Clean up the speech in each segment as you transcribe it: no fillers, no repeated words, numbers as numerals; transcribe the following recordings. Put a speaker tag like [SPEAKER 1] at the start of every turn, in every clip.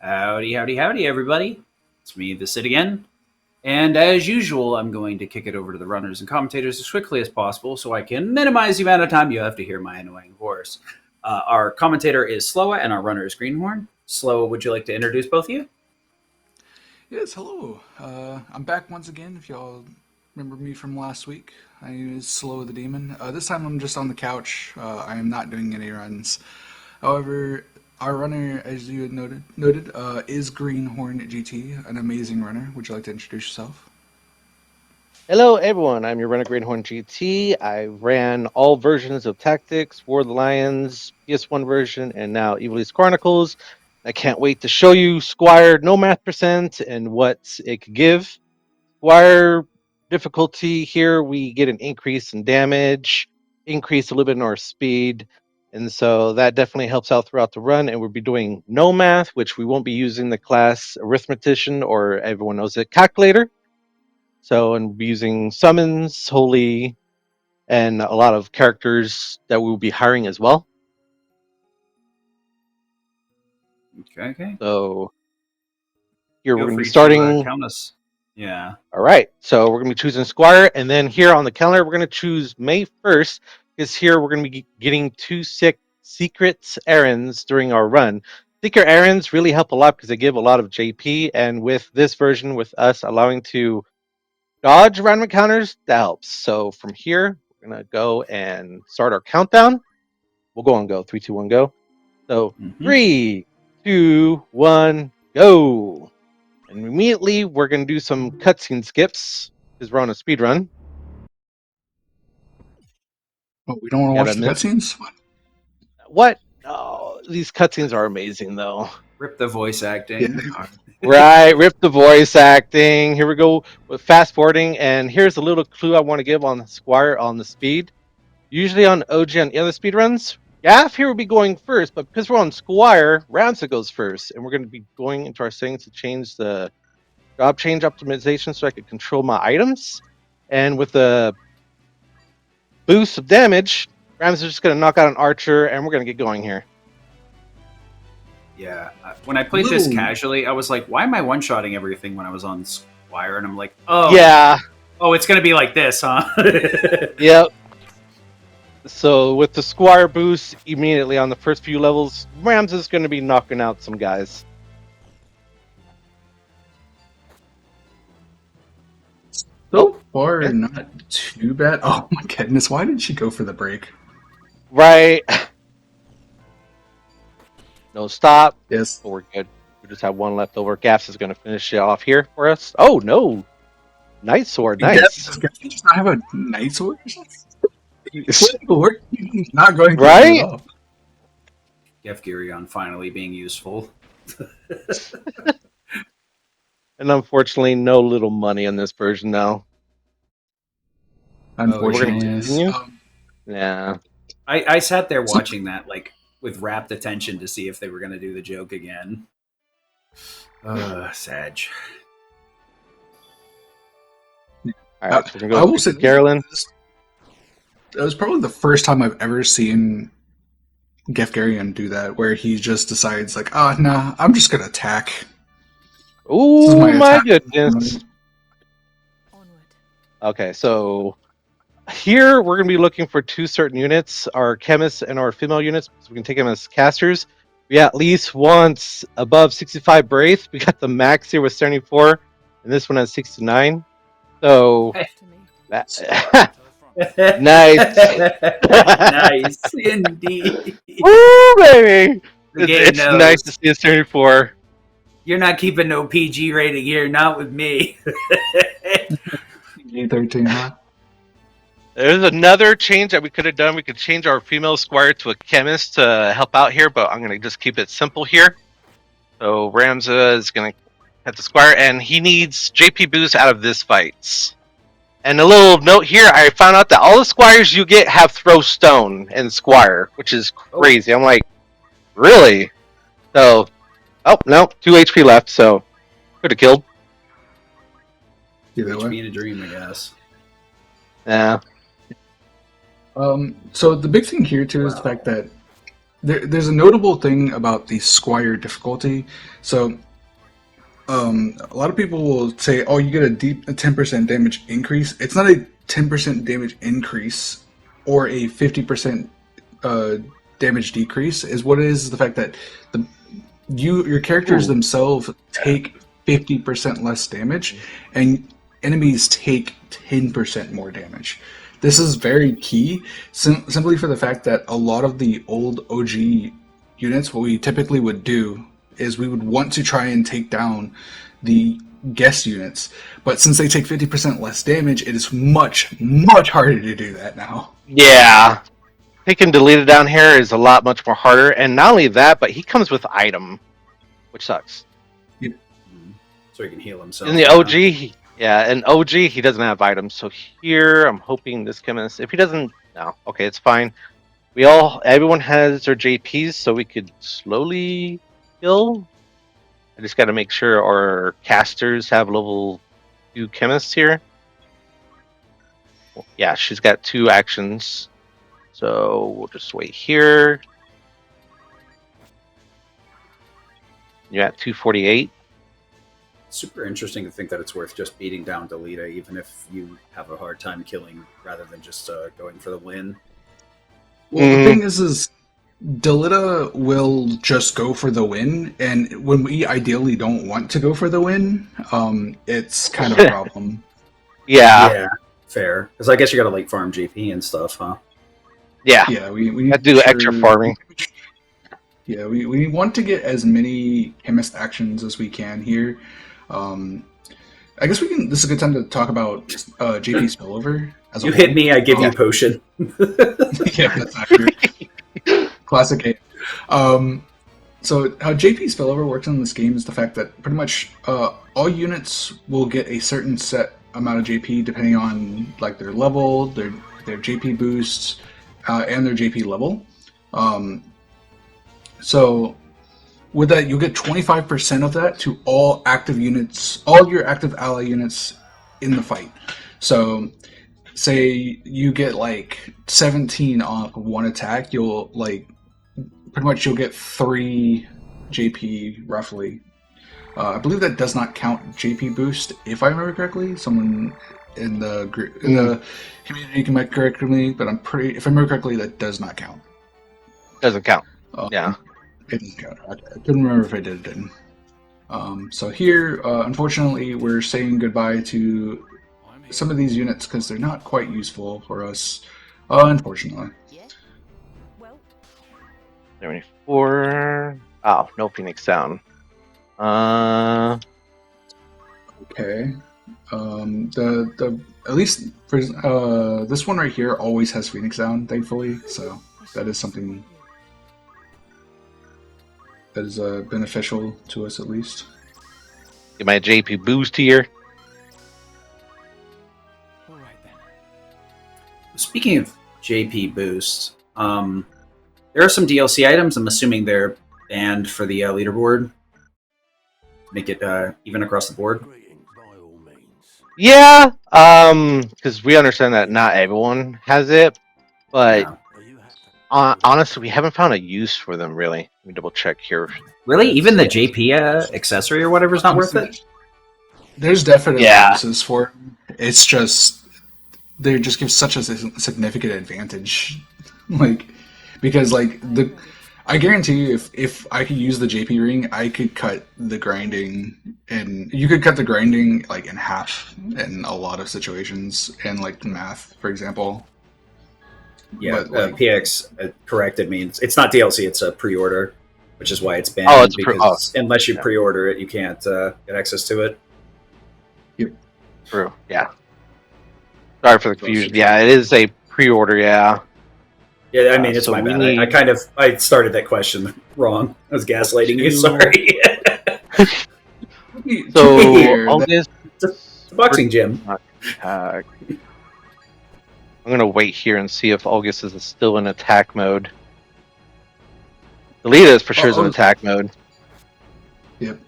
[SPEAKER 1] Howdy, howdy, howdy, everybody. It's me, the Sid again. And as usual, I'm going to kick it over to the runners and commentators as quickly as possible so I can minimize the amount of time you have to hear my annoying voice. Our commentator is Sloa and our runner is Greenhorn. Sloa, would you like to introduce both of you?
[SPEAKER 2] Yes, hello. I'm back once again. If y'all remember me from last week, my name is Slow the Demon. This time I'm just on the couch. I am not doing any runs. However, our runner, as you had noted, is GreenHornGT, an amazing runner. Would you like to introduce yourself?
[SPEAKER 3] Hello, everyone. I'm your runner, GreenHornGT. I ran all versions of Tactics, War of the Lions, PS1 version, and now Ivalice Chronicles. I can't wait to show you Squire no math percent and what it could give. Squire difficulty here, we get an increase in damage, increase a little bit in our speed, and so that definitely helps out throughout the run. And we'll be doing no math, which we won't be using the class arithmetician, or everyone knows it, calculator. So, and we'll be using summons, holy, and a lot of characters that we will be hiring as well.
[SPEAKER 1] Okay.
[SPEAKER 3] So here we're
[SPEAKER 1] Feel
[SPEAKER 3] going to be
[SPEAKER 1] free
[SPEAKER 3] starting.
[SPEAKER 1] to count us. Yeah.
[SPEAKER 3] All right. So we're going to be choosing Squire, and then here on the calendar we're going to choose May 1st because here we're going to be getting two secret errands during our run. Secret errands really help a lot because they give a lot of JP, and with this version, with us allowing to dodge random encounters, that helps. So from here, we're going to go and start our countdown. We'll go on go. 3, 2, 1, go. So 3, 2, 1, go. And immediately we're going to do some cutscene skips because we're on a speed run.
[SPEAKER 2] Oh, we don't want to watch the cutscenes?
[SPEAKER 3] What? Oh, these cutscenes are amazing, though.
[SPEAKER 1] Rip the voice acting.
[SPEAKER 2] Yeah, they are.
[SPEAKER 3] Right, rip the voice acting. Here we go with fast forwarding. And here's a little clue I want to give on Squire on the speed. Usually on OG and the other speed runs, Gaff here will be going first, but because we're on Squire, Ramsza goes first. And we're going to be going into our settings to change the job change optimization so I can control my items. And with the boost of damage, Ramsza's just going to knock out an archer, and we're going to get going here.
[SPEAKER 1] Yeah. When I played this casually, I was like, why am I one-shotting everything when I was on Squire? And I'm like, oh.
[SPEAKER 3] Yeah.
[SPEAKER 1] Oh, it's going to be like this, huh?
[SPEAKER 3] Yep. So with the Squire boost, immediately on the first few levels, Ramsza's going to be knocking out some guys.
[SPEAKER 2] So far, not too bad. Oh my goodness, why did she go for the break?
[SPEAKER 3] Right. No stop.
[SPEAKER 2] Yes.
[SPEAKER 3] But we're good. We just have one left over. Gaffs is going to finish it off here for us. Oh, no. Night sword. Nice.
[SPEAKER 2] Does he just not have a night sword or something? He's not going to
[SPEAKER 3] right?
[SPEAKER 1] Gefgirion finally being useful.
[SPEAKER 3] And unfortunately, no little money in this version now.
[SPEAKER 2] Unfortunately,
[SPEAKER 3] yeah.
[SPEAKER 1] I sat there watching that like with rapt attention to see if they were going to do the joke again. Sag.
[SPEAKER 3] All right, so we're going to go to Carolyn.
[SPEAKER 2] That was probably the first time I've ever seen Gefgarion do that, where he just decides, like, oh, no, I'm just going to attack.
[SPEAKER 3] Oh, my goodness. Okay, so here we're going to be looking for two certain units, our chemists and our female units, so we can take them as casters. We at least want above 65 Braith. We got the max here with 74, and this one has 69. So, nice.
[SPEAKER 1] Nice, indeed.
[SPEAKER 3] Woo, baby! It's nice to see a 74.
[SPEAKER 1] You're not keeping no PG rating here, not with me.
[SPEAKER 2] PG-13, huh?
[SPEAKER 3] There's another change that we could have done. We could change our female Squire to a chemist to help out here, but I'm going to just keep it simple here. So Ramsza is going to have the Squire, and he needs JP boost out of this fight. And a little note here, I found out that all the Squires you get have throw stone in Squire, which is crazy. I'm like, really? So, oh, no, 2 HP left, so could have killed.
[SPEAKER 1] HP in a dream, I guess.
[SPEAKER 3] Yeah.
[SPEAKER 2] So the big thing here too is the fact that there's a notable thing about the Squire difficulty. So, a lot of people will say, "Oh, you get a 10% damage increase." It's not a 10% damage increase or a 50% damage decrease. Is what it is the fact that your characters themselves take 50% less damage, and enemies take 10% more damage. This is very key, simply for the fact that a lot of the old OG units, what we typically would do is we would want to try and take down the guest units, but since they take 50% less damage, it is much, much harder to do that now.
[SPEAKER 3] Yeah. Taking deleted down here is a lot much more harder, and not only that, but he comes with item, which sucks.
[SPEAKER 1] So he can heal himself.
[SPEAKER 3] In the OG, in OG, he doesn't have items. So here, I'm hoping this chemist. If he doesn't, no, okay, it's fine. Everyone has their JPs, so we could slowly heal. I just got to make sure our casters have level 2 chemists here. Yeah, she's got 2 actions, so we'll just wait here. You're at 248.
[SPEAKER 1] Super interesting to think that it's worth just beating down Delita, even if you have a hard time killing, rather than just going for the win.
[SPEAKER 2] Well, the thing is Delita will just go for the win, and when we ideally don't want to go for the win, it's kind of a problem.
[SPEAKER 1] Yeah, fair. Because I guess you got to late farm JP and stuff, huh?
[SPEAKER 3] Yeah,
[SPEAKER 2] we need
[SPEAKER 3] to do extra farming.
[SPEAKER 2] Yeah, we want to get as many chemist actions as we can here. I guess we can. This is a good time to talk about JP spillover.
[SPEAKER 1] You hit me, I give you potion.
[SPEAKER 2] Yeah, that's accurate. Classic A. So how JP spillover works in this game is the fact that pretty much all units will get a certain set amount of JP depending on like their level, their JP boosts, and their JP level. So with that, you'll get 25% of that to all active units, all your active ally units in the fight. So say you get like 17 on one attack, you'll get 3 JP roughly. I believe that does not count JP boost, if I remember correctly. Someone in the community can correct me, but if I remember correctly, that does not count.
[SPEAKER 3] Doesn't count. Yeah.
[SPEAKER 2] It doesn't count. I couldn't remember if I did or didn't. So here, unfortunately, we're saying goodbye to some of these units because they're not quite useful for us, unfortunately.
[SPEAKER 3] 74. Oh, no Phoenix down.
[SPEAKER 2] Okay. The at least for this one right here always has Phoenix down, thankfully. So that is something that is beneficial to us at least.
[SPEAKER 3] Get my JP boost here.
[SPEAKER 1] Speaking of JP boosts, there are some DLC items. I'm assuming they're banned for the leaderboard. Make it even across the board.
[SPEAKER 3] Yeah, because we understand that not everyone has it, but honestly, we haven't found a use for them really. Let me double check here.
[SPEAKER 1] Really, even the JP accessory or whatever is not worth it.
[SPEAKER 2] There's definitely uses for it. It's just they just give such a significant advantage, because I guarantee you, if I could use the JP ring, I could cut the grinding, and you could cut the grinding in half in a lot of situations, in math, for example.
[SPEAKER 1] Yeah, but, PX corrected me. It's not DLC; it's a pre-order, which is why it's banned.
[SPEAKER 3] Oh, it's
[SPEAKER 1] unless you pre-order it, you can't get access to it.
[SPEAKER 2] Yep.
[SPEAKER 3] True. Yeah. Sorry for the confusion. Yeah, it is a pre-order. Yeah.
[SPEAKER 1] Yeah, I mean, it's my bad. I started that question wrong. I was gaslighting you. Sorry.
[SPEAKER 3] So, August,
[SPEAKER 1] it's a boxing gym.
[SPEAKER 3] I'm going to wait here and see if August is still in attack mode. Delita is for sure in attack mode.
[SPEAKER 2] Yep.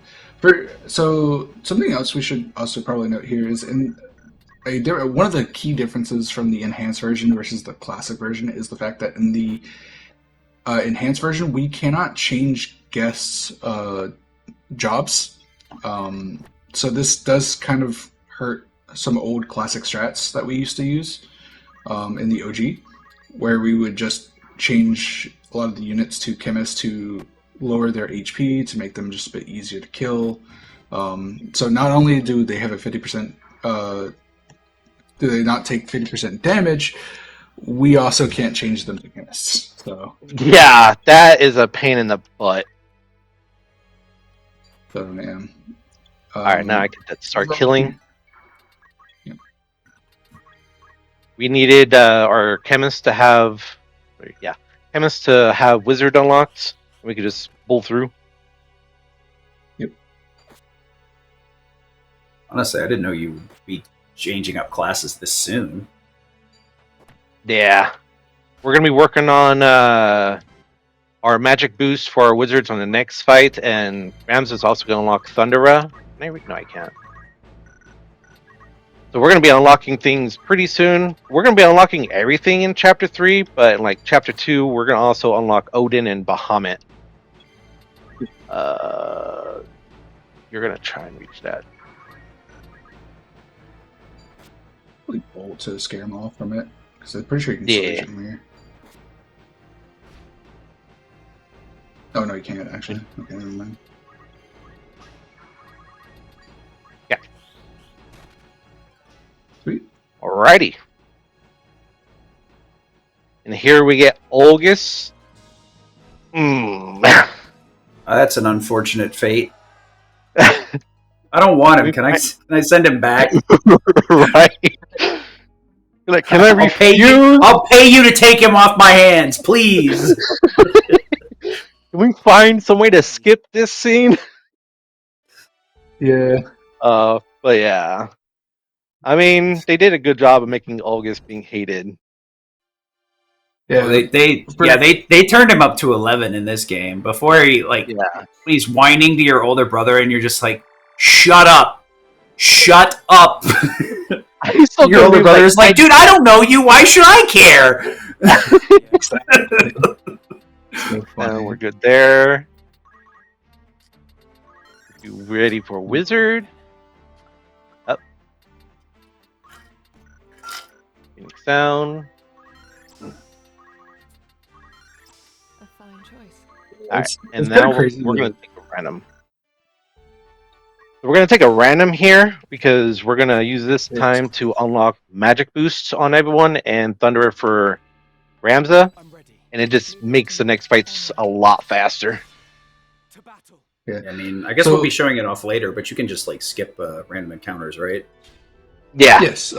[SPEAKER 2] So, something else we should also probably note here is one of the key differences from the enhanced version versus the classic version is the fact that in the enhanced version, we cannot change guests' jobs. So this does kind of hurt some old classic strats that we used to use in the OG, where we would just change a lot of the units to chemists to lower their HP to make them just a bit easier to kill. So not only do they have a 50%, do they not take 50% damage, we also can't change them to chemists. So
[SPEAKER 3] Yeah, that is a pain in the butt.
[SPEAKER 2] man.
[SPEAKER 3] Alright, now I can start killing.
[SPEAKER 2] Yeah.
[SPEAKER 3] We needed our chemists to have... chemists to have wizard unlocked. We could just pull through.
[SPEAKER 2] Yep.
[SPEAKER 1] Honestly, I didn't know you'd be changing up classes this soon.
[SPEAKER 3] Yeah. We're going to be working on our magic boost for our wizards on the next fight, and Ramsza is also going to unlock Thundera. No, I can't. So we're going to be unlocking things pretty soon. We're going to be unlocking everything in Chapter 3, but in like Chapter 2, we're going to also unlock Odin and Bahamut. You're going to try and reach that.
[SPEAKER 2] Really bold to scare them off from it, because I'm pretty sure you can
[SPEAKER 3] Yeah.
[SPEAKER 2] switch from here. Oh no, you can't actually. Okay, never mind.
[SPEAKER 3] Yeah.
[SPEAKER 2] Sweet.
[SPEAKER 3] Alrighty. And here we get Olgus.
[SPEAKER 1] That's an unfortunate fate. I don't want him. Can I send him back?
[SPEAKER 3] Right. Like, can I refuse?
[SPEAKER 1] I'll pay you to take him off my hands, please.
[SPEAKER 3] Can we find some way to skip this scene?
[SPEAKER 2] Yeah.
[SPEAKER 3] But yeah. I mean, they did a good job of making Olgus being hated.
[SPEAKER 2] Yeah.
[SPEAKER 1] They turned him up to 11 in this game. Before when he's whining to your older brother and you're just like, shut up. Shut up. Your older brother is like, dude, I don't know you. Why should I care?
[SPEAKER 3] We're good there. You ready for wizard? Up. Phoenix down.
[SPEAKER 4] A fine choice.
[SPEAKER 3] Alright, and
[SPEAKER 2] it's
[SPEAKER 3] now
[SPEAKER 2] crazy
[SPEAKER 3] we're going to take a random. We're going to take a random here because we're going to use this time to unlock magic boosts on everyone and Thunderer for Ramsza, and it just makes the next fights a lot faster.
[SPEAKER 2] Yeah.
[SPEAKER 1] I mean, I guess we'll be showing it off later, but you can just like skip random encounters, right?
[SPEAKER 3] Yeah.
[SPEAKER 2] Yes.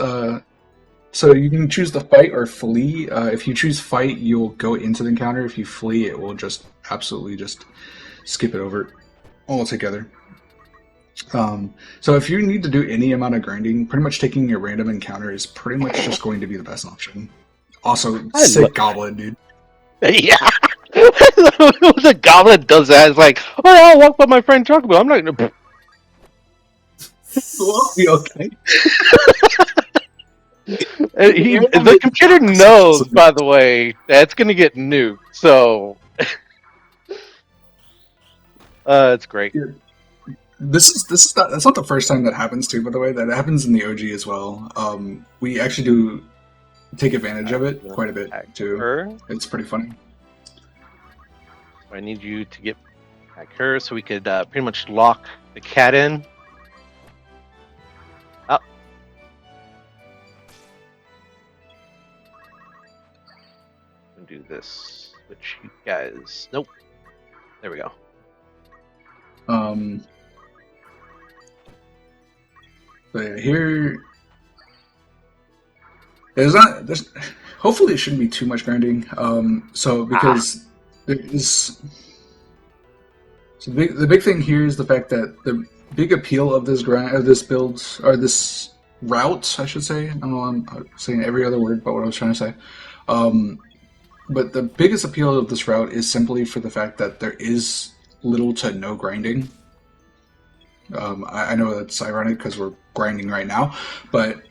[SPEAKER 2] So you can choose the fight or flee. If you choose fight, you'll go into the encounter. If you flee, it will just absolutely just skip it over altogether. So if you need to do any amount of grinding, pretty much taking a random encounter is pretty much just going to be the best option. Also, sick goblin, dude.
[SPEAKER 3] Yeah. The goblin does that. It's like, oh, I'll walk by my friend Chocobo. I'm not gonna.
[SPEAKER 2] Will be okay.
[SPEAKER 3] The computer knows, by the way, that it's gonna get nuked. So, it's great.
[SPEAKER 2] Yeah. That's not the first time that happens too. By the way, that happens in the OG as well. We actually do take advantage of it quite a bit too. It's pretty funny.
[SPEAKER 3] I need you to get back her so we could pretty much lock the cat in. Up. Do this. Switch you guys. Nope. There we go.
[SPEAKER 2] But yeah, here there's hopefully it shouldn't be too much grinding. So because there is the big thing here is the fact that the big appeal of this build or this route, I should say. I don't know, I'm saying every other word but what I was trying to say. But the biggest appeal of this route is simply for the fact that there is little to no grinding. I know that's ironic because we're grinding right now, but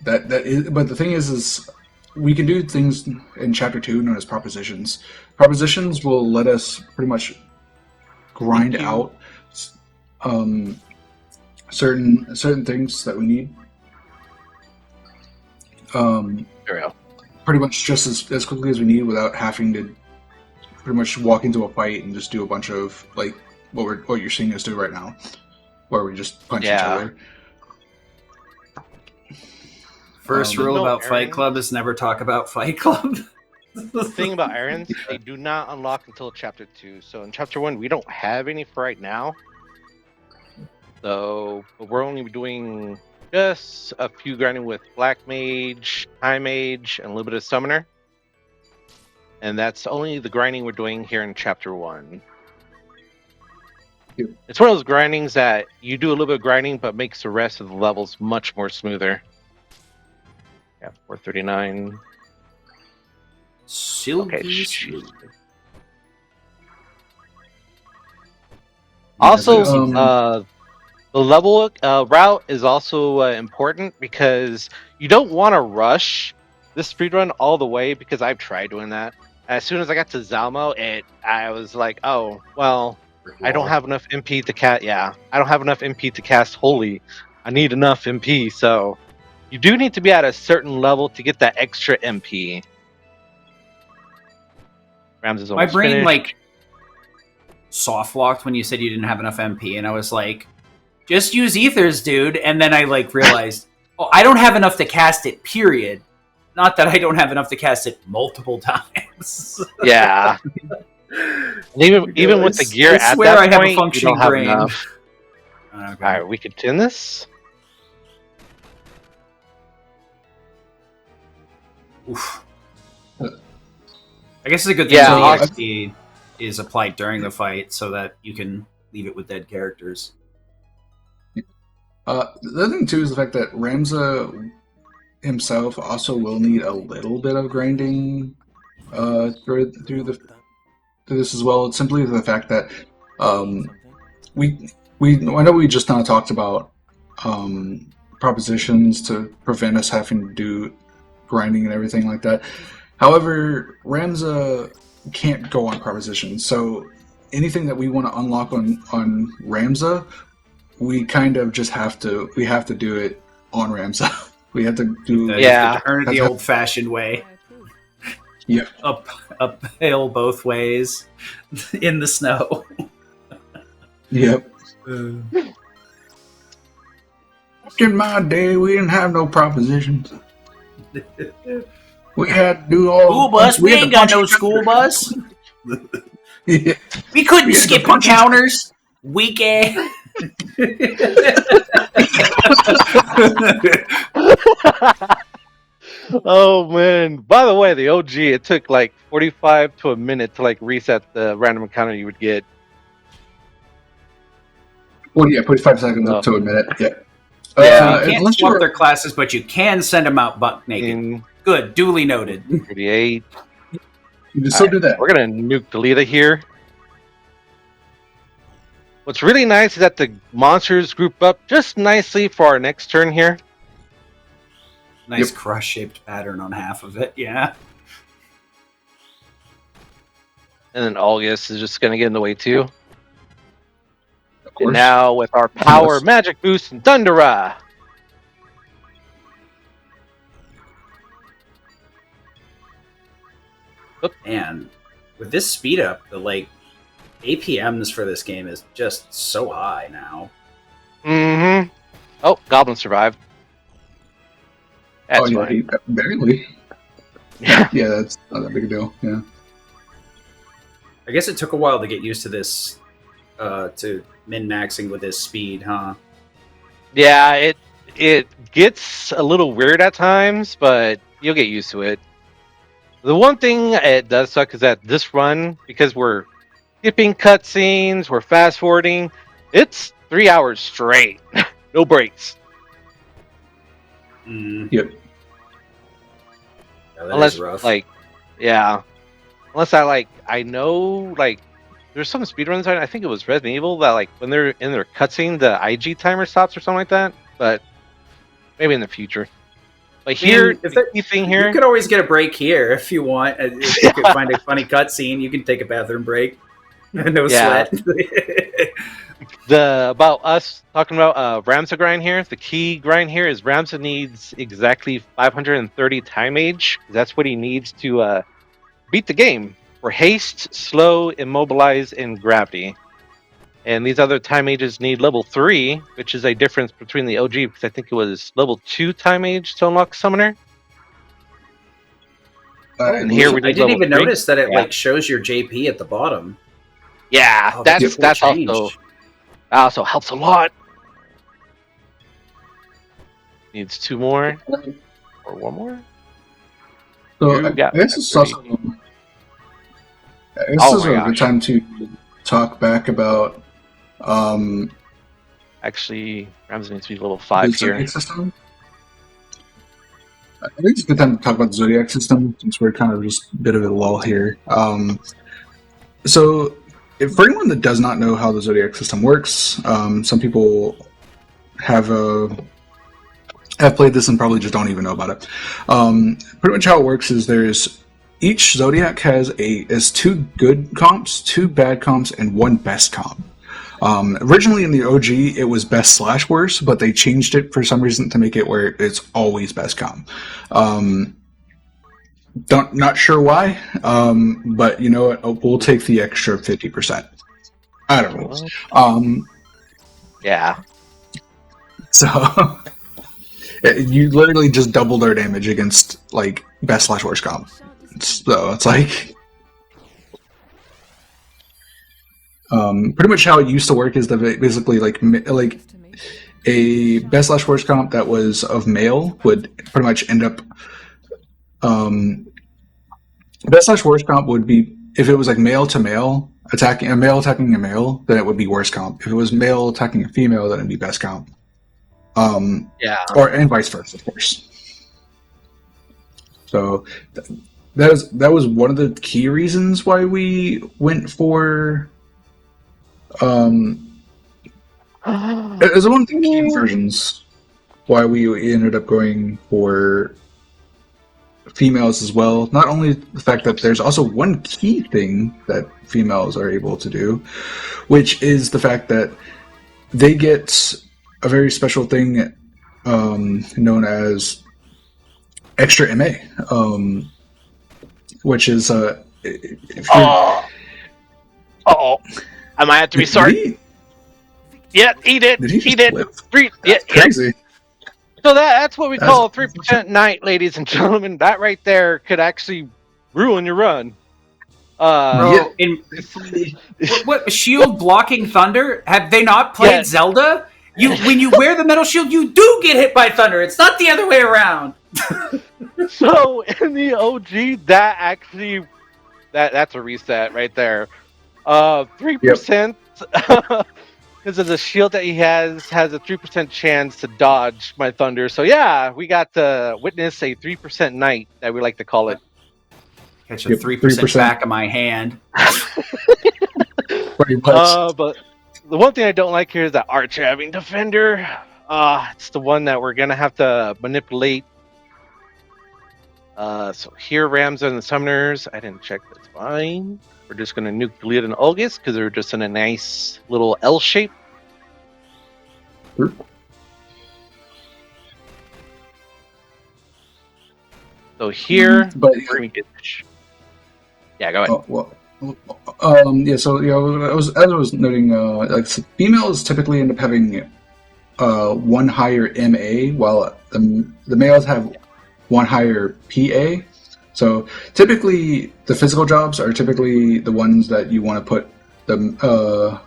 [SPEAKER 2] but the thing is we can do things in Chapter 2 known as propositions. Propositions will let us pretty much grind out certain things that we need.
[SPEAKER 3] There we go.
[SPEAKER 2] Pretty much just as quickly as we need without having to pretty much walk into a fight and just do a bunch of like what you're seeing us do right now, where we just punch each other.
[SPEAKER 1] First rule about
[SPEAKER 3] errands.
[SPEAKER 1] Fight Club is never talk about Fight Club.
[SPEAKER 3] The thing about errands, they do not unlock until Chapter 2. So in Chapter 1, we don't have any for right now. So we're only doing just a few grinding with Black Mage, High Mage, and a little bit of Summoner. And that's only the grinding we're doing here in Chapter 1.
[SPEAKER 2] Yep.
[SPEAKER 3] It's one of those grindings that you do a little bit of grinding, but makes the rest of the levels much more smoother. Yeah, 439.
[SPEAKER 1] Silky
[SPEAKER 3] Okay.
[SPEAKER 1] smooth.
[SPEAKER 3] Also,
[SPEAKER 2] Um,
[SPEAKER 3] the level route is also important because you don't want to rush this speedrun all the way, because I've tried doing that. As soon as I got to Zalmo, I was like, oh, well, I don't have enough MP to cast. Yeah, I don't have enough MP to cast Holy. I need enough MP, so you do need to be at a certain level to get that extra MP. Ramsza's
[SPEAKER 1] My
[SPEAKER 3] almost
[SPEAKER 1] brain
[SPEAKER 3] finished.
[SPEAKER 1] like soft locked when you said you didn't have enough MP, and I was like, just use ethers, dude. And then I like realized, oh, I don't have enough to cast it, period. Not that I don't have enough to cast it multiple times.
[SPEAKER 3] Yeah. And even with the gear
[SPEAKER 1] I
[SPEAKER 3] at
[SPEAKER 1] swear
[SPEAKER 3] that
[SPEAKER 1] I have a
[SPEAKER 3] point, you
[SPEAKER 1] functioning
[SPEAKER 3] don't have
[SPEAKER 1] brain.
[SPEAKER 3] enough.
[SPEAKER 1] Okay.
[SPEAKER 3] All right, we could tin this.
[SPEAKER 1] Oof. I guess it's a good thing
[SPEAKER 3] Yeah,
[SPEAKER 1] that the XP is applied during the fight so that you can leave it with dead characters.
[SPEAKER 2] the other thing too is the fact that Ramsza himself also will need a little bit of grinding through this as well. It's simply the fact that I know we just now talked about propositions to prevent us having to do grinding and everything like that. However, Ramsza can't go on propositions, so anything that we want to unlock on Ramsza, we kind of just have to do it on Ramsza. We have to do
[SPEAKER 3] Yeah.
[SPEAKER 1] Earn it the old-fashioned way.
[SPEAKER 2] Yeah.
[SPEAKER 1] Uphill both ways in the snow.
[SPEAKER 2] Yep. In my day, we didn't have no propositions. We had to do all
[SPEAKER 1] School bus? We ain't got no school bus.
[SPEAKER 2] Yeah.
[SPEAKER 1] We couldn't
[SPEAKER 2] We had to
[SPEAKER 1] skip
[SPEAKER 2] punch
[SPEAKER 1] encounters. Weak ass.
[SPEAKER 3] Oh man! By the way, the OG, it took like 45 to a minute to like reset the random encounter you would get.
[SPEAKER 2] Well, yeah, 45 seconds
[SPEAKER 3] Oh.
[SPEAKER 2] to a minute. Yeah.
[SPEAKER 3] Yeah.
[SPEAKER 1] You can't
[SPEAKER 2] unless
[SPEAKER 1] swap
[SPEAKER 2] you're
[SPEAKER 1] their classes, but you can send them out buck naked.
[SPEAKER 3] In
[SPEAKER 1] Good, duly noted.
[SPEAKER 3] 38.
[SPEAKER 2] you can still do that.
[SPEAKER 3] We're gonna nuke Delita here. What's really nice is that the monsters group up just nicely for our next turn here.
[SPEAKER 1] Nice
[SPEAKER 2] Yep.
[SPEAKER 1] cross-shaped pattern on half of it. Yeah.
[SPEAKER 3] And then August is just gonna get in the way too.
[SPEAKER 2] Of
[SPEAKER 3] And
[SPEAKER 2] course.
[SPEAKER 3] now with our power,
[SPEAKER 2] Yes.
[SPEAKER 3] magic boost, and Thundera.
[SPEAKER 1] And with this speed up, the like APMs for this game is just so high now.
[SPEAKER 3] Mm-hmm. Oh, Goblin survived. That's
[SPEAKER 2] yeah,
[SPEAKER 3] fine.
[SPEAKER 2] barely.
[SPEAKER 3] Yeah.
[SPEAKER 2] Yeah, that's not that big a deal. Yeah.
[SPEAKER 1] I guess it took a while to get used to this, to min-maxing with this speed, huh?
[SPEAKER 3] Yeah, it gets a little weird at times, but you'll get used to it. The one thing it does suck is that this run, because we're skipping cutscenes, we're fast forwarding, it's 3 hours straight, no breaks.
[SPEAKER 1] Mm.
[SPEAKER 2] Yep.
[SPEAKER 1] Yeah, that
[SPEAKER 3] Unless
[SPEAKER 1] is rough.
[SPEAKER 3] unless I know there's some speedruns. I think it was Resident Evil that when they're in their cutscene, the IG timer stops or something like that. But maybe in the future. But here,
[SPEAKER 1] if
[SPEAKER 3] the key thing
[SPEAKER 1] you
[SPEAKER 3] here,
[SPEAKER 1] could always get a break here if you want. If you could find a funny cutscene, you can take a bathroom break. No
[SPEAKER 3] yeah,
[SPEAKER 1] sweat.
[SPEAKER 3] about us talking about Ramsza grind here. The key grind here is Ramsza needs exactly 530 time age. That's what he needs to beat the game for haste, slow, immobilize, and gravity. And these other time ages need level 3, which is a difference between the OG because I think it was level 2 time age to unlock Summoner.
[SPEAKER 1] Oh,
[SPEAKER 3] And here we
[SPEAKER 1] I
[SPEAKER 3] need
[SPEAKER 1] didn't
[SPEAKER 3] level
[SPEAKER 1] even
[SPEAKER 3] 3.
[SPEAKER 1] notice that it
[SPEAKER 3] Yeah.
[SPEAKER 1] like shows your JP at the bottom.
[SPEAKER 3] Yeah,
[SPEAKER 1] Oh, that's a cool
[SPEAKER 3] that's
[SPEAKER 1] change.
[SPEAKER 3] also helps a lot. Needs 2 more or 1 more.
[SPEAKER 2] So
[SPEAKER 3] You
[SPEAKER 2] I
[SPEAKER 3] got
[SPEAKER 2] guess this is
[SPEAKER 3] 30.
[SPEAKER 2] also I guess
[SPEAKER 3] Oh
[SPEAKER 2] this is
[SPEAKER 3] my
[SPEAKER 2] a good
[SPEAKER 3] gosh.
[SPEAKER 2] time to talk back about
[SPEAKER 3] Actually, Ramsza needs to be level
[SPEAKER 2] the
[SPEAKER 3] 5
[SPEAKER 2] Zodiac
[SPEAKER 3] here.
[SPEAKER 2] system. I think it's a good time to talk about the Zodiac system since we're kind of just a bit of a lull here. So, for anyone that does not know how the Zodiac system works, some people have played this and probably just don't even know about it. Pretty much how it works is there's each Zodiac has 2 good comps, 2 bad comps, and 1 best comp. Originally in the OG, it was best/worst, but they changed it for some reason to make it where it's always best comp. Not sure why, but you know what? We'll take the extra 50%. I don't know.
[SPEAKER 3] Yeah.
[SPEAKER 2] So you literally just double their damage against like best/worst comp. So it's like pretty much how it used to work is that basically like a best/worst comp that was of male would pretty much end up best/worst comp would be if it was like male to male attacking a male, then it would be worst comp. If it was male attacking a female, then it'd be best comp.
[SPEAKER 3] Yeah.
[SPEAKER 2] And vice versa, of course. So that was one of the key reasons why we went for it was one of the key versions why we ended up going for females as well. Not only the fact that there's also one key thing that females are able to do, which is the fact that they get a very special thing known as extra MA, which is if you're,
[SPEAKER 3] I might have to restart. Yeah, he did.
[SPEAKER 2] Did he
[SPEAKER 3] He
[SPEAKER 2] just
[SPEAKER 3] did.
[SPEAKER 2] flip?
[SPEAKER 3] 3.
[SPEAKER 2] That's crazy.
[SPEAKER 3] So that's what we
[SPEAKER 2] That's
[SPEAKER 3] call a 3% night, ladies and gentlemen. That right there could actually ruin your run.
[SPEAKER 1] Bro, what shield blocking thunder? Have they not played Zelda? When you wear the metal shield, you do get hit by thunder. It's not the other way around.
[SPEAKER 3] So in the OG, that actually that's a reset right there. 3%. Because of the shield that he has a 3% chance to dodge my thunder. So yeah, we got to witness a 3% night that we like to call it.
[SPEAKER 1] Catch a 3% back of my hand.
[SPEAKER 2] Pretty much.
[SPEAKER 3] But the one thing I don't like here is that archer having defender. It's the one that we're gonna have to manipulate. So here Ramsza and the summoners. I didn't check. That's fine. We're just gonna nuke Lead and Olgis because they're just in a nice little L shape. So here,
[SPEAKER 2] but
[SPEAKER 3] we're gonna get. Yeah, go ahead.
[SPEAKER 2] Yeah. So as I was noting, like females typically end up having 1 higher MA, while the males have 1 higher PA. So typically, the physical jobs are typically the ones that you want to put the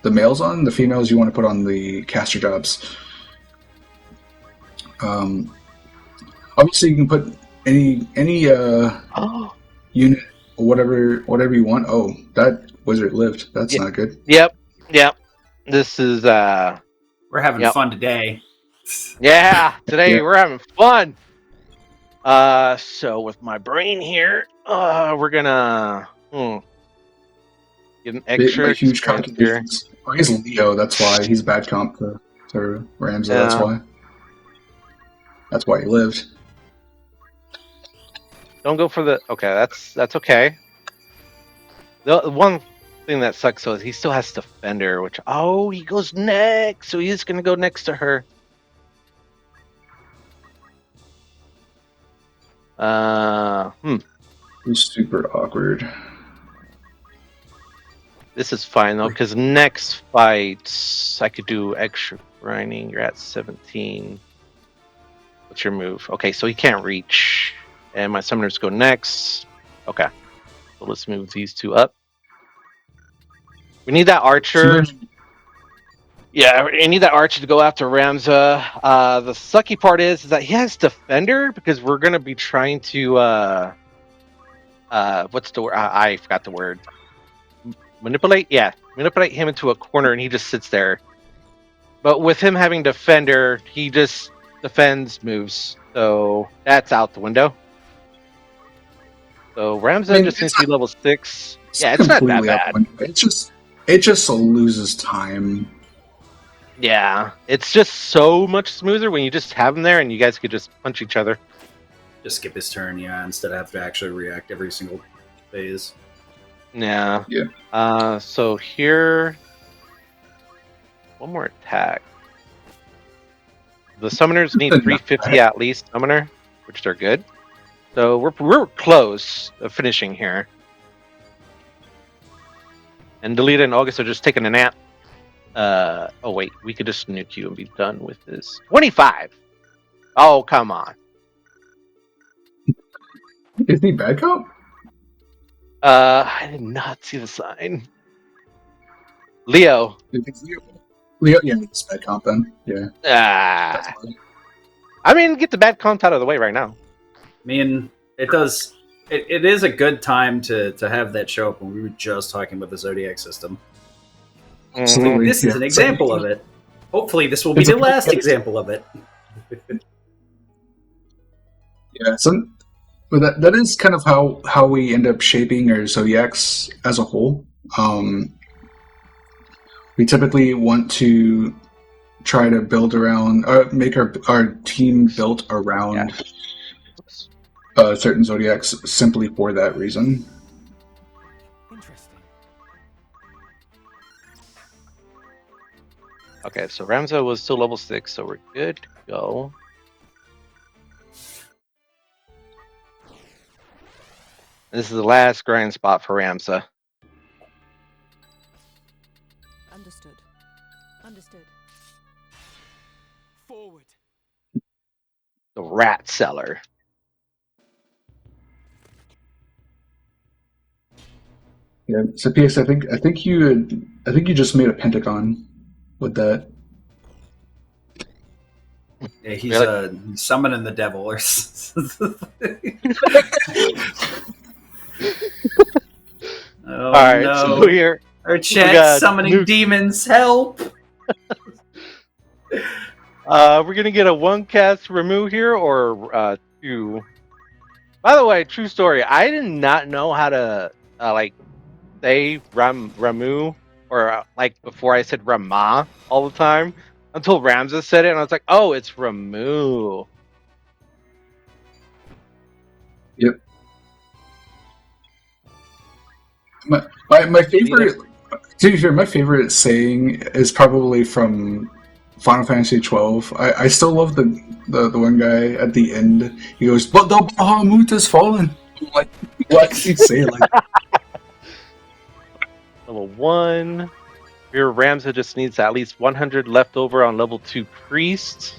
[SPEAKER 2] males on. The females you want to put on the caster jobs. Obviously, you can put any unit or whatever you want. Oh, that wizard lived. That's not good.
[SPEAKER 3] Yep. This is
[SPEAKER 1] we're having fun today.
[SPEAKER 3] Yeah, today we're having fun. So with my brain here, we're gonna get an extra
[SPEAKER 2] huge calculations. Oh, he's Leo. That's why he's bad comp to Ramsza. That's why he lived.
[SPEAKER 3] Don't go for the. Okay, that's okay. The one thing that sucks though is he still has defender, which he goes next, so he's gonna go next to her.
[SPEAKER 5] It's super awkward.
[SPEAKER 3] This is fine though, because next fight I could do extra grinding. You're at 17. What's your move? Okay, so he can't reach, and my summoners go next. Okay, so let's move these two up. We need that archer. Yeah, we need that archer to go after Ramsza. The sucky part is that he has defender because we're gonna be trying to what's the word? I forgot the word. Manipulate? Yeah, manipulate him into a corner, and he just sits there. But with him having defender, he just defends moves, so that's out the window. So Ramsza just needs to be level 6. Yeah, it's not that bad.
[SPEAKER 5] It just loses time.
[SPEAKER 3] Yeah, it's just so much smoother when you just have him there and you guys could just punch each other.
[SPEAKER 1] Just skip his turn, yeah, instead of have to actually react every single phase.
[SPEAKER 3] Yeah.
[SPEAKER 5] Yeah.
[SPEAKER 3] So here, one more attack. The summoners need 350 at least, summoner, which they're good. So we're close of finishing here. And Delita and August are just taking a nap. Oh wait, we could just nuke you and be done with this. 25. Oh, come on.
[SPEAKER 5] Is he bad cop?
[SPEAKER 3] I did not see the sign. Leo.
[SPEAKER 5] Leo, yeah, it's bad cop then. Yeah.
[SPEAKER 3] I mean, get the bad comp out of the way right now.
[SPEAKER 1] I mean, it does. It is a good time to have that show up when we were just talking about the Zodiac system.
[SPEAKER 5] Absolutely.
[SPEAKER 1] This is an example of it. Hopefully, this will be the last example of it.
[SPEAKER 5] Yeah, but that is kind of how we end up shaping our Zodiacs as a whole. We typically want to try to build around, make our team built around certain Zodiacs simply for that reason.
[SPEAKER 4] Interesting.
[SPEAKER 3] Okay, so Ramsza was still level 6, so we're good to go. This is the last grind spot for Ramsza.
[SPEAKER 4] Understood. Understood.
[SPEAKER 6] Forward.
[SPEAKER 3] The rat seller.
[SPEAKER 5] Yeah. So PS, I think you just made a pentagon with that.
[SPEAKER 1] Yeah, he's
[SPEAKER 3] Really?
[SPEAKER 1] summoning the devil or Oh,
[SPEAKER 3] All right,
[SPEAKER 1] no.
[SPEAKER 3] so here
[SPEAKER 1] Our
[SPEAKER 3] got
[SPEAKER 1] chat summoning
[SPEAKER 3] nuke.
[SPEAKER 1] demons, help!
[SPEAKER 3] we're gonna get a 1 cast remove here or 2. By the way, true story. I did not know how to say Ramu or before I said Rama all the time until Ramsza said it, and I was like, oh, it's Ramu.
[SPEAKER 5] Yep. My favorite, to be fair, my favorite saying is probably from Final Fantasy 12. I still love the one guy at the end. He goes, "But the Bahamut has fallen." I'm like, why does he say it like that?
[SPEAKER 3] Level 1. Here, Ramsza just needs at least 100 left over on level 2 priest.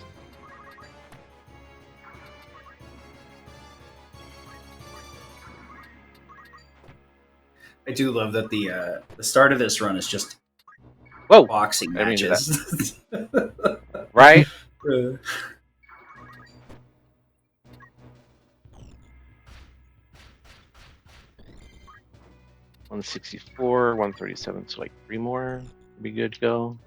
[SPEAKER 1] I do love that the start of this run is just
[SPEAKER 3] Whoa,
[SPEAKER 1] boxing
[SPEAKER 3] I didn't do
[SPEAKER 1] matches.
[SPEAKER 3] right? 164, 137, so 3 more. Be good to go.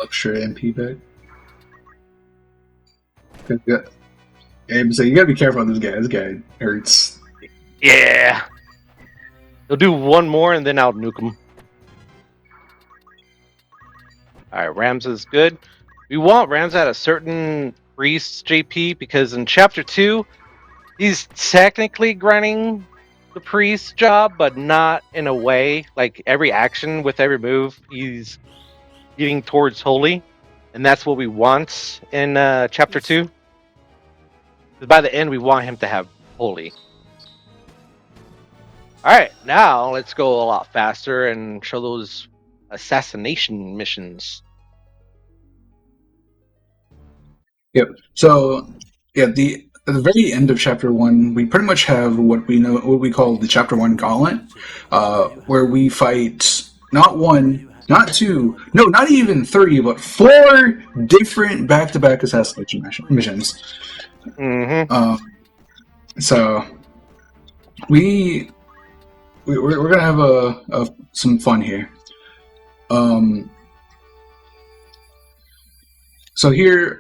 [SPEAKER 5] Extra MP back. So you gotta be careful with this guy. This guy hurts.
[SPEAKER 3] Yeah. He'll do 1 more and then I'll nuke him. All right, Ramsza's good. We want Ramsza at a certain priest JP because in chapter 2, he's technically grinding the priest job, but not in a way. Like every action with every move, he's getting towards holy, and that's what we want in chapter 2. By the end, we want him to have holy. All right, now let's go a lot faster and show those assassination missions.
[SPEAKER 5] Yep. So, yeah, at the very end of chapter 1, we pretty much have what we call the chapter 1 gauntlet, where we fight not 1, not 2, no, not even 3, but 4 different back-to-back assassination missions.
[SPEAKER 3] Mm-hmm.
[SPEAKER 5] So we're gonna have some fun here. So here.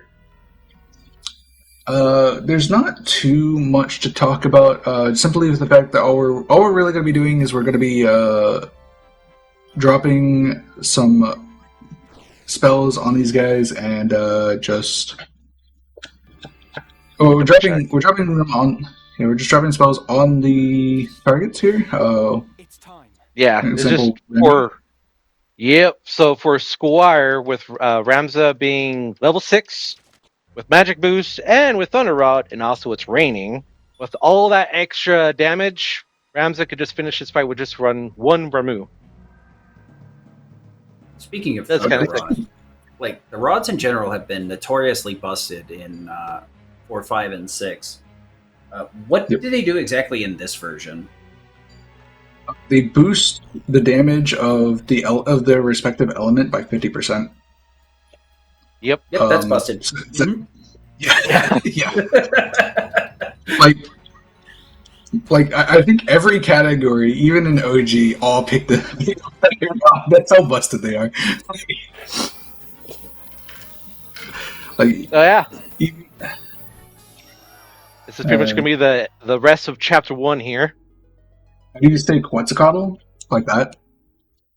[SPEAKER 5] There's not too much to talk about. Simply with the fact that all we're really going to be doing is we're going to be dropping some spells on these guys and just we're dropping them on. We're just dropping spells on the targets here.
[SPEAKER 4] It's time.
[SPEAKER 3] Yeah, it's just for. Yep. So for Squire with Ramsza being level 6. With Magic Boost and with Thunder Rod, and also it's raining. With all that extra damage, Ramsza could just finish his fight with just run 1 Ramu.
[SPEAKER 1] Speaking of
[SPEAKER 3] That's
[SPEAKER 1] Thunder
[SPEAKER 3] kinda
[SPEAKER 1] Rod, like the rods in general have been notoriously busted in 4, 5, and 6. What
[SPEAKER 5] Yep.
[SPEAKER 1] do they do exactly in this version?
[SPEAKER 5] They boost the damage of their respective element by 50%.
[SPEAKER 3] Yep.
[SPEAKER 1] Yep, that's busted.
[SPEAKER 5] Mhm. Yeah, yeah. Like I think every category, even in OG, all pick the. That's how busted they are. Like,
[SPEAKER 3] Oh yeah.
[SPEAKER 5] even,
[SPEAKER 3] This is pretty much gonna be the rest of chapter 1 here.
[SPEAKER 5] how do you say Quetzalcoatl? Like that?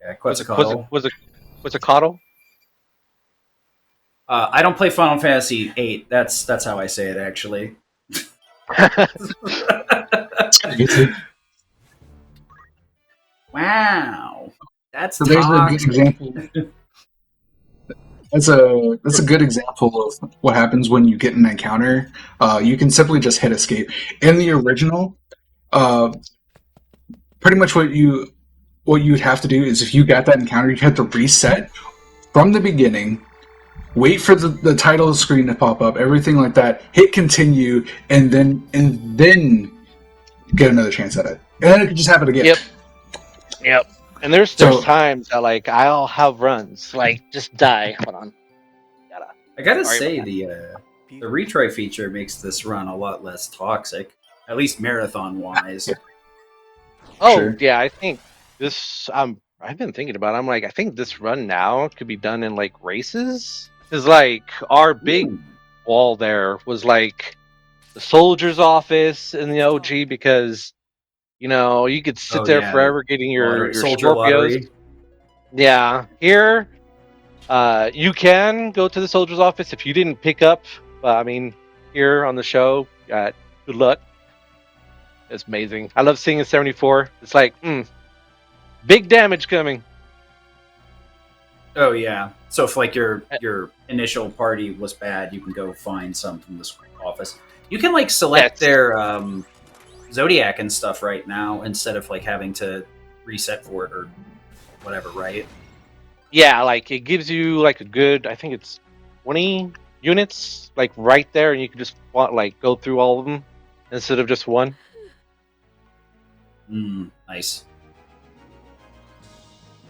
[SPEAKER 1] Yeah, Quetzalcoatl.
[SPEAKER 3] Was it Coddle?
[SPEAKER 1] I don't play Final Fantasy VIII. That's how I say it, actually. Wow, that's
[SPEAKER 5] So there's a good
[SPEAKER 1] toxic.
[SPEAKER 5] example. That's a good example of what happens when you get an encounter. You can simply just hit escape. In the original, pretty much what you'd have to do is if you got that encounter, you have to reset from the beginning, wait for the title screen to pop up, everything like that, hit continue, and then get another chance at it. And then it could just happen again.
[SPEAKER 3] Yep. And there's times that like I'll have runs like just die. Hold on.
[SPEAKER 1] I gotta
[SPEAKER 3] Sorry
[SPEAKER 1] say
[SPEAKER 3] about
[SPEAKER 1] the retry feature makes this run a lot less toxic, at least marathon wise.
[SPEAKER 3] Oh
[SPEAKER 5] Sure.
[SPEAKER 3] yeah, I think this. I've been thinking about it. I'm like, I think this run now could be done in like races. Cause like our big wall there was like the soldier's office in the OG because you could sit there forever getting your
[SPEAKER 1] soldier
[SPEAKER 3] Scorpios.
[SPEAKER 1] lottery.
[SPEAKER 3] Yeah, here, you can go to the soldier's office if you didn't pick up. I mean, here on the show, good luck. It's amazing. I love seeing a 74. It's like, big damage coming.
[SPEAKER 1] Oh yeah. So if like your initial party was bad, you can go find some from this office. You can like select their Zodiac and stuff right now instead of like having to reset for it or whatever, right?
[SPEAKER 3] Yeah, like it gives you like a good, I think it's 20 units like right there, and you can just like go through all of them instead of just one.
[SPEAKER 1] Nice.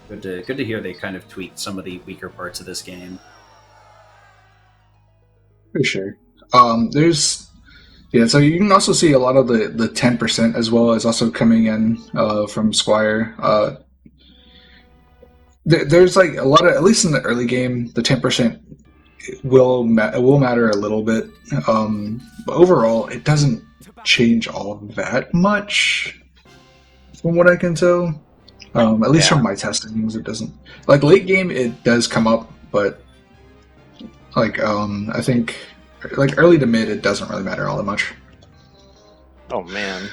[SPEAKER 1] Good to hear they kind of tweaked some of the weaker parts of this game.
[SPEAKER 5] For sure. So you can also see a lot of the 10% as well as also coming in from Squire. There's like a lot of, at least in the early game, the 10% will matter a little bit. But overall, it doesn't change all that much, from what I can tell. At least from my testings, it doesn't. Like late game, it does come up, but like I think like early to mid, it doesn't really matter all that much.
[SPEAKER 3] Oh man.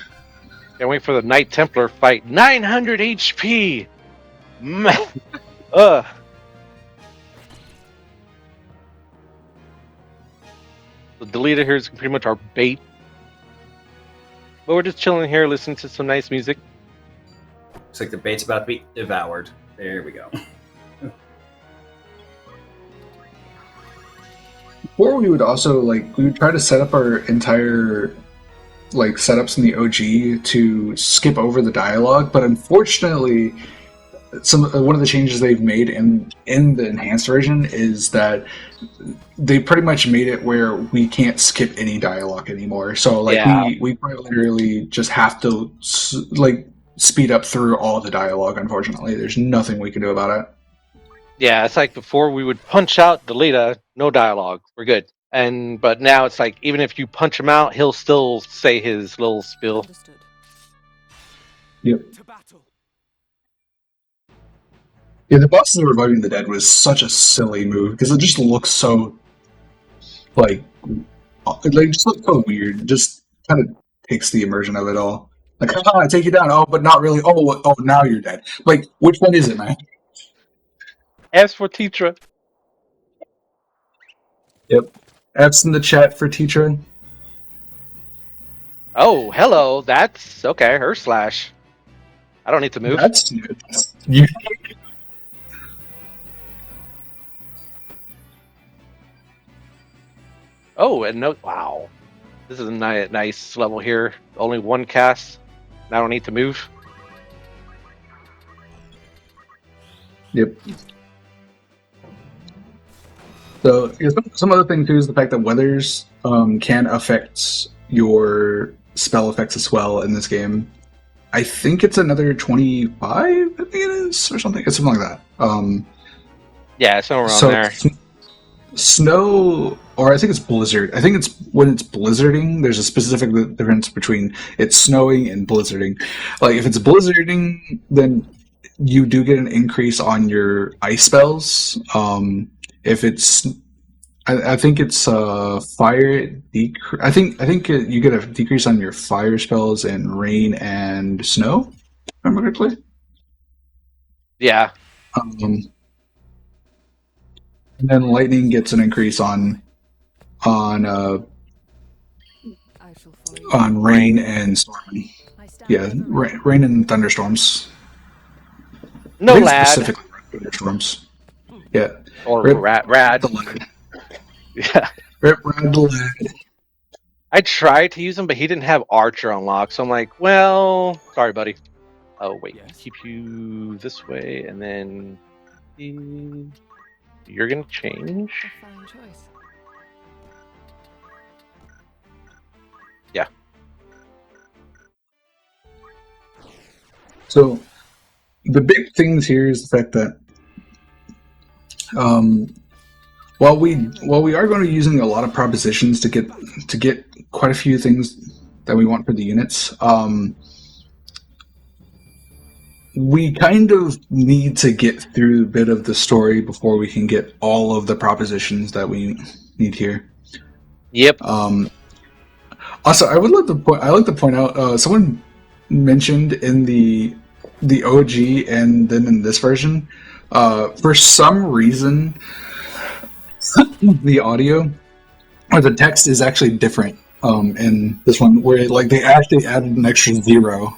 [SPEAKER 3] Can't wait for the Knight Templar fight. 900 HP! Man. Ugh. The deleter here is pretty much our bait. But we're just chilling here listening to some nice music.
[SPEAKER 1] Looks like the bait's about to be devoured. There we go.
[SPEAKER 5] Or we would also we would try to set up our entire setups in the OG to skip over the dialogue, but unfortunately, one of the changes they've made in the enhanced version is that they pretty much made it where we can't skip any dialogue anymore. So we quite literally just have to speed up through all the dialogue. Unfortunately, there's nothing we can do about it.
[SPEAKER 3] Yeah, it's like before we would punch out Delita, no dialogue, we're good. But now it's like even if you punch him out, he'll still say his little spiel.
[SPEAKER 4] Understood.
[SPEAKER 5] Yep.
[SPEAKER 4] To battle.
[SPEAKER 5] Yeah, the bosses of Reviving the Dead was such a silly move because it just looks so just looks so weird. Just kind of takes the immersion of it all. Like, haha, I take you down. Oh, but not really. Oh, now you're dead. Like, which one is it, man?
[SPEAKER 3] As for Tetra.
[SPEAKER 5] Yep. F's in the chat for teacher.
[SPEAKER 3] Oh, hello. That's okay. Her slash. I don't need to move.
[SPEAKER 5] That's good. You.
[SPEAKER 3] Oh, and no. Wow. This is a nice level here. Only one cast. I don't need to move.
[SPEAKER 5] Yep. So some other thing too is the fact that weathers can affect your spell effects as well in this game. I think it's another 25. I think it is, or something. It's something like that.
[SPEAKER 3] Yeah, somewhere around there.
[SPEAKER 5] Snow, or I think it's blizzard. I think it's when it's blizzarding. There's a specific difference between it's snowing and blizzarding. Like if it's blizzarding, then you do get an increase on your ice spells. If it's, I think it's fire. I think you get a decrease on your fire spells and rain and snow. Remember correctly?
[SPEAKER 3] Yeah.
[SPEAKER 5] And then lightning gets an increase on rain and storm. Yeah, rain and thunderstorms.
[SPEAKER 3] No lad.
[SPEAKER 5] Specifically thunderstorms. Yeah.
[SPEAKER 3] Or
[SPEAKER 5] Rip
[SPEAKER 3] rad.
[SPEAKER 5] the lad.
[SPEAKER 3] Yeah.
[SPEAKER 5] Rip Rad the lad.
[SPEAKER 3] I tried to use him, but he didn't have Archer unlocked, so I'm like, well, sorry, buddy. Oh wait,
[SPEAKER 4] Yes.
[SPEAKER 3] keep you this way, and then you're gonna change.
[SPEAKER 4] A fine choice.
[SPEAKER 3] Yeah.
[SPEAKER 5] So the big things here is the fact that while we are going to be using a lot of propositions to get quite a few things that we want for the units, we kind of need to get through a bit of the story before we can get all of the propositions that we need here.
[SPEAKER 3] Yep.
[SPEAKER 5] Also, I like to point out someone mentioned in the OG and then in this version, for some reason, the audio or the text is actually different in this one, where they actually added an extra 0.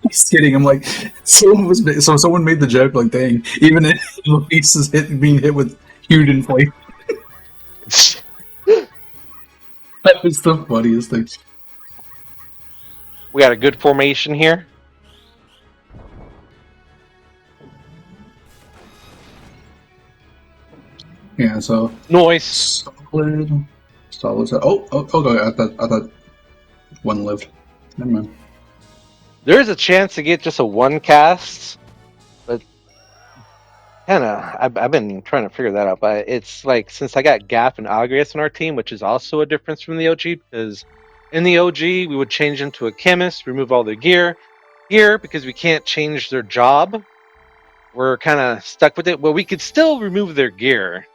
[SPEAKER 5] Just kidding. I'm like, someone made the joke like, dang, even if Luis is being hit with huge inflation. That was the funniest thing.
[SPEAKER 3] We got a good formation here.
[SPEAKER 5] Yeah, so
[SPEAKER 3] Noise.
[SPEAKER 5] solid. Oh, I thought one lived. Never mind.
[SPEAKER 3] There is a chance to get just a one cast, but I've been trying to figure that out. But it's like, since I got Gap and Agrias on our team, which is also a difference from the OG, because in the OG we would change them to a chemist, remove all their gear because we can't change their job. we're kind of stuck with it. Well, we could still remove their gear,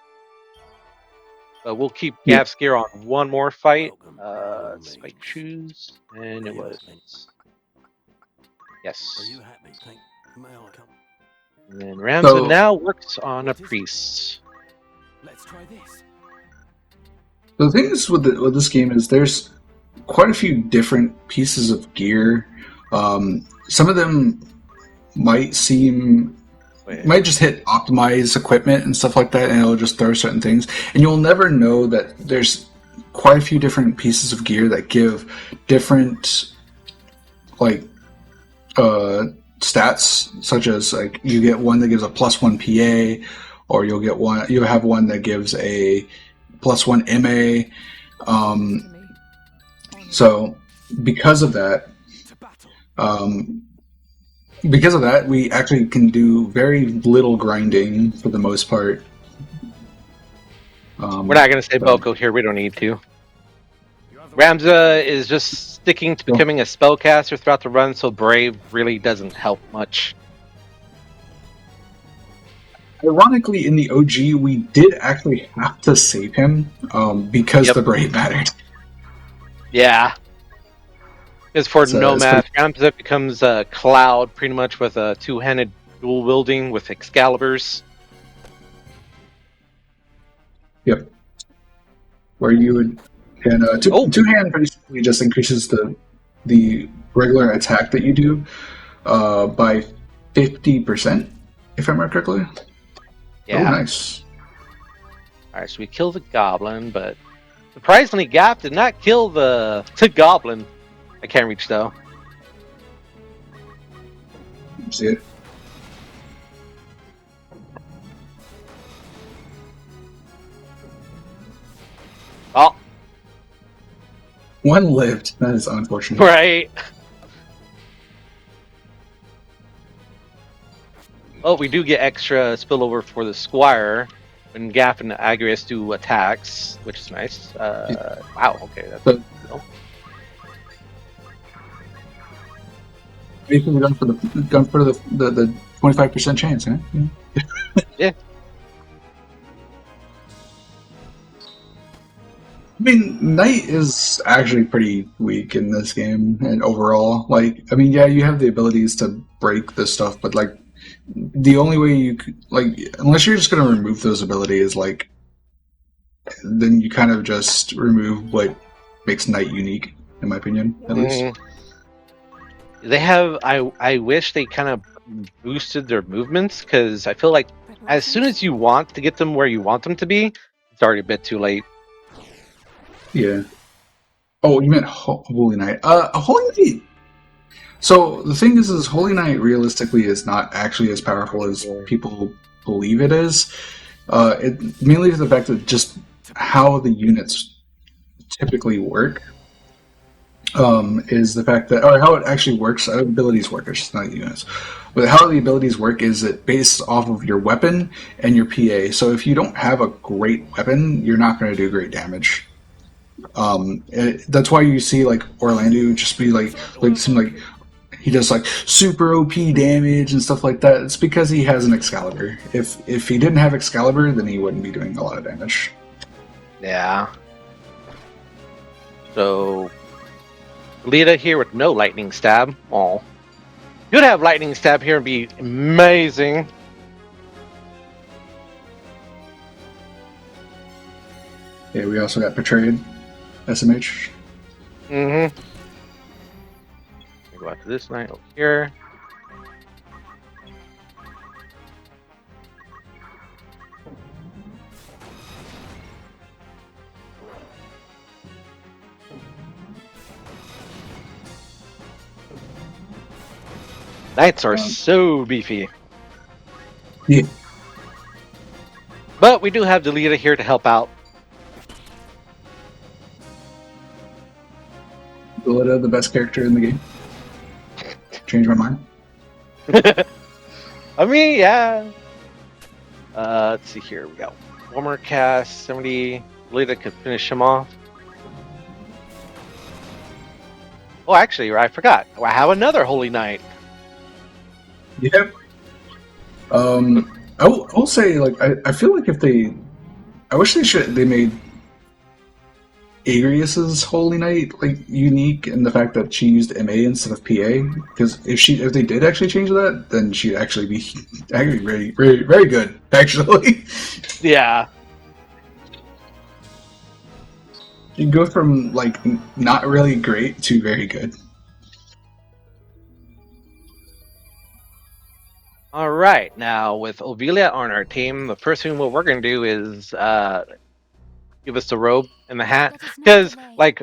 [SPEAKER 3] but we'll keep
[SPEAKER 5] Yeah.
[SPEAKER 3] Gav's gear on one more fight.
[SPEAKER 6] Welcome, by all
[SPEAKER 3] Spike
[SPEAKER 6] means.
[SPEAKER 3] shoes, and
[SPEAKER 6] Are
[SPEAKER 3] it
[SPEAKER 6] you
[SPEAKER 3] was
[SPEAKER 6] happy?
[SPEAKER 3] yes.
[SPEAKER 6] Are you happy? Thank. May I come?
[SPEAKER 3] And then Ramsza
[SPEAKER 5] So-
[SPEAKER 3] now works on a
[SPEAKER 4] What is it?
[SPEAKER 3] priest.
[SPEAKER 4] Let's try this.
[SPEAKER 5] The thing is with this game is there's quite a few different pieces of gear. Some of them might just hit optimize equipment and stuff like that, and it'll just throw certain things, and you'll never know that there's quite a few different pieces of gear that give different stats, such as like you get one that gives a +1 PA, or you'll have one that gives a +1 MA.
[SPEAKER 4] To me.
[SPEAKER 5] So because of that,
[SPEAKER 4] To battle.
[SPEAKER 5] we actually can do very little grinding for the most part.
[SPEAKER 3] We're not going to say
[SPEAKER 5] so-
[SPEAKER 3] Boko here. We don't need to. Ramsza is just sticking to becoming a spellcaster throughout the run, so Brave really doesn't help much.
[SPEAKER 5] Ironically, in the OG, we did actually have to save him because
[SPEAKER 3] Yep.
[SPEAKER 5] the Brave mattered.
[SPEAKER 3] Yeah. Because for
[SPEAKER 5] It's
[SPEAKER 3] Nomad, Ramsza becomes a cloud pretty much with a two-handed dual wielding with Excaliburs.
[SPEAKER 5] Yep. Where you would, and two hand basically just increases the regular attack that you do by 50%, if I remember correctly.
[SPEAKER 3] Yeah.
[SPEAKER 5] Oh, nice.
[SPEAKER 3] Alright, so we kill the goblin, but surprisingly, Gap did not kill the goblin. I can't reach though.
[SPEAKER 5] See it?
[SPEAKER 3] Oh,
[SPEAKER 5] One lived. That is unfortunate.
[SPEAKER 3] right. Oh, we do get extra spillover for the Squire when Gap and Agrias do attacks, which is nice. Wow, okay, that's
[SPEAKER 5] But-
[SPEAKER 3] cool.
[SPEAKER 5] Basically done for the 25% chance, huh?
[SPEAKER 3] Yeah.
[SPEAKER 5] I mean, Knight is actually pretty weak in this game, and overall, yeah, you have the abilities to break this stuff, but the only way you could, unless you're just going to remove those abilities, then you kind of just remove what makes Knight unique, in my opinion, at least.
[SPEAKER 3] They have. I wish they kind of boosted their movements because I feel like as soon as you want to get them where you want them to be, it's already a bit too late.
[SPEAKER 5] Yeah. Oh, you meant Holy Knight. Holy Knight. So the thing is Holy Knight realistically is not actually as powerful as people believe it is. It mainly to the fact that just how the units typically work is the fact that, or how it actually works. Abilities work. It's just not units. But how the abilities work is it based off of your weapon and your PA. So if you don't have a great weapon, you're not going to do great damage. That's why you see Orlando just be he does super OP damage and stuff like that. It's because he has an Excalibur. If he didn't have Excalibur, then he wouldn't be doing a lot of damage.
[SPEAKER 3] Yeah. So, Lita here with no lightning stab. Oh, could have lightning stab here and be amazing.
[SPEAKER 5] Yeah, we also got Betrayed, SMH.
[SPEAKER 3] Mm-hmm. Go out to this knight over here. Knights are so beefy.
[SPEAKER 5] Yeah.
[SPEAKER 3] But we do have Delita here to help out.
[SPEAKER 5] Delita, the best character in the game. Change my mind.
[SPEAKER 3] I mean, yeah. Let's see here. We got one more cast. 70. Delita could finish him off. Oh, actually, I forgot. I have another Holy Knight.
[SPEAKER 5] Yep. I will say, like, I feel like I wish they made Agrias's Holy Knight like unique in the fact that she used MA instead of PA. Because if they did actually change that, then she'd actually be very very very good. Actually,
[SPEAKER 3] Yeah.
[SPEAKER 5] you go from like not really great to very good.
[SPEAKER 3] All right. Now with Ovilia on our team, the first thing what we're gonna do is give us the robe and the hat, because like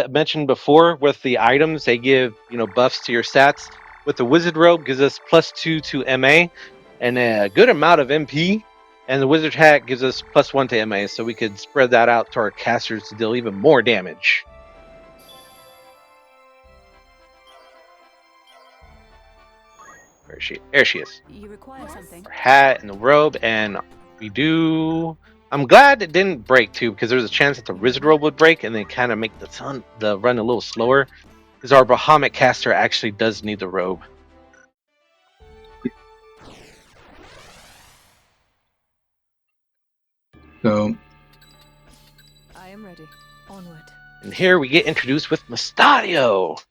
[SPEAKER 3] mentioned before, with the items they give buffs to your stats. With the wizard robe gives us +2 to MA and a good amount of MP, and the wizard hat gives us +1 to MA, so we could spread that out to our casters to deal even more damage. Where is she? There she is.
[SPEAKER 7] You require something.
[SPEAKER 3] Her hat and the robe, and we do. I'm glad it didn't break too, because there's a chance that the wizard robe would break and then kind of make the run a little slower. Because our Bahamut caster actually does need the robe.
[SPEAKER 5] So
[SPEAKER 7] I am ready. Onward.
[SPEAKER 3] And here we get introduced with Mustadio.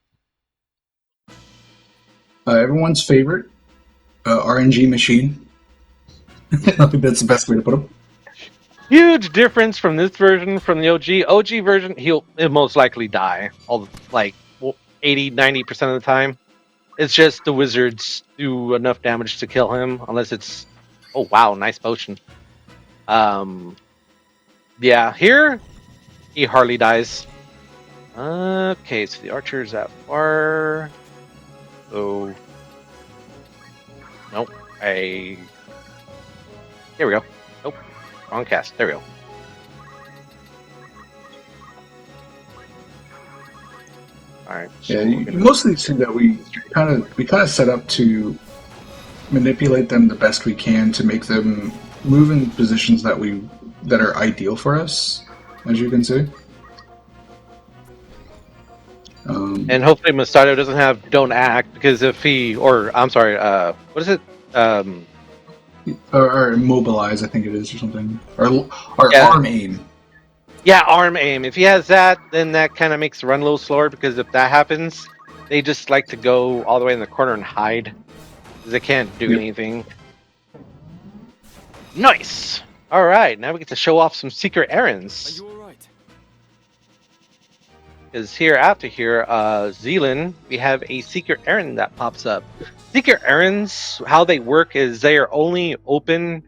[SPEAKER 5] everyone's favorite RNG machine. I think that's the best way to put him.
[SPEAKER 3] Huge difference from this version from the OG. OG version, he'll most likely die. 80-90% of the time. It's just the wizards do enough damage to kill him, unless it's. Oh wow, nice potion. Yeah, here he hardly dies. Okay, so the archer is that far. So nope. There we go. Nope. Wrong cast. There we go. Alright. So
[SPEAKER 5] Yeah, most of these things that we kind of set up to manipulate them the best we can to make them move in positions that are ideal for us, as you can see.
[SPEAKER 3] And hopefully Mustadio doesn't have don't act, because if he what is it?
[SPEAKER 5] Or immobilize, I think it is, or something. Or
[SPEAKER 3] Yeah.
[SPEAKER 5] arm aim.
[SPEAKER 3] Yeah, arm aim. If he has that, then that kind of makes the run a little slower, because if that happens, they just like to go all the way in the corner and hide, because they can't do anything. Nice! Alright, now we get to show off some secret errands.
[SPEAKER 6] Are you alright?
[SPEAKER 3] Because after Zealand, we have a secret errand that pops up. Secret errands, how they work is they are only open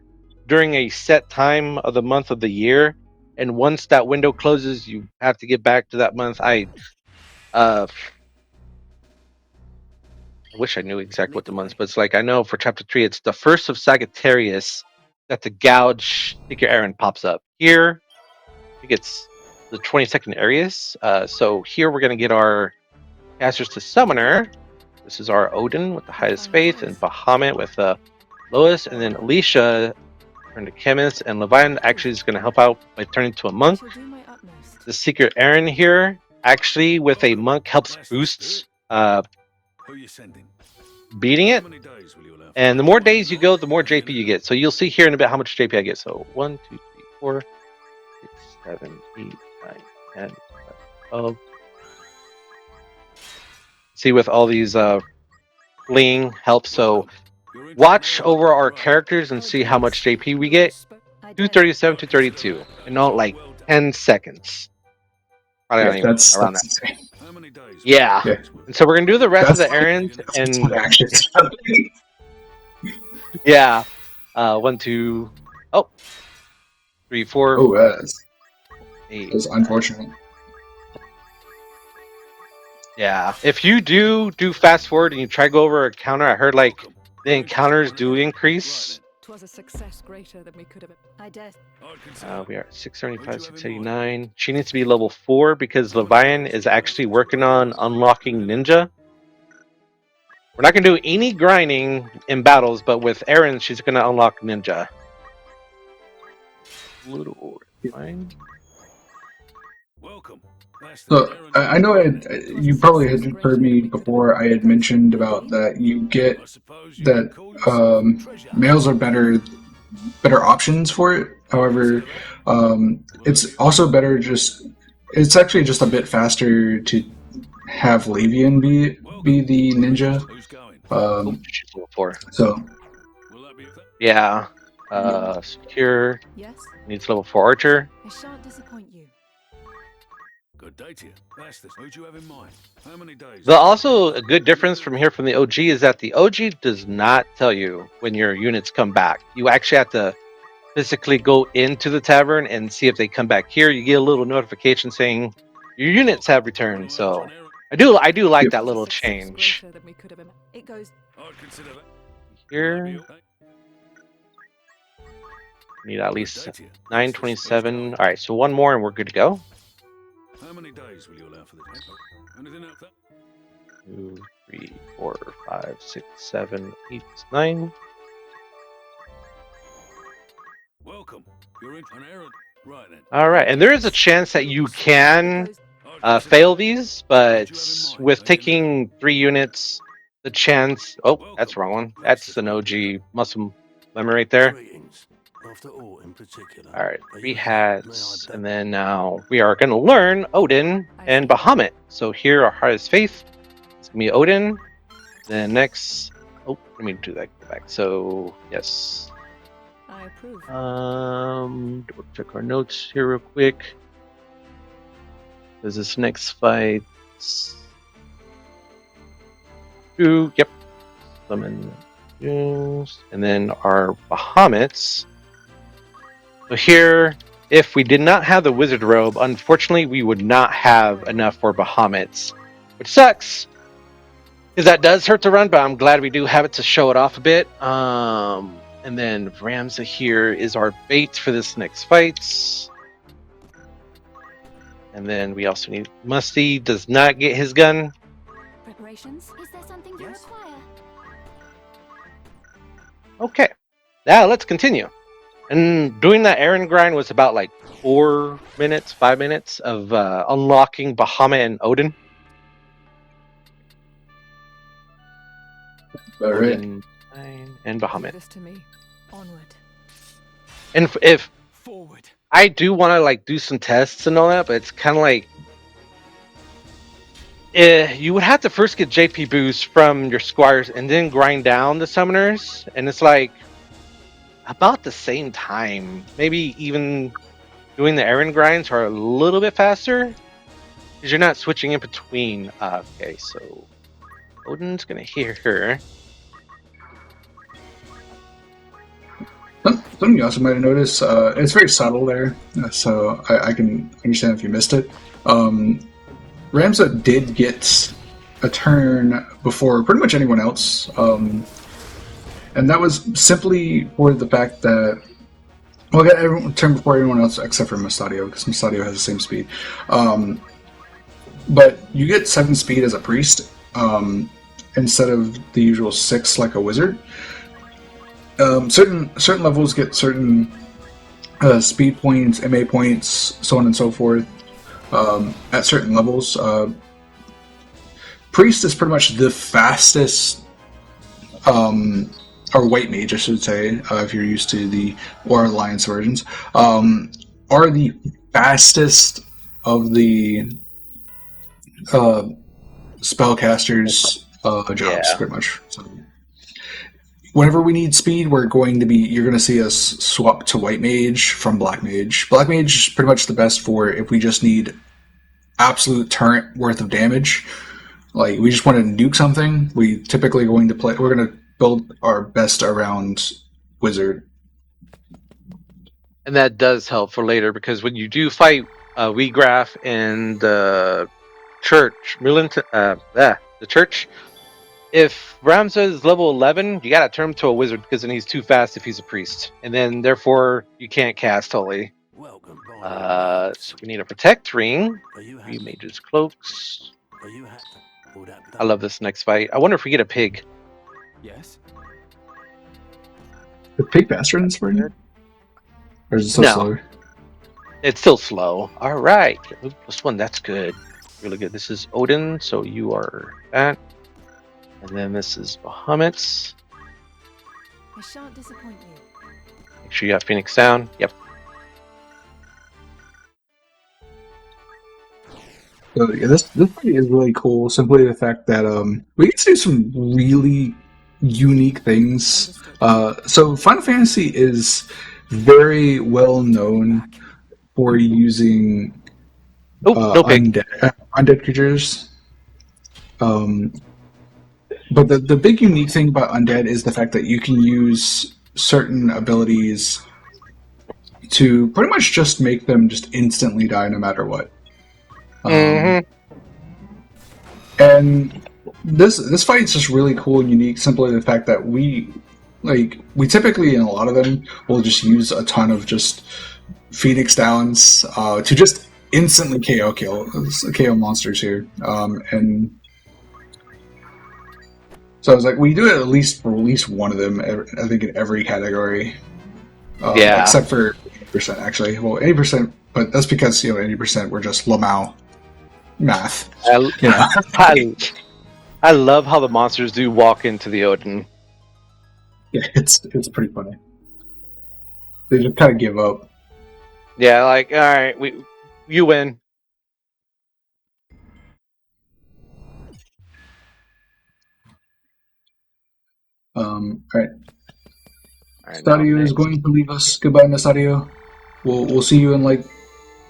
[SPEAKER 3] during a set time of the month of the year, and once that window closes, you have to get back to that month. I wish I knew exactly what the months, but it's like I know for chapter 3, it's the 1st of Sagittarius that the gouge secret errand pops up. Here, I think it's the 22nd Arius. So here we're going to get our casters to summoner. This is our Odin with the highest faith, and Bahamut with lowest, and then Alicia turn to chemist, and Leviathan actually is going to help out by turning to a monk. The secret errand here actually with a monk helps boosts beating it, and the more days you go, the more JP you get. So you'll see here in a bit how much JP I get. So 1, 2, 3, 4, 6, 7, 8, 9, 10, 11, 12. See, with all these fleeing help, so watch over our characters and see how much JP we get. 237 to 32 in all like 10 seconds. Probably
[SPEAKER 5] Yeah, that's
[SPEAKER 3] around that.
[SPEAKER 5] insane.
[SPEAKER 3] Yeah.
[SPEAKER 5] Yeah.
[SPEAKER 3] And so we're gonna do the rest of the
[SPEAKER 5] That's
[SPEAKER 3] errands, and
[SPEAKER 5] actions.
[SPEAKER 3] yeah. 1, 2, 3, 4.
[SPEAKER 5] Oh, that's
[SPEAKER 3] 8.
[SPEAKER 5] unfortunate.
[SPEAKER 3] Yeah. If you do fast forward and you try to go over a counter, I heard like the encounters do increase.
[SPEAKER 7] Was a success greater than we could have. I dare.
[SPEAKER 3] We are at 675, 689. She needs to be level 4 because Leviathan is actually working on unlocking Ninja. We're not going to do any grinding in battles, but with Aaron, she's going to unlock Ninja.
[SPEAKER 6] Welcome.
[SPEAKER 5] So I know you probably had heard me before. I had mentioned about that you get that males are better options for it. However, it's also better it's actually just a bit faster to have Lavian be the ninja.
[SPEAKER 3] She's level 4.
[SPEAKER 5] So
[SPEAKER 3] Yeah. Secure
[SPEAKER 7] Yes,
[SPEAKER 3] needs level 4 archer.
[SPEAKER 7] I shan't disappoint you.
[SPEAKER 6] Good day to you. That's this. Who do you have in mind? How many days?
[SPEAKER 3] Also, a good difference from here from the OG is that the OG does not tell you when your units come back. You actually have to physically go into the tavern and see if they come back here. You get a little notification saying your units have returned. So I do like
[SPEAKER 5] Yep.
[SPEAKER 3] that little
[SPEAKER 7] Success
[SPEAKER 3] change.
[SPEAKER 7] greater than we could have it goes.
[SPEAKER 6] I'd consider that.
[SPEAKER 3] Here need at least 927. All right, so one more and we're good to go.
[SPEAKER 6] How many days will you allow for this? Anything else?
[SPEAKER 3] 2, 3, 4, 5, 6, 7, 8, 9.
[SPEAKER 6] Welcome. You're in an errand. Right then.
[SPEAKER 3] All right, and there is a chance that you can fail these, but with taking 3 units, the chance. Oh, that's the wrong one. That's an OG muscle lemon right there.
[SPEAKER 6] Greetings. After all, in particular.
[SPEAKER 3] All right,
[SPEAKER 6] Are
[SPEAKER 3] 3
[SPEAKER 6] you
[SPEAKER 3] hats,
[SPEAKER 6] happy?
[SPEAKER 3] and then now we are going to learn Odin and Bahamut. So here are Hardest Faith. It's gonna be Odin. Then next, oh, let me do that. Go back. So yes.
[SPEAKER 7] I approve.
[SPEAKER 3] We'll check our notes here real quick. Does this next fight? Yep. Summon. And then our Bahamuts. So here, if we did not have the wizard robe, unfortunately, we would not have enough for Bahamuts, which sucks. Because that does hurt to run, but I'm glad we do have it to show it off a bit. And then Ramsza here is our bait for this next fight. And then we also need Musty does not get his gun.
[SPEAKER 8] Preparations? Is there something you require?
[SPEAKER 3] Okay. Now let's continue. And doing that errand grind was about like 5 minutes of unlocking Bahamut and Odin.
[SPEAKER 5] all right.
[SPEAKER 3] Odin and Bahamut.
[SPEAKER 7] Leave this to me. Onward.
[SPEAKER 3] And if
[SPEAKER 6] Forward.
[SPEAKER 3] I do want to like do some tests and all that, but it's kind of like you would have to first get JP boost from your squires and then grind down the summoners, and it's like about the same time. Maybe even doing the errand grinds are a little bit faster because you're not switching in between. Okay, so Odin's gonna hear her.
[SPEAKER 5] Something you also might have noticed, it's very subtle there, so I can understand if you missed it. Ramsza did get a turn before pretty much anyone else, and that was simply for the fact that, well, got everyone turn before everyone else except for Mustadio, because Mustadio has the same speed. But you get 7 speed as a priest, instead of the usual 6 like a wizard. Certain levels get certain speed points, MA points, so on and so forth. At certain levels, priest is pretty much the fastest, or white mage, I should say, if you're used to the or alliance versions, are the fastest of the spellcasters' jobs, pretty much. So, whenever we need speed, you're going to see us swap to white mage from black mage. Black mage is pretty much the best for if we just need absolute turret worth of damage. Like, we just want to nuke something, we're going to build our best around wizard.
[SPEAKER 3] And that does help for later, because when you do fight Weegraf in the church, the church, if Ramsza is level 11, you gotta turn him to a wizard, because then he's too fast if he's a priest, and then therefore you can't cast Holy.
[SPEAKER 6] Welcome.
[SPEAKER 3] So we need a protect ring. 3 mages cloaks.
[SPEAKER 6] Are you happy? All that
[SPEAKER 3] I love this next fight. I wonder if we get a pig.
[SPEAKER 6] Yes.
[SPEAKER 5] The pig faster than this version? Or is it so
[SPEAKER 3] No.
[SPEAKER 5] slow?
[SPEAKER 3] It's still slow. All right. This one, that's good. Really good. This is Odin, so you are that. And then this is Bahamut's.
[SPEAKER 7] I shan't disappoint you.
[SPEAKER 3] Make sure you have Phoenix down. Yep.
[SPEAKER 5] So yeah, this fight is really cool. Simply the fact that we get to do some really unique things. So Final Fantasy is very well known for using
[SPEAKER 3] Oh, no pig.
[SPEAKER 5] undead creatures. But the big unique thing about undead is the fact that you can use certain abilities to pretty much just make them just instantly die no matter what. And this fight is just really cool and unique. Simply the fact that we typically in a lot of them will just use a ton of just Phoenix downs to just instantly KO monsters here, and so I was like, we do it at least for at least one of them. I think in every category,
[SPEAKER 3] Yeah.
[SPEAKER 5] except for 80% actually. Well, 80%, but that's because 80% were just Lamau math.
[SPEAKER 3] I love how the monsters do walk into the Odin.
[SPEAKER 5] Yeah, it's pretty funny. They just kind of give up.
[SPEAKER 3] Yeah, like, all right, you win.
[SPEAKER 5] All right.
[SPEAKER 3] All right,
[SPEAKER 5] Mustadio is going to leave us. Goodbye, Mustadio. We'll see you in like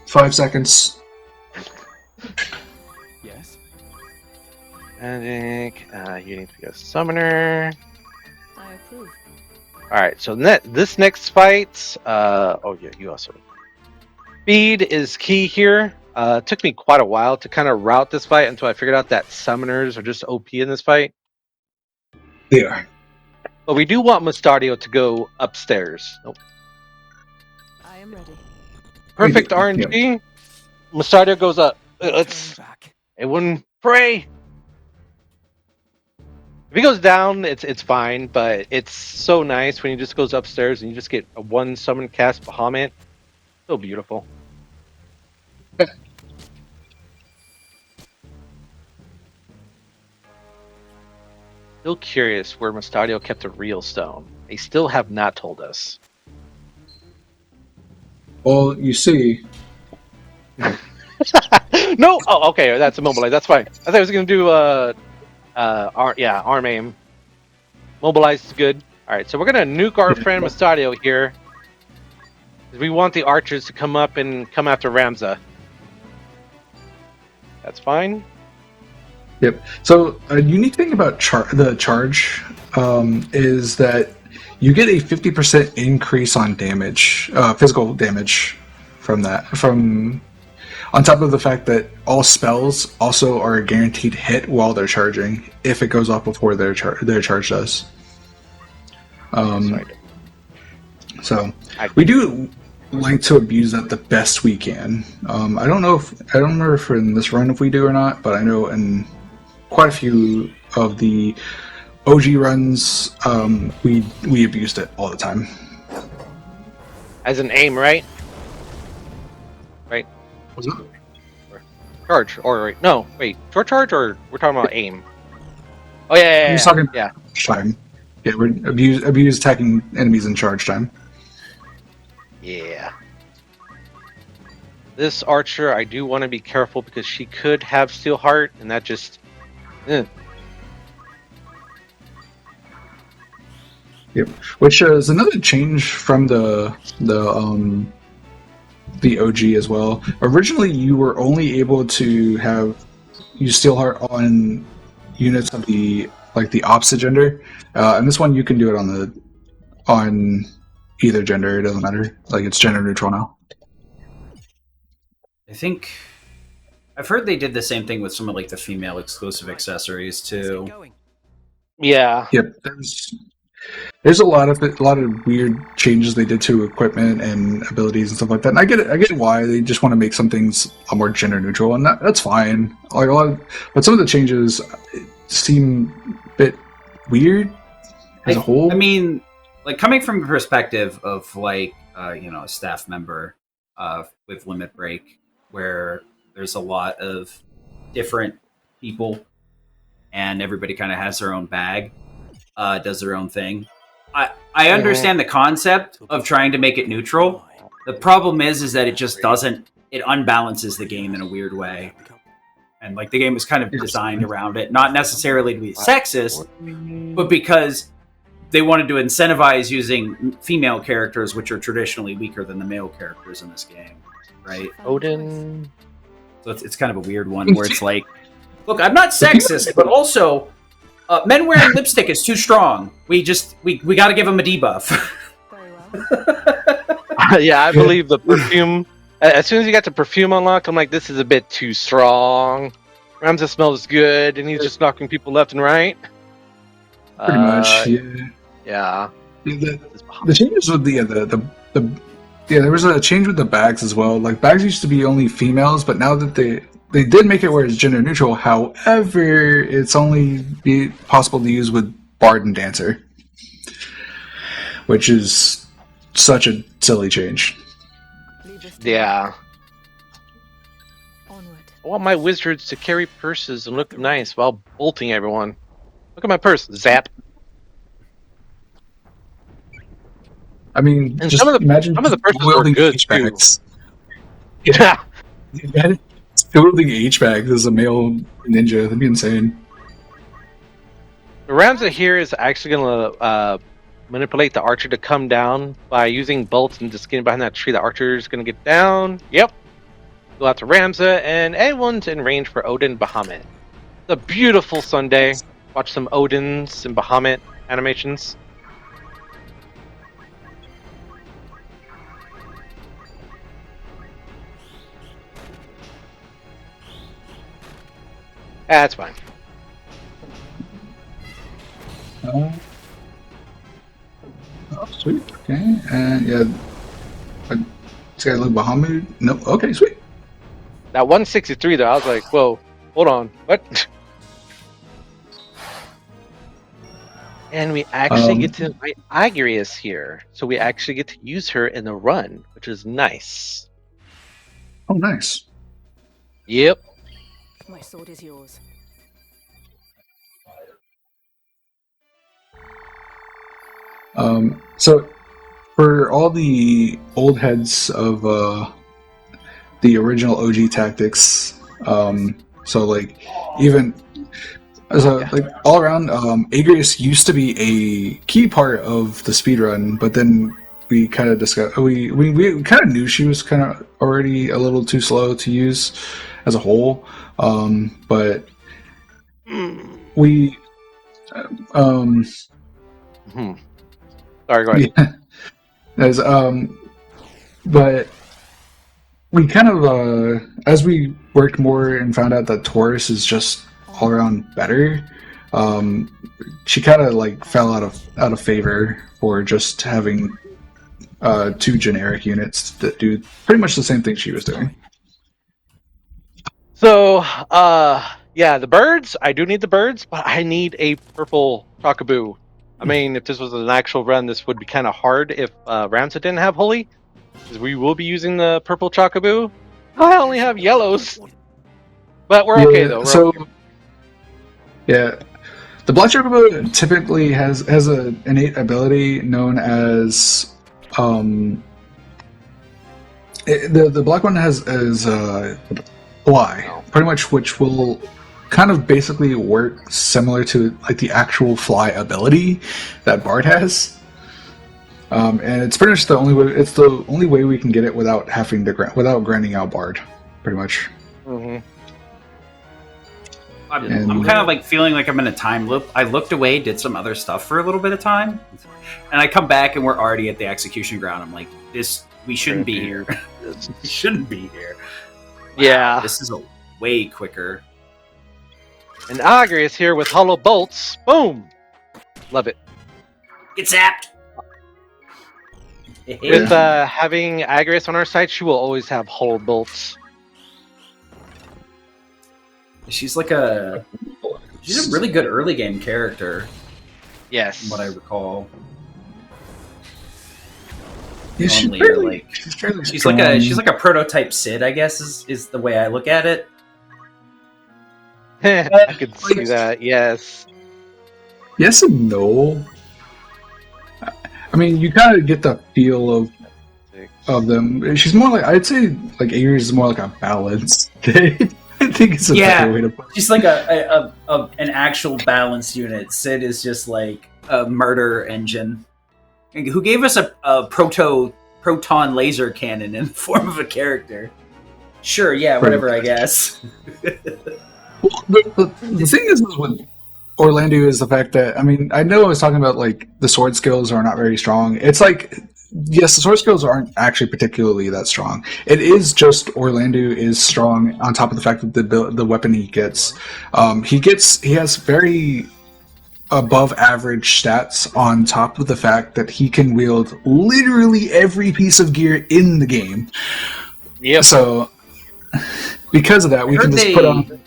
[SPEAKER 5] 5 seconds.
[SPEAKER 4] Yes.
[SPEAKER 3] Magic. You need to be a summoner.
[SPEAKER 7] I approve.
[SPEAKER 3] All right, so this next fight. Oh yeah, you also. Speed is key here. It took me quite a while to kind of route this fight until I figured out that summoners are just OP in this fight.
[SPEAKER 5] They are.
[SPEAKER 3] But we do want Mustadio to go upstairs. Nope.
[SPEAKER 7] I am ready.
[SPEAKER 3] Perfect RNG. Yep. Mustadio goes up. Let's. Everyone pray. If he goes down, it's fine, but it's so nice when he just goes upstairs and you just get a one summon cast Bahamut. So beautiful. Still curious where Mustadio kept a real stone. They still have not told us.
[SPEAKER 5] Well, you see.
[SPEAKER 3] No! Oh, okay, that's immobilize. That's fine. I thought I was going to do arm aim. Mobilize is good. Alright, so we're going to nuke our friend Mustadio here. We want the archers to come up and come after Ramsza. That's fine.
[SPEAKER 5] Yep. So a unique thing about the charge is that you get a 50% increase on damage, physical damage, from that. On top of the fact that all spells also are a guaranteed hit while they're charging, if it goes off before their charge does. So we do like to abuse that the best we can. I don't remember if in this run if we do or not, but I know in quite a few of the OG runs, we abused it all the time.
[SPEAKER 3] As an aim, right? Right.
[SPEAKER 5] Was it?
[SPEAKER 3] Charge, or no, wait, short charge, or we're talking about aim? Oh yeah,
[SPEAKER 5] talking
[SPEAKER 3] yeah.
[SPEAKER 5] Time. Yeah, we're abuse attacking enemies in charge time.
[SPEAKER 3] Yeah. This archer, I do want to be careful because she could have Steel Heart, and that just.
[SPEAKER 5] Yep. Which is another change from the OG as well. Originally, you were only able to use Steel Heart on units of the opposite gender, and this one you can do it on either gender. It doesn't matter. Like, it's gender neutral now.
[SPEAKER 1] I think I've heard they did the same thing with some of the female exclusive accessories too.
[SPEAKER 3] Yeah.
[SPEAKER 5] Yep. There's a lot of weird changes they did to equipment and abilities and stuff like that. And I get it. I get why they just want to make some things more gender neutral, and that's fine. But some of the changes seem a bit weird as a whole.
[SPEAKER 1] I mean, coming from the perspective of a staff member, with Limit Break, where there's a lot of different people and everybody kind of has their own bag, does their own thing. I understand the concept of trying to make it neutral. The problem is that it just doesn't. It unbalances the game in a weird way, and like the game was kind of designed around it, not necessarily to be sexist, but because they wanted to incentivize using female characters, which are traditionally weaker than the male characters in this game, right?
[SPEAKER 3] Odin.
[SPEAKER 1] So it's kind of a weird one where it's like, look, I'm not sexist, but also men wearing lipstick is too strong. We got to give them a debuff.
[SPEAKER 7] Very well.
[SPEAKER 3] Yeah, I believe the perfume. As soon as you got the perfume unlocked, I'm like, this is a bit too strong. Ramsza smells good, and he's just knocking people left and right.
[SPEAKER 5] Pretty much, yeah.
[SPEAKER 3] Yeah.
[SPEAKER 5] The changes with there was a change with the bags as well. Like bags used to be only females, but now that they did make it where it's gender neutral. However, it's only possible to use with Bard and Dancer, which is such a silly change.
[SPEAKER 3] Yeah.
[SPEAKER 7] Onward.
[SPEAKER 3] I want my wizards to carry purses and look nice while bolting everyone. Look at my purse. Zap.
[SPEAKER 5] I mean,
[SPEAKER 3] And
[SPEAKER 5] just imagine
[SPEAKER 3] some of the purses are
[SPEAKER 5] wielding
[SPEAKER 3] good,
[SPEAKER 5] H bags. Yeah. Wielding H bags as a male ninja, that'd be insane.
[SPEAKER 3] Ramsza here is actually going to manipulate the archer to come down by using bolts and just getting behind that tree. The archer is going to get down. Yep. Go out to Ramsza, and everyone's in range for Odin and Bahamut. It's a beautiful Sunday. Watch some Odins and Bahamut animations. That's fine.
[SPEAKER 5] Oh, sweet. Okay, and yeah, this guy look Bahamut. No, okay, sweet.
[SPEAKER 3] That 163 though, I was like, whoa, hold on, what? And we actually get to invite Agrias here, so we actually get to use her in the run, which is nice.
[SPEAKER 5] Oh, nice.
[SPEAKER 3] Yep.
[SPEAKER 7] My sword is yours.
[SPEAKER 5] So for all the old heads of the original OG tactics, so like even like all around, Agrias used to be a key part of the speedrun, but then we kind of discussed we kind of knew she was kind of already a little too slow to use as a whole, but we
[SPEAKER 3] Sorry, go ahead.
[SPEAKER 5] yeah, as but we kind of as we worked more and found out that Taurus is just all around better, she kind of like fell out of favor for just having two generic units that do pretty much the same thing she was doing.
[SPEAKER 3] So, yeah, the birds. I do need the birds, but I need a purple Chocobo. I mean, if this was an actual run, this would be kind of hard if Ramsza didn't have Holy, because we will be using the purple Chocobo. I only have yellows, but we're okay though.
[SPEAKER 5] Yeah, the black Chocobo typically has an innate ability known as the black one has fly, pretty much, which will kind of basically work similar to like the actual fly ability that Bard has, and it's pretty much the only way. It's the only way we can get it without having to without grinding out Bard, pretty much.
[SPEAKER 3] Mm-hmm.
[SPEAKER 1] I'm kind of like feeling like I'm in a time loop. I looked away, did some other stuff for a little bit of time, and I come back and we're already at the execution ground. I'm like, we shouldn't be here. We shouldn't be here.
[SPEAKER 3] Yeah,
[SPEAKER 1] this is a way quicker.
[SPEAKER 3] And Agrias here with hollow bolts. Boom! Love it.
[SPEAKER 1] Get zapped!
[SPEAKER 3] With having Agrias on our side, she will always have hollow bolts.
[SPEAKER 1] She's like she's a really good early game character.
[SPEAKER 3] Yes.
[SPEAKER 1] From what I recall.
[SPEAKER 5] Yeah,
[SPEAKER 1] normally are like
[SPEAKER 5] she's fairly
[SPEAKER 1] she's
[SPEAKER 5] strong.
[SPEAKER 1] like a prototype Sid, I guess is the way I look at it.
[SPEAKER 3] I could see that. Yes.
[SPEAKER 5] Yes and no. I mean, you kind of get the feel of them. She's more like, I'd say like Agrias is more like a balanced. I think it's a better way to put it.
[SPEAKER 1] She's like an actual balanced unit. Sid is just like a murder engine. Who gave us a proton laser cannon in the form of a character? Sure, yeah, whatever, I guess.
[SPEAKER 5] Well, the thing is with Orlando is the fact that, I mean, I know I was talking about like the sword skills are not very strong. It's like, yes, the sword skills aren't actually particularly that strong. It is just Orlando is strong on top of the fact that the weapon he gets, he has very above average stats on top of the fact that he can wield literally every piece of gear in the game.
[SPEAKER 3] Yep.
[SPEAKER 5] So because of that, we can just put on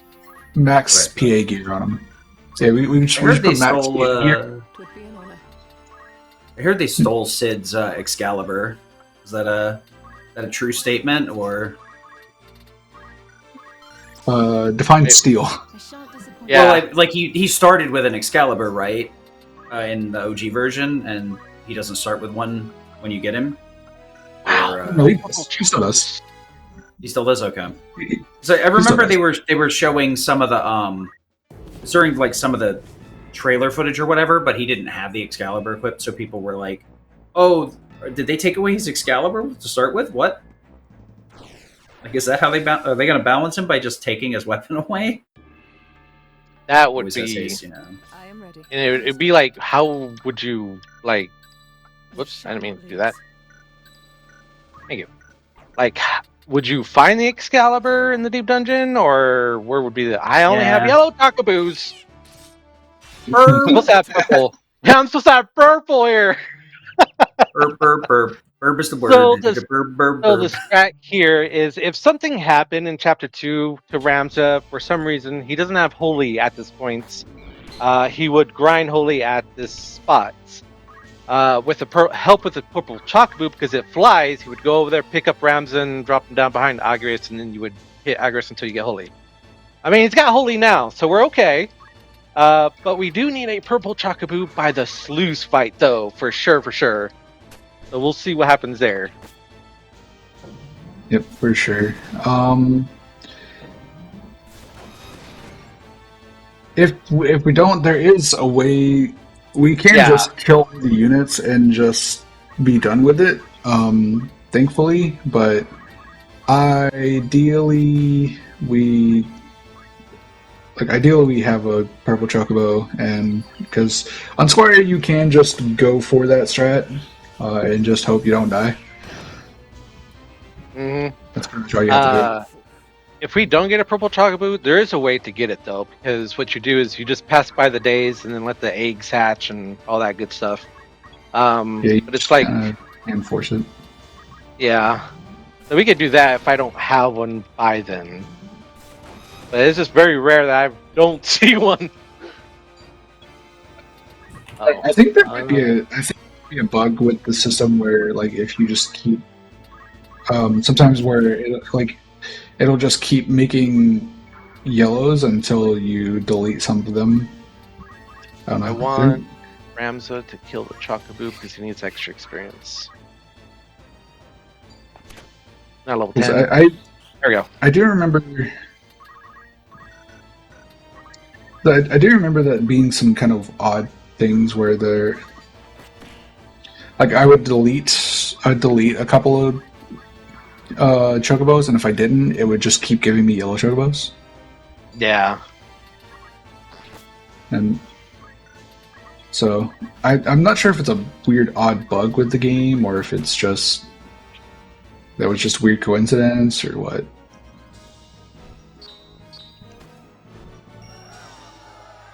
[SPEAKER 5] max PA gear on him. So yeah, we just put max PA gear.
[SPEAKER 1] I heard they stole Sid's Excalibur. Is that a true statement or?
[SPEAKER 5] Define steel.
[SPEAKER 3] Yeah.
[SPEAKER 1] Well, like he started with an Excalibur, right? In the OG version, and he doesn't start with one when you get him. Or,
[SPEAKER 5] No, he still does.
[SPEAKER 1] He still does. Okay. So I remember they were showing some of the during like some of the trailer footage or whatever, but he didn't have the Excalibur equipped, so people were like, "Oh, did they take away his Excalibur to start with? What? Like, is that how are they going to balance him by just taking his weapon away?"
[SPEAKER 3] That would
[SPEAKER 1] Always
[SPEAKER 3] be.
[SPEAKER 1] essays, you know.
[SPEAKER 7] I am ready.
[SPEAKER 3] And it'd be like, how would you like? Whoops, I didn't mean to do that. Thank you. Like, would you find the Excalibur in the deep dungeon, or where would be the? I only have yellow Chocobos. I'm supposed to have purple. Yeah, I'm supposed to have purple here.
[SPEAKER 1] Burp, burp, burp. Burp is the word.
[SPEAKER 3] So
[SPEAKER 1] Burp, burp,
[SPEAKER 3] So the
[SPEAKER 1] burp.
[SPEAKER 3] strat here is if something happened in Chapter 2 to Ramsza, for some reason, he doesn't have Holy at this point, he would grind Holy at this spot. With the help with the purple Chocobo, because it flies, he would go over there, pick up Ramsza, and drop him down behind Agrias, and then you would hit Agrias until you get Holy. I mean, he's got Holy now, so we're okay. But we do need a purple Chocobo by the sluice fight, though, for sure. So we'll see what happens there.
[SPEAKER 5] Yep, for sure. If we don't, there is a way we can just kill the units and just be done with it. Thankfully, but ideally we have a purple Chocobo, and because on Squire you can just go for that strat and just hope you don't die.
[SPEAKER 3] Mm-hmm.
[SPEAKER 5] That's pretty much all you have to do.
[SPEAKER 3] If we don't get a purple Chocobo, there is a way to get it though, because what you do is you just pass by the days and then let the eggs hatch and all that good stuff. But it's like
[SPEAKER 5] enforce it.
[SPEAKER 3] Yeah, so we could do that if I don't have one by then. But it's just very rare that I don't see one.
[SPEAKER 5] I think there might be a bug with the system where, like, if you just keep sometimes where it'll just keep making yellows until you delete some of them. I don't know.
[SPEAKER 3] I want Ramsza to kill the Chocobo because he needs extra experience. Not level 10.
[SPEAKER 5] There
[SPEAKER 3] we go.
[SPEAKER 5] I do remember that being some kind of odd things where they're like I'd delete a couple of Chocobos, and if I didn't, it would just keep giving me yellow Chocobos.
[SPEAKER 3] Yeah.
[SPEAKER 5] And so I'm not sure if it's a weird odd bug with the game or if it's just that was just weird coincidence or what.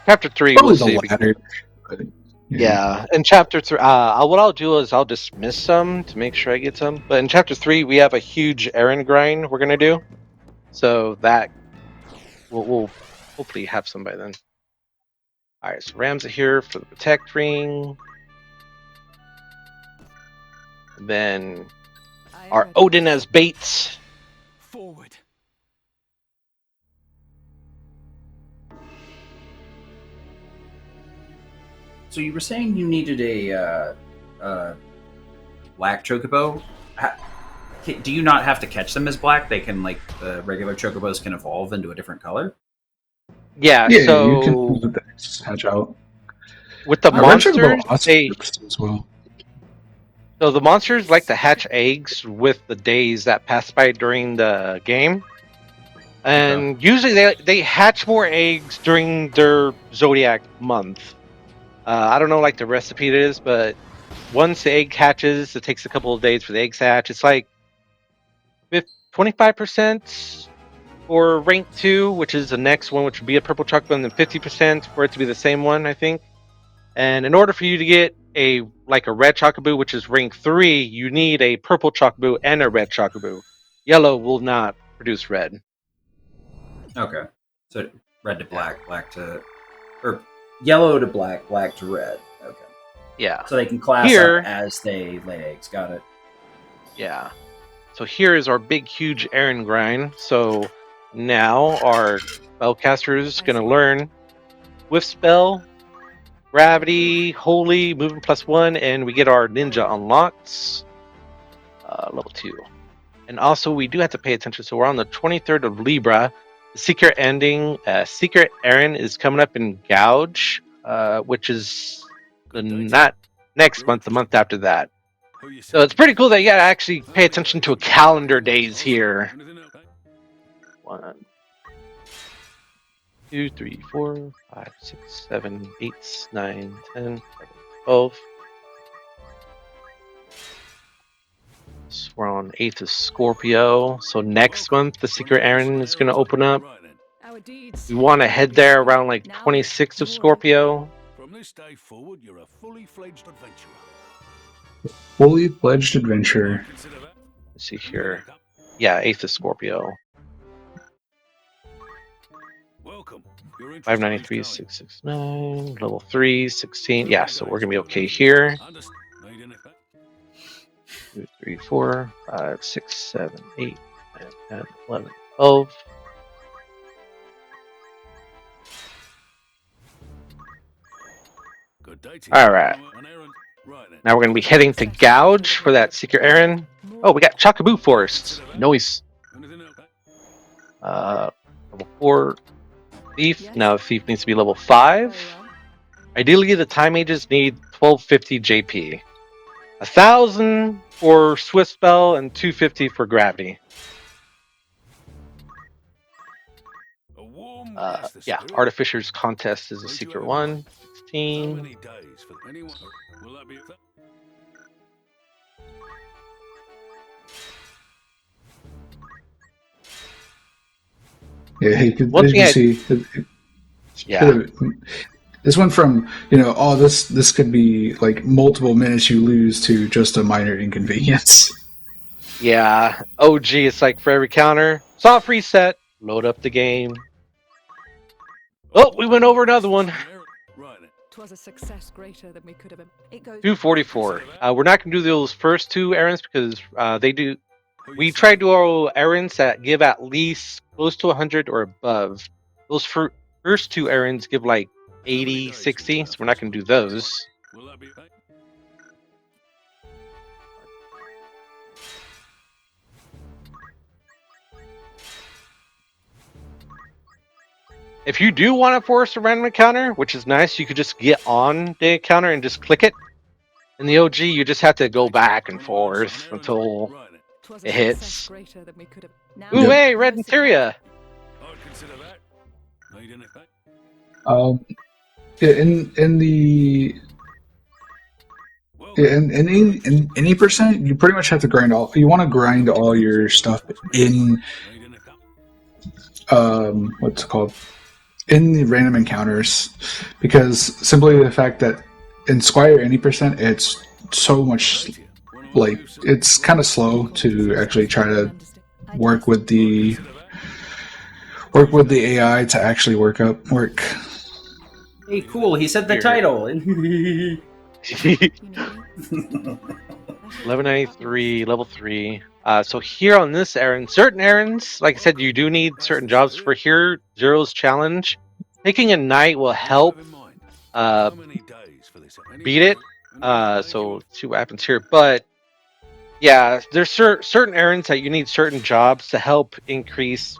[SPEAKER 3] Chapter 3
[SPEAKER 5] Probably
[SPEAKER 3] we'll see.
[SPEAKER 5] The latter, but,
[SPEAKER 3] yeah, in Chapter 3, what I'll do is I'll dismiss some to make sure I get some. But in Chapter 3, we have a huge errand grind we're going to do. So that we'll hopefully have some by then. Alright, so Ramsza here for the Protect Ring. then
[SPEAKER 7] I
[SPEAKER 3] our
[SPEAKER 7] heard
[SPEAKER 3] Odin
[SPEAKER 7] it.
[SPEAKER 3] as bait.
[SPEAKER 4] Forward.
[SPEAKER 1] So you were saying you needed a black chocobo. Do you not have to catch them as black? They can, like, the regular chocobos can evolve into a different color.
[SPEAKER 3] Yeah,
[SPEAKER 5] Yeah, you can
[SPEAKER 3] so
[SPEAKER 5] let the eggs hatch out.
[SPEAKER 3] with the
[SPEAKER 5] Red Chocobo
[SPEAKER 3] monsters,
[SPEAKER 5] also
[SPEAKER 3] they
[SPEAKER 5] works as well.
[SPEAKER 3] so the monsters like to hatch eggs with the days that pass by during the game. And usually they hatch more eggs during their Zodiac month. I don't know like the recipe it is, but once the egg hatches, it takes a couple of days for the eggs to hatch. It's like 25% for rank 2, which is the next one, which would be a purple chocolate, and then 50% for it to be the same one, I think. And in order for you to get a red chocobo, which is rank 3, you need a purple chocobo and a red chocobo. Yellow will not produce red.
[SPEAKER 1] Okay. So red to black, black to, or yellow to black, black to red. Okay.
[SPEAKER 3] Yeah.
[SPEAKER 1] So they can class
[SPEAKER 3] Here,
[SPEAKER 1] up as they lay eggs. Got it.
[SPEAKER 3] yeah. So here is our big, huge errand grind. So now our spellcaster is going to learn Swift Spell, Gravity, Holy, Movement +1, and we get our Ninja unlocked. Level 2. And also, we do have to pay attention. So we're on the 23rd of Libra. The secret ending, secret errand is coming up in Gouge, which is not next month, the month after that. So it's pretty cool that you gotta actually pay attention to a calendar days here. 1, 2, 3, 4, 5, 6, 7, 8, 9, 10, 11, 12. So we're on 8th of Scorpio. So next month, the secret errand is going to open up.
[SPEAKER 7] Our deeds.
[SPEAKER 3] We want to head there around like 26th of Scorpio.
[SPEAKER 6] From this day forward, you're a fully fledged adventurer.
[SPEAKER 5] Fully fledged adventure.
[SPEAKER 6] Consider that.
[SPEAKER 3] Let's see here. Yeah, 8th of Scorpio.
[SPEAKER 6] Welcome. Your interest
[SPEAKER 3] 593,
[SPEAKER 6] is
[SPEAKER 3] 669. Level 3, 16. Yeah, so we're going to be okay here.
[SPEAKER 6] Understood. Need anything?
[SPEAKER 3] 2, 3, 4, 5, 6, 7, 8, 9, 10, 11, 12.
[SPEAKER 6] Good day to you.
[SPEAKER 3] All right.
[SPEAKER 6] An errand. Right then.
[SPEAKER 3] Now we're going to be heading to Gouge for that secret errand. Oh, we got Chocobo Forest. Nice.
[SPEAKER 6] Anything else?
[SPEAKER 3] Level 4 Thief. Now Thief needs to be level 5. Ideally, the Time Mages need 1250 JP. 1,000 for Swift Spell and 250 for Gravity.
[SPEAKER 6] A warm
[SPEAKER 3] Yeah, Artificer's Contest is a secret one. 16.
[SPEAKER 6] How many days for anyone? Will that be a
[SPEAKER 5] Yeah, hey,
[SPEAKER 3] One
[SPEAKER 5] as
[SPEAKER 3] thing
[SPEAKER 5] you see,
[SPEAKER 3] Yeah.
[SPEAKER 5] this went from this could be like multiple minutes you lose to just a minor inconvenience.
[SPEAKER 3] Yeah. OG, it's like for every counter. Soft reset. Load up the game. Oh, we went over another one.
[SPEAKER 6] Right then.
[SPEAKER 7] 'Twas a success greater than we could have been. It goes.
[SPEAKER 3] 244. We're not going to do those first 2 errands because they do. We try to do our errands that give at least close to 100 or above. Those first 2 errands give like 80, 60, so we're not going to do those.
[SPEAKER 6] Will that be okay?
[SPEAKER 3] If you do want to force a random encounter, which is nice, you could just get on the encounter and just click it. In the OG, you just have to go back and forth until
[SPEAKER 6] Right then.
[SPEAKER 7] 'Twas a
[SPEAKER 3] it
[SPEAKER 7] success
[SPEAKER 3] hits.
[SPEAKER 7] greater than we could have. Now
[SPEAKER 3] Ooh,
[SPEAKER 5] Yep.
[SPEAKER 3] hey, red materia.
[SPEAKER 6] I'd consider that. Need anything?
[SPEAKER 5] In the
[SPEAKER 6] Welcome.
[SPEAKER 5] in any percent, you pretty much have to grind all. You want to grind all your stuff in
[SPEAKER 6] Need anything?
[SPEAKER 5] what's it called, in the random encounters, because simply the fact that in Squire any percent, it's so much like it's kind of slow to actually try to work with the AI to actually work.
[SPEAKER 1] Hey, cool. He said the
[SPEAKER 3] Here.
[SPEAKER 1] title.
[SPEAKER 7] You know me? I
[SPEAKER 3] 1193, level 3. So here on this errand, certain errands, like I said, you do need certain jobs. For here, Zero's challenge, taking a night will help beat it. So let's see what happens here. But yeah, there's certain errands that you need certain jobs to help increase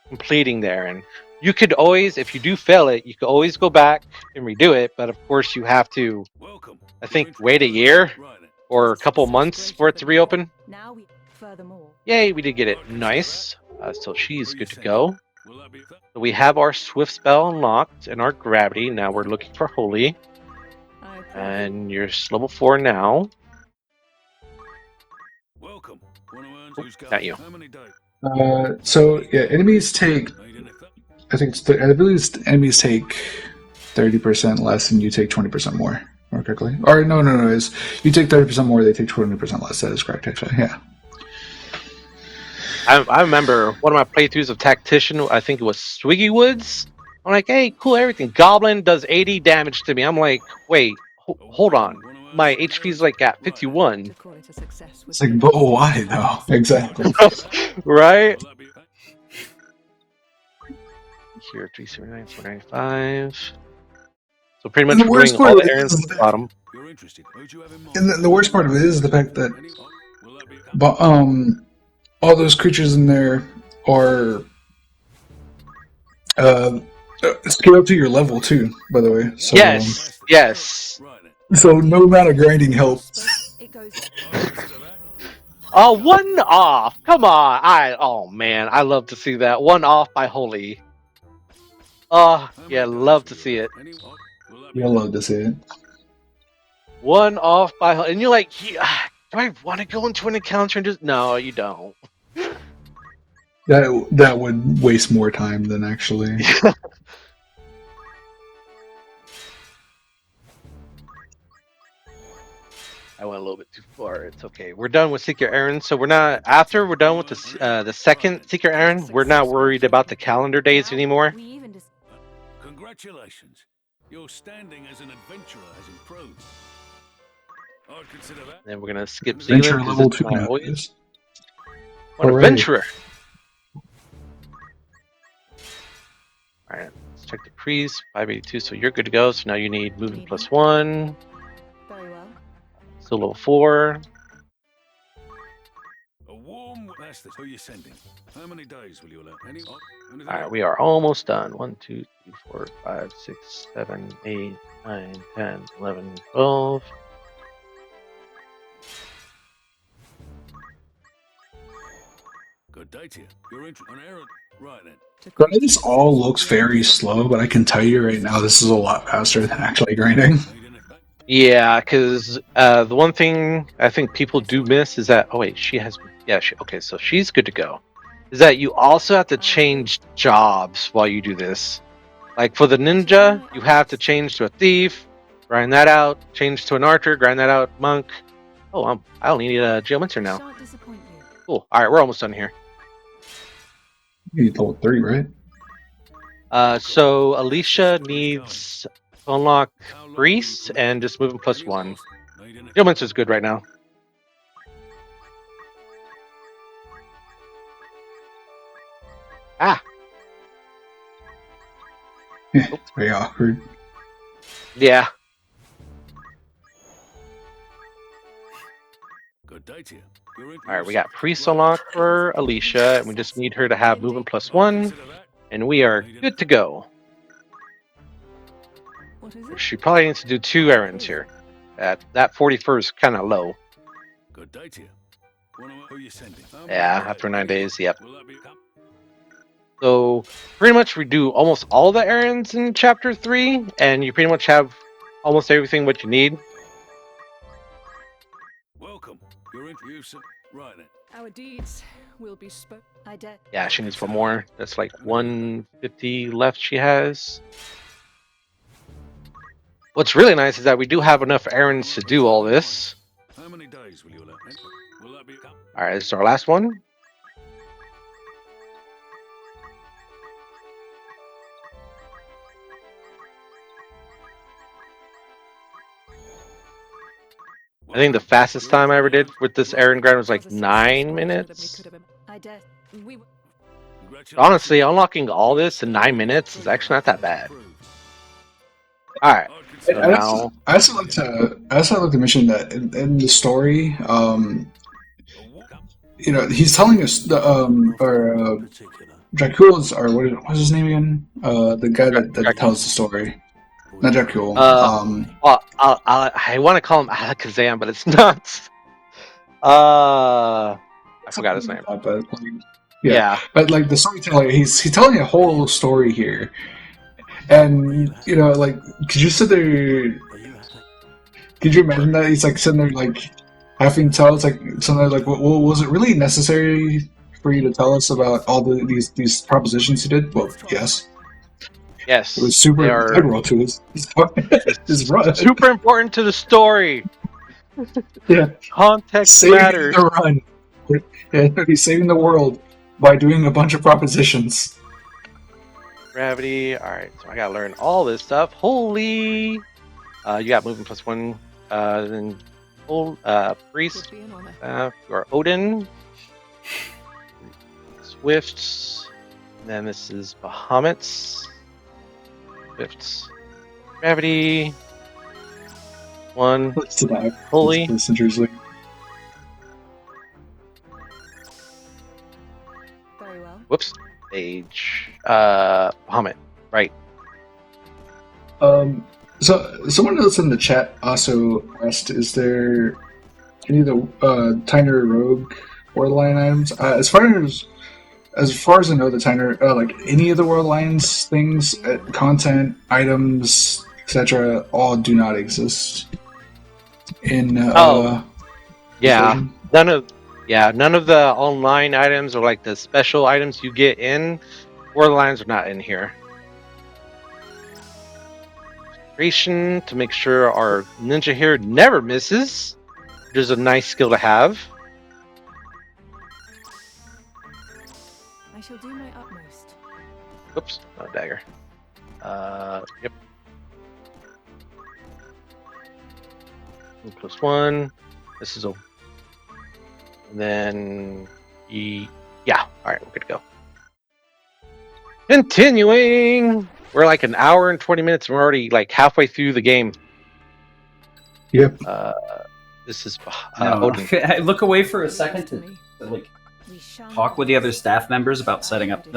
[SPEAKER 3] completing the errand. You could always, if you do fail it, you could always go back and redo it. But of course, you have to, I think, wait a year or a couple months for it to reopen.
[SPEAKER 7] Now we furthermore.
[SPEAKER 3] Yay, we did get it. Nice. So she's good to go. So we have our Swift spell unlocked and our Gravity. Now we're looking for Holy.
[SPEAKER 7] I approve.
[SPEAKER 3] And you're level 4 now. Not you.
[SPEAKER 5] So yeah, enemies take. I think I believe enemies take 30% less, and you take 20% more. More correctly, or no. Is you take 30% more, they take 20% less. That is correct, actually. Yeah.
[SPEAKER 3] I remember one of my playthroughs of Tactician. I think it was Swiggy Woods. I'm like, hey, cool, everything. Goblin does 80 damage to me. I'm like, wait, hold on. My HP's like at 51.
[SPEAKER 7] To call it a success
[SPEAKER 5] It's like, but why though? Exactly.
[SPEAKER 3] Right? Here, 379, 495. So pretty much
[SPEAKER 5] And the
[SPEAKER 3] we're
[SPEAKER 5] worst
[SPEAKER 3] doing
[SPEAKER 5] part
[SPEAKER 3] all
[SPEAKER 5] of
[SPEAKER 3] the
[SPEAKER 5] it
[SPEAKER 3] errands
[SPEAKER 5] is
[SPEAKER 3] at the bottom.
[SPEAKER 5] And the worst part of it is the fact that, but all those creatures in there are scale up to your level too. By the way, so
[SPEAKER 3] Yes.
[SPEAKER 5] so no amount of grinding helps.
[SPEAKER 7] It goes.
[SPEAKER 3] Oh, one off. Come on. Oh man, I love to see that. One off by Holy. Oh, yeah, love to see it.
[SPEAKER 5] You'll love to see it.
[SPEAKER 3] One off by Holy. And you're like, yeah, do I want to go into an encounter and just... No, you don't.
[SPEAKER 5] That would waste more time than actually.
[SPEAKER 3] I went a little bit too far. It's okay. We're done with Secret Errand, so we're not... After we're done with the second Secret Errand, we're not worried about the calendar days anymore.
[SPEAKER 7] We even just.
[SPEAKER 6] Congratulations. Your standing as an adventurer has improved. I'd consider that.
[SPEAKER 3] Then we're going to skip
[SPEAKER 5] Adventure
[SPEAKER 3] Zealand because
[SPEAKER 5] level
[SPEAKER 3] it's
[SPEAKER 5] 2
[SPEAKER 3] my
[SPEAKER 5] now.
[SPEAKER 3] always... What
[SPEAKER 5] Hooray.
[SPEAKER 3] adventurer! Alright, let's check the priest. 582, so you're good to go. So now you need movement +1.
[SPEAKER 7] Very well.
[SPEAKER 3] Still level 4.
[SPEAKER 6] A warm. That's the. Who you sending? How many days will you allow?
[SPEAKER 3] Alright, we are almost done. 1, 2, 3, 4, 5, 6, 7, 8, 9, 10, 11, 12.
[SPEAKER 6] Good day to you. You're an errand. Right then.
[SPEAKER 5] This all looks very slow, but I can tell you right now, this is a lot faster than actually grinding.
[SPEAKER 3] Yeah, because the one thing I think people do miss is that... Oh wait, she has... Yeah, okay, so she's good to go. Is that you also have to change jobs while you do this. Like for the ninja, you have to change to a thief, grind that out, change to an archer, grind that out, monk. Oh, I only need a geomancer now.
[SPEAKER 7] Shan't disappoint you.
[SPEAKER 3] Cool. All right, we're almost done here.
[SPEAKER 5] You need level 3, right?
[SPEAKER 3] So Alicia needs to unlock priest and just moving +1. Geomancer's good right now. Ah.
[SPEAKER 5] It's very awkward.
[SPEAKER 3] Yeah.
[SPEAKER 6] Good day to you.
[SPEAKER 3] All right, we got priest unlocked for Alicia, and we just need her to have movement +1, and we are good to go.
[SPEAKER 7] What is it?
[SPEAKER 3] She probably needs to do 2 errands here. That 41st is kind of low.
[SPEAKER 6] Good day to you. Who you sending?
[SPEAKER 3] Yeah, after 9 days, yep. So pretty much we do almost all the errands in chapter 3, and you pretty much have almost everything what you need.
[SPEAKER 6] Welcome. You're introduced. Right then.
[SPEAKER 7] Our deeds will be spoken. I dare.
[SPEAKER 3] Yeah, she needs 1 more. That's like 150 left she has. What's really nice is that we do have enough errands to do all this.
[SPEAKER 6] How many days will you allow? Will that be?
[SPEAKER 3] All right, this is our last one. I think the fastest time I ever did with this errand grind was like 9 minutes.
[SPEAKER 7] I dare. We.
[SPEAKER 3] Honestly, unlocking all this in 9 minutes is actually not that bad. Alright, so now...
[SPEAKER 5] I also like to mention that in the story, he's telling us Dracula's, or what's his name again? The guy that tells the story. Not Dracula.
[SPEAKER 3] I want to call him Alakazam, but it's not. I forgot his name.
[SPEAKER 5] But, but like the storyteller, he's telling a whole story here, and could you sit there? Could you imagine that he's like sitting there like having to tell us like something like, well, was it really necessary for you to tell us about all these propositions you did? Well, yes.
[SPEAKER 3] Yes,
[SPEAKER 5] it was super integral to his run.
[SPEAKER 3] Super important to the story.
[SPEAKER 5] Yeah,
[SPEAKER 3] context
[SPEAKER 5] saving
[SPEAKER 3] matters.
[SPEAKER 5] The run. Yeah, he's saving the world by doing a bunch of propositions.
[SPEAKER 3] Gravity. All right, so I gotta learn all this stuff. Holy! You got movement +1. Then priest. You're Odin. Swifts. And then this is Bahamut's. Swifts. Gravity. 1. Holy.
[SPEAKER 5] Very
[SPEAKER 7] well.
[SPEAKER 3] Whoops. Age. Bahamut. Right.
[SPEAKER 5] So someone else in the chat also asked, is there any of the Tyner Rogue World Line items? As far as I know, the Tyner, like any of the World Lines things, content, items, etc., all do not exist in
[SPEAKER 3] yeah, none of the online items or like the special items you get in World Lines are not in here. To make sure our ninja here never misses, which is a nice skill to have.
[SPEAKER 7] I shall do my utmost.
[SPEAKER 3] Oops, not a dagger. Yep. +1. This is a. And then. Yeah, alright, we're good to go. Continuing! We're like an hour and 20 minutes and we're already like halfway through the game.
[SPEAKER 5] Yep.
[SPEAKER 3] This is
[SPEAKER 1] Odin. I look away for a second to like talk with the other staff members about setting up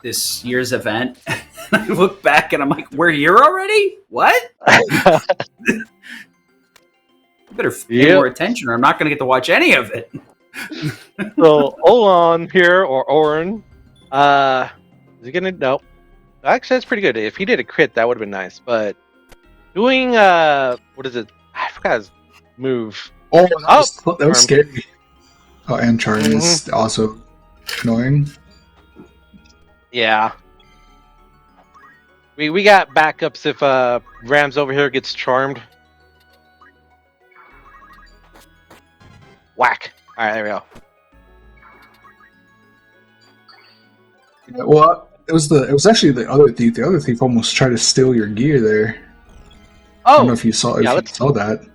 [SPEAKER 1] this year's event. I look back and I'm like, we're here already? What? You better pay more attention or I'm not going to get to watch any of it.
[SPEAKER 3] So, Olan here, or Oren, is he going to... No. Actually, that's pretty good. If he did a crit, that would have been nice. But doing what is it? I forgot his move.
[SPEAKER 5] Oh, that was scary. Oh, and charm is also annoying.
[SPEAKER 3] Yeah. We got backups if Rams over here gets charmed. Whack. All right, there we go.
[SPEAKER 5] Yeah, well. It was actually the other thief. The other thief almost tried to steal your gear there.
[SPEAKER 3] Oh,
[SPEAKER 5] I don't know if you saw that.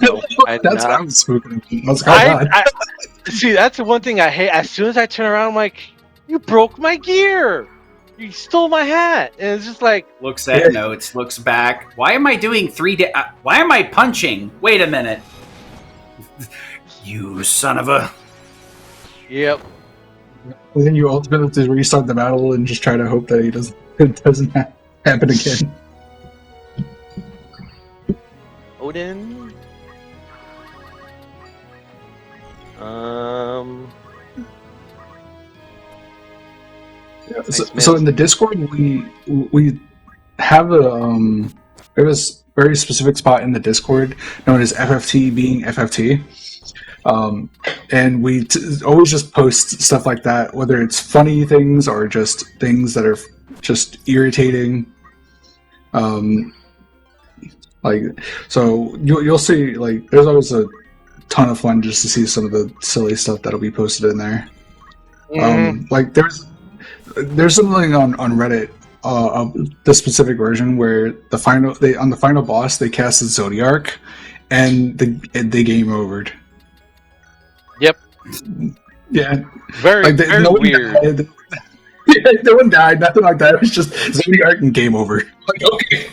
[SPEAKER 3] No,
[SPEAKER 5] that's what I was spooking. I was like,
[SPEAKER 3] see, that's the one thing I hate. As soon as I turn around, I'm like, "You broke my gear! You stole my hat!" And it's just like,
[SPEAKER 1] looks at notes, looks back. Why am I doing why am I punching? Wait a minute! You son of a.
[SPEAKER 3] Yep.
[SPEAKER 5] And then you ultimately have to restart the battle and just try to hope that it doesn't happen again.
[SPEAKER 3] Odin.
[SPEAKER 5] Yeah, so in the Discord, we have a very specific spot in the Discord known as FFT being FFT. And we always just post stuff like that, whether it's funny things or just things that are just irritating. So you'll see, like, there's always a ton of fun just to see some of the silly stuff that'll be posted in there. Like there's something on Reddit of the specific version where on the final boss they cast the Zodiac. and they game overed.
[SPEAKER 3] Yep.
[SPEAKER 5] Yeah,
[SPEAKER 3] Very
[SPEAKER 5] like
[SPEAKER 3] very
[SPEAKER 5] no one
[SPEAKER 3] weird.
[SPEAKER 5] died. Yeah, no one died, nothing like that. It was just Zodiac and game over. Like, okay.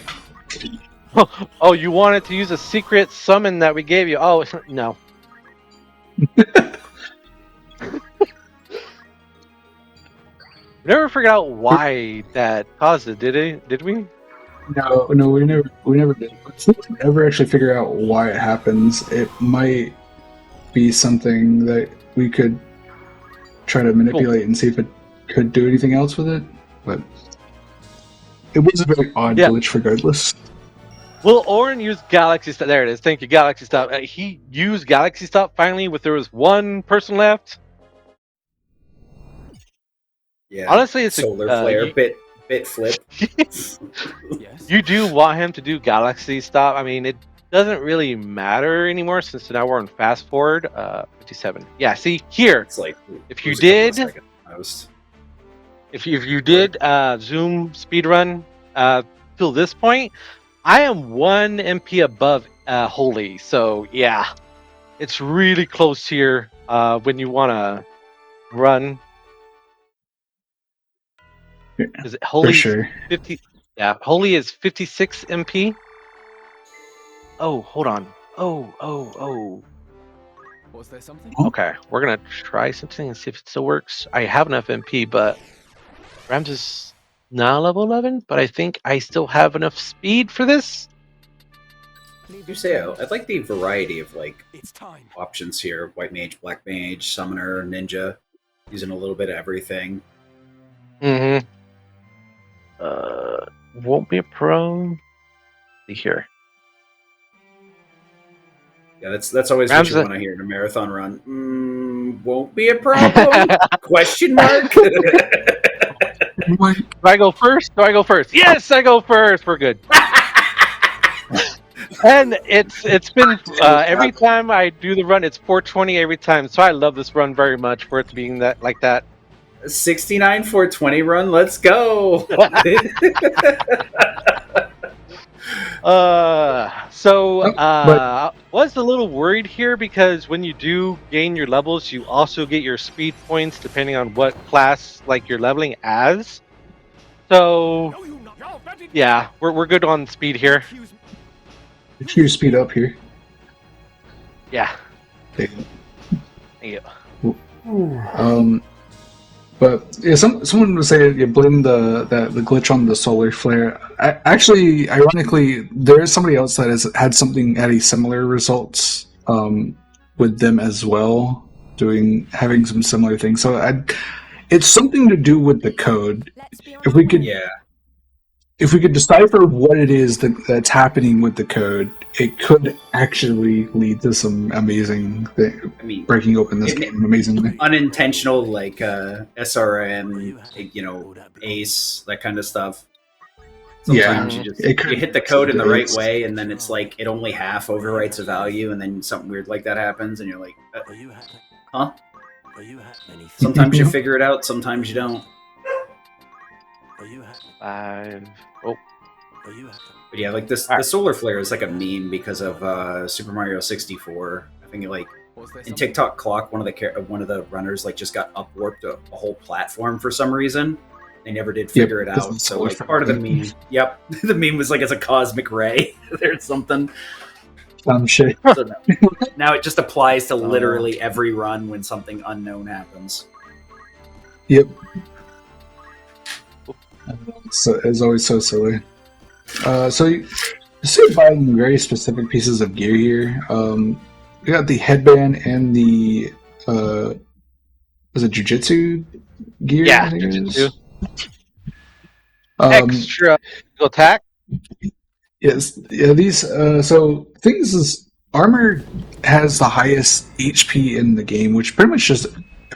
[SPEAKER 3] Oh, you wanted to use a secret summon that we gave you? Oh no. We never figured out why that caused it, did we?
[SPEAKER 5] No, we never did. If we can ever actually figure out why it happens, it might be something that we could try to manipulate and see if it could do anything else with it. But it was a very odd glitch, regardless.
[SPEAKER 3] Well, Orin used Galaxy Stop. There it is. Thank you, Galaxy Stop. He used Galaxy Stop finally. With there was one person left.
[SPEAKER 1] Yeah.
[SPEAKER 3] Honestly, it's
[SPEAKER 1] solar flare, bit flip.
[SPEAKER 3] You do want him to do Galaxy Stop. I mean, it doesn't really matter anymore since now we're on fast forward. 57. Yeah. See here.
[SPEAKER 1] It's like
[SPEAKER 3] if you did zoom speedrun till this point, I am 1 MP above Holy. So yeah, it's really close here when you want to run. Is it Holy?
[SPEAKER 5] For sure.
[SPEAKER 3] 50. Yeah, Holy is 56 MP. Oh, hold on. Oh.
[SPEAKER 4] Was there something?
[SPEAKER 3] Okay, we're gonna try something and see if it still works. I have enough MP, but Ramsza is now level 11. But I think I still have enough speed for this.
[SPEAKER 1] You say I'd like the variety of options here: white mage, black mage, summoner, ninja, using a little bit of everything.
[SPEAKER 3] Mm-hmm. Won't be a pro. See here.
[SPEAKER 1] Yeah, that's always what you want to hear in a marathon run. Won't be a problem? Question mark.
[SPEAKER 3] Do I go first? Yes, I go first. We're good. And it's been every time I do the run, it's 420 every time. So I love this run very much for it to being that like that.
[SPEAKER 1] 69 420 run. Let's go.
[SPEAKER 3] Was a little worried here because when you do gain your levels, you also get your speed points depending on what class you're leveling as. So yeah, we're good on speed here.
[SPEAKER 5] Make sure you speed up here.
[SPEAKER 3] Yeah.
[SPEAKER 5] Thank
[SPEAKER 3] you.
[SPEAKER 5] But yeah, someone was saying you blame the glitch on the solar flare. Actually, ironically, there is somebody else that has had similar results with them as well, having some similar things. So it's something to do with the code. If we could decipher what it is that's happening with the code, it could actually lead to some amazing thing. I mean, breaking open this game amazingly.
[SPEAKER 1] Unintentional, SRM, Ace, that kind of stuff. Sometimes you hit the code in the right way, and then it's it only half overwrites a value, and then something weird like that happens, and you're like, huh? Sometimes you figure it out, sometimes you don't.
[SPEAKER 3] 5.
[SPEAKER 1] But yeah, this the solar flare is a meme because of Super Mario 64. I think in TikTok Clock, one of the runners just got upwarped a whole platform for some reason. They never did figure it out. So part of the meme, the meme was it's a cosmic ray. There's something.
[SPEAKER 5] Shit.
[SPEAKER 1] So now it just applies to literally every run when something unknown happens.
[SPEAKER 5] Yep. So it's always so silly. So you see buying very specific pieces of gear here. We got the headband and the was it jujitsu gear?
[SPEAKER 3] Yeah, jujitsu. Extra attack.
[SPEAKER 5] Yes, yeah. These so things is armor has the highest HP in the game, which pretty much just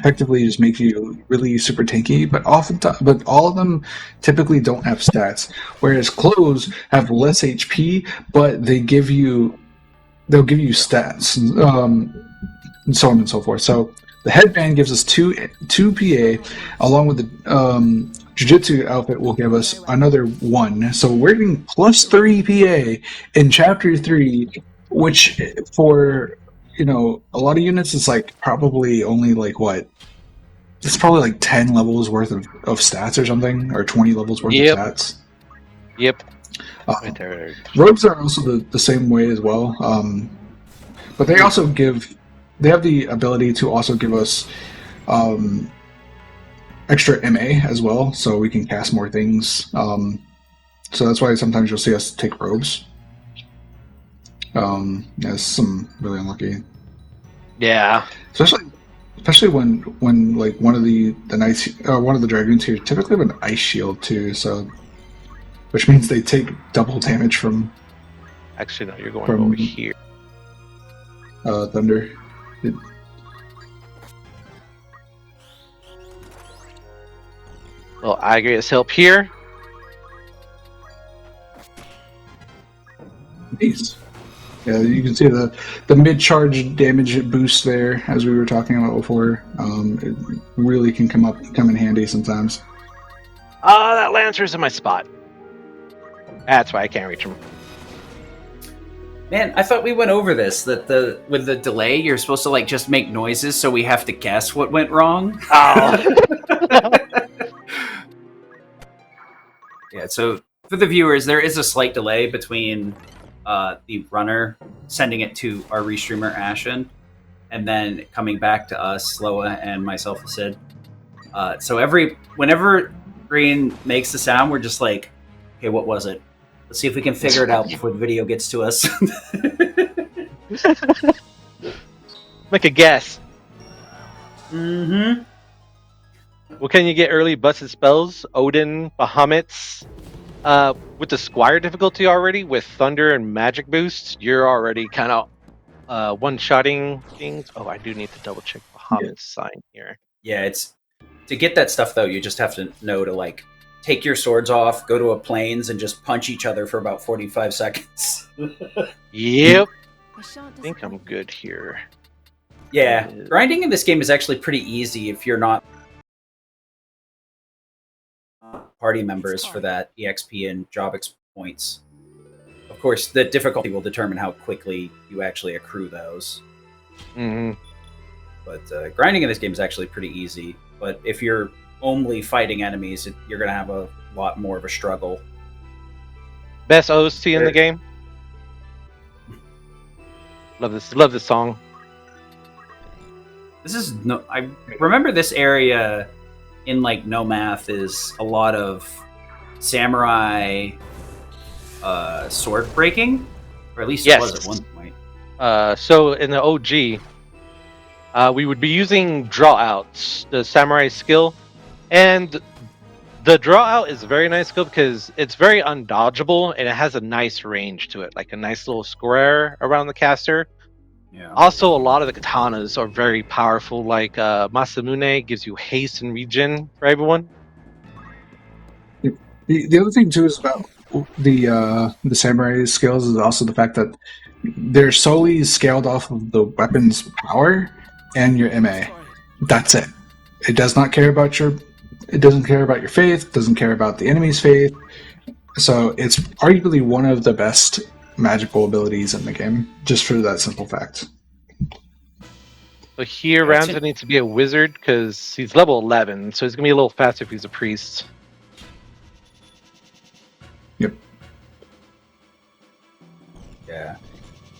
[SPEAKER 5] effectively just makes you really super tanky, but all of them typically don't have stats. Whereas clothes have less HP, but they'll give you stats, and so on and so forth. So the headband gives us 2 PA, along with the Jiu-Jitsu outfit will give us another 1. So we're getting plus 3 PA in Chapter 3 which for a lot of units is like probably only like what. It's probably like 10 levels worth of stats or something, or 20 levels worth
[SPEAKER 3] Yep.
[SPEAKER 5] of stats.
[SPEAKER 3] Yep.
[SPEAKER 5] Um, rogues are also the same way as well, but they also they have the ability to also give us extra MA as well, so we can cast more things. So that's why sometimes you'll see us take rogues. There's some really unlucky.
[SPEAKER 3] Yeah.
[SPEAKER 5] Especially when like one of the knights or one of the dragoons here typically have an ice shield too, so which means they take double damage from.
[SPEAKER 3] Actually, no, you're going over here.
[SPEAKER 5] Thunder.
[SPEAKER 3] Well, Agrias help here.
[SPEAKER 5] Nice. Yeah, you can see the mid-charge damage boost there, as we were talking about before. It really can come in handy sometimes.
[SPEAKER 3] Oh, that Lancer's in my spot. That's why I can't reach him.
[SPEAKER 1] Man, I thought we went over this, that with the delay, you're supposed to like just make noises so we have to guess what went wrong.
[SPEAKER 3] Oh.
[SPEAKER 1] Yeah, so for the viewers, there is a slight delay between the runner sending it to our restreamer Ashen, and then coming back to us, Sloa and myself, Sid. So whenever Green makes the sound, we're just like, okay, what was it? Let's see if we can figure it out before the video gets to us.
[SPEAKER 3] Make a guess.
[SPEAKER 1] Mm-hmm.
[SPEAKER 3] What can you get early busted spells? Odin, Bahamut's. With the Squire difficulty already, with Thunder and Magic Boost, you're already kind of one-shotting things. Oh, I do need to double-check Bahamut's sign here.
[SPEAKER 1] Yeah, to get that stuff, though, you just have to know to, like, take your swords off, go to a plains, and just punch each other for about 45 seconds.
[SPEAKER 3] Yep. I think I'm good here.
[SPEAKER 1] Yeah, grinding in this game is actually pretty easy if you're not party members for that EXP and job points. Of course, the difficulty will determine how quickly you actually accrue those.
[SPEAKER 3] Mm-hmm.
[SPEAKER 1] But grinding in this game is actually pretty easy. But if you're only fighting enemies, you're going to have a lot more of a struggle.
[SPEAKER 3] Best OST in the game. Love this song.
[SPEAKER 1] I remember this area in like No Math is a lot of samurai sword breaking, or at least it was at one point.
[SPEAKER 3] So in the OG, we would be using draw outs, the samurai skill, and the draw out is a very nice skill because it's very undodgeable and it has a nice range to it, like a nice little square around the caster.
[SPEAKER 5] Yeah.
[SPEAKER 3] Also, a lot of the katanas are very powerful, like Masamune gives you haste and regen for everyone.
[SPEAKER 5] The other thing too is about the samurai skills is also the fact that they're solely scaled off of the weapon's power and your MA. That's it. It does not care about it doesn't care about your faith, doesn't care about the enemy's faith. So it's arguably one of the best magical abilities in the game, just for that simple fact.
[SPEAKER 3] So here, Ramsza needs to be a wizard because he's level 11, so he's going to be a little faster if he's a priest.
[SPEAKER 5] Yep.
[SPEAKER 1] Yeah.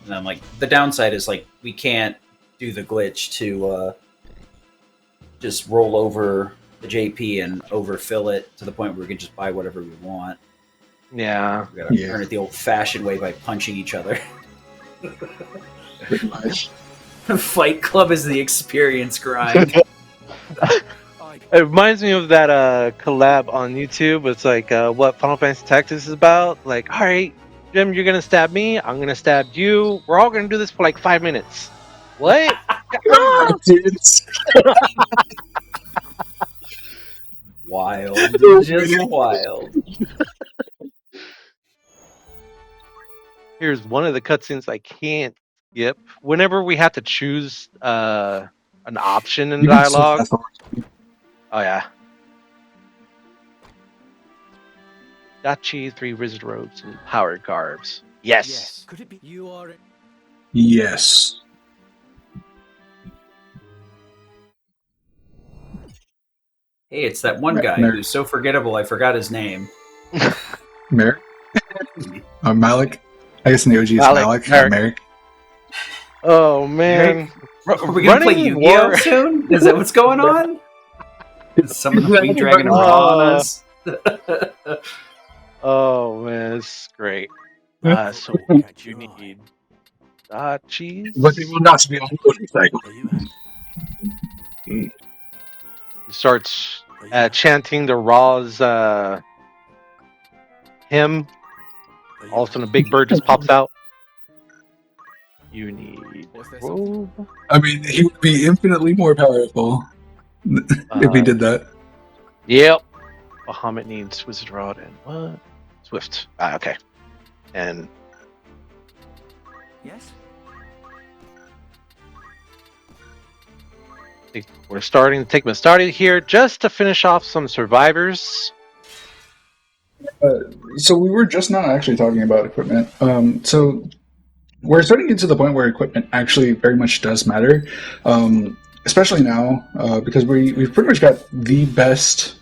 [SPEAKER 1] And then, like, the downside is, like, we can't do the glitch to just roll over the JP and overfill it to the point where we can just buy whatever we want.
[SPEAKER 3] Yeah.
[SPEAKER 1] We gotta earn it the old-fashioned way by punching each other.
[SPEAKER 5] Pretty much.
[SPEAKER 1] Fight Club is the experience grind.
[SPEAKER 3] It reminds me of that collab on YouTube. It's like what Final Fantasy Tactics is about. Like, all right, Jim, you're gonna stab me. I'm gonna stab you. We're all gonna do this for like 5 minutes. What?
[SPEAKER 1] Wild, just wild.
[SPEAKER 3] Here's one of the cutscenes I can't skip. Whenever we have to choose an option in dialogue. Oh yeah. Dachi, 3 wizard robes and powered garbs. Yes.
[SPEAKER 4] Could it be you are?
[SPEAKER 5] Yes.
[SPEAKER 1] Hey, it's that one guy who's so forgettable I forgot his name.
[SPEAKER 5] Merrick? Malik? I guess in the OG it's Malik. Merrick.
[SPEAKER 3] Oh man.
[SPEAKER 1] Are we gonna play Yu-Gi-Oh soon? Is that what's going on? Summon the Queen Dragon Raw on us.
[SPEAKER 3] Oh man, it's great. So you need cheese.
[SPEAKER 5] But they will not be on the motorcycle.
[SPEAKER 3] He starts chanting the Raw's hymn. All of a sudden, a big bird just pops out. You need robe.
[SPEAKER 5] I mean, he would be infinitely more powerful if he did that.
[SPEAKER 3] Yep. Bahamut needs Wizard Rod and what? Swift. Okay. And
[SPEAKER 4] Yes.
[SPEAKER 3] we're starting to take Mustadio here just to finish off some survivors.
[SPEAKER 5] So we were just not actually talking about equipment. So we're starting to get to the point where equipment actually very much does matter, especially now because we've pretty much got the best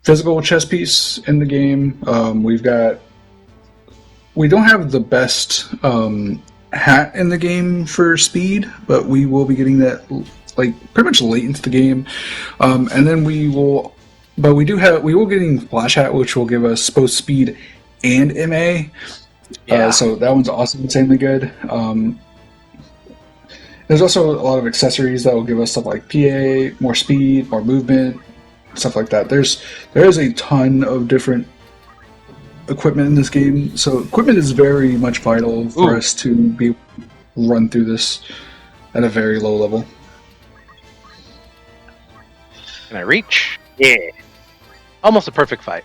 [SPEAKER 5] physical chess piece in the game. We don't have the best hat in the game for speed, but we will be getting that like pretty much late into the game, and then we will getting Flash Hat, which will give us both speed and MA.
[SPEAKER 3] Yeah.
[SPEAKER 5] So that one's also insanely good. There's also a lot of accessories that will give us stuff like PA, more speed, more movement, stuff like that. There is a ton of different equipment in this game, so equipment is very much vital for us to be able to run through this at a very low level.
[SPEAKER 3] Can I reach? Yeah. Almost a perfect fight.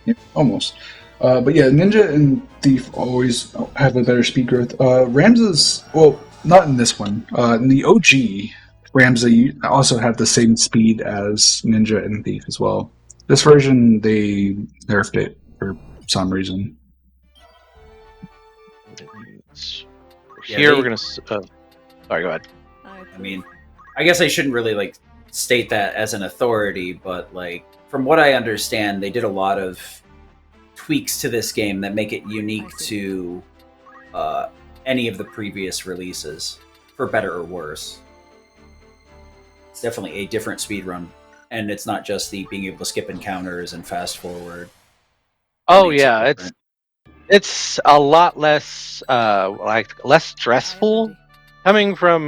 [SPEAKER 5] Yeah, almost. But yeah, Ninja and Thief always have a better speed growth. Ramsza's, well, not in this one. In the OG, Ramsza also had the same speed as Ninja and Thief as well. This version, they nerfed it for some reason.
[SPEAKER 3] Here we're gonna. Sorry, go ahead.
[SPEAKER 1] I mean, I guess I shouldn't really like state that as an authority, but like from what I understand, they did a lot of tweaks to this game that make it unique to any of the previous releases, for better or worse. It's definitely a different speedrun, and it's not just the being able to skip encounters and fast forward.
[SPEAKER 3] Oh yeah, it's a lot less less stressful coming from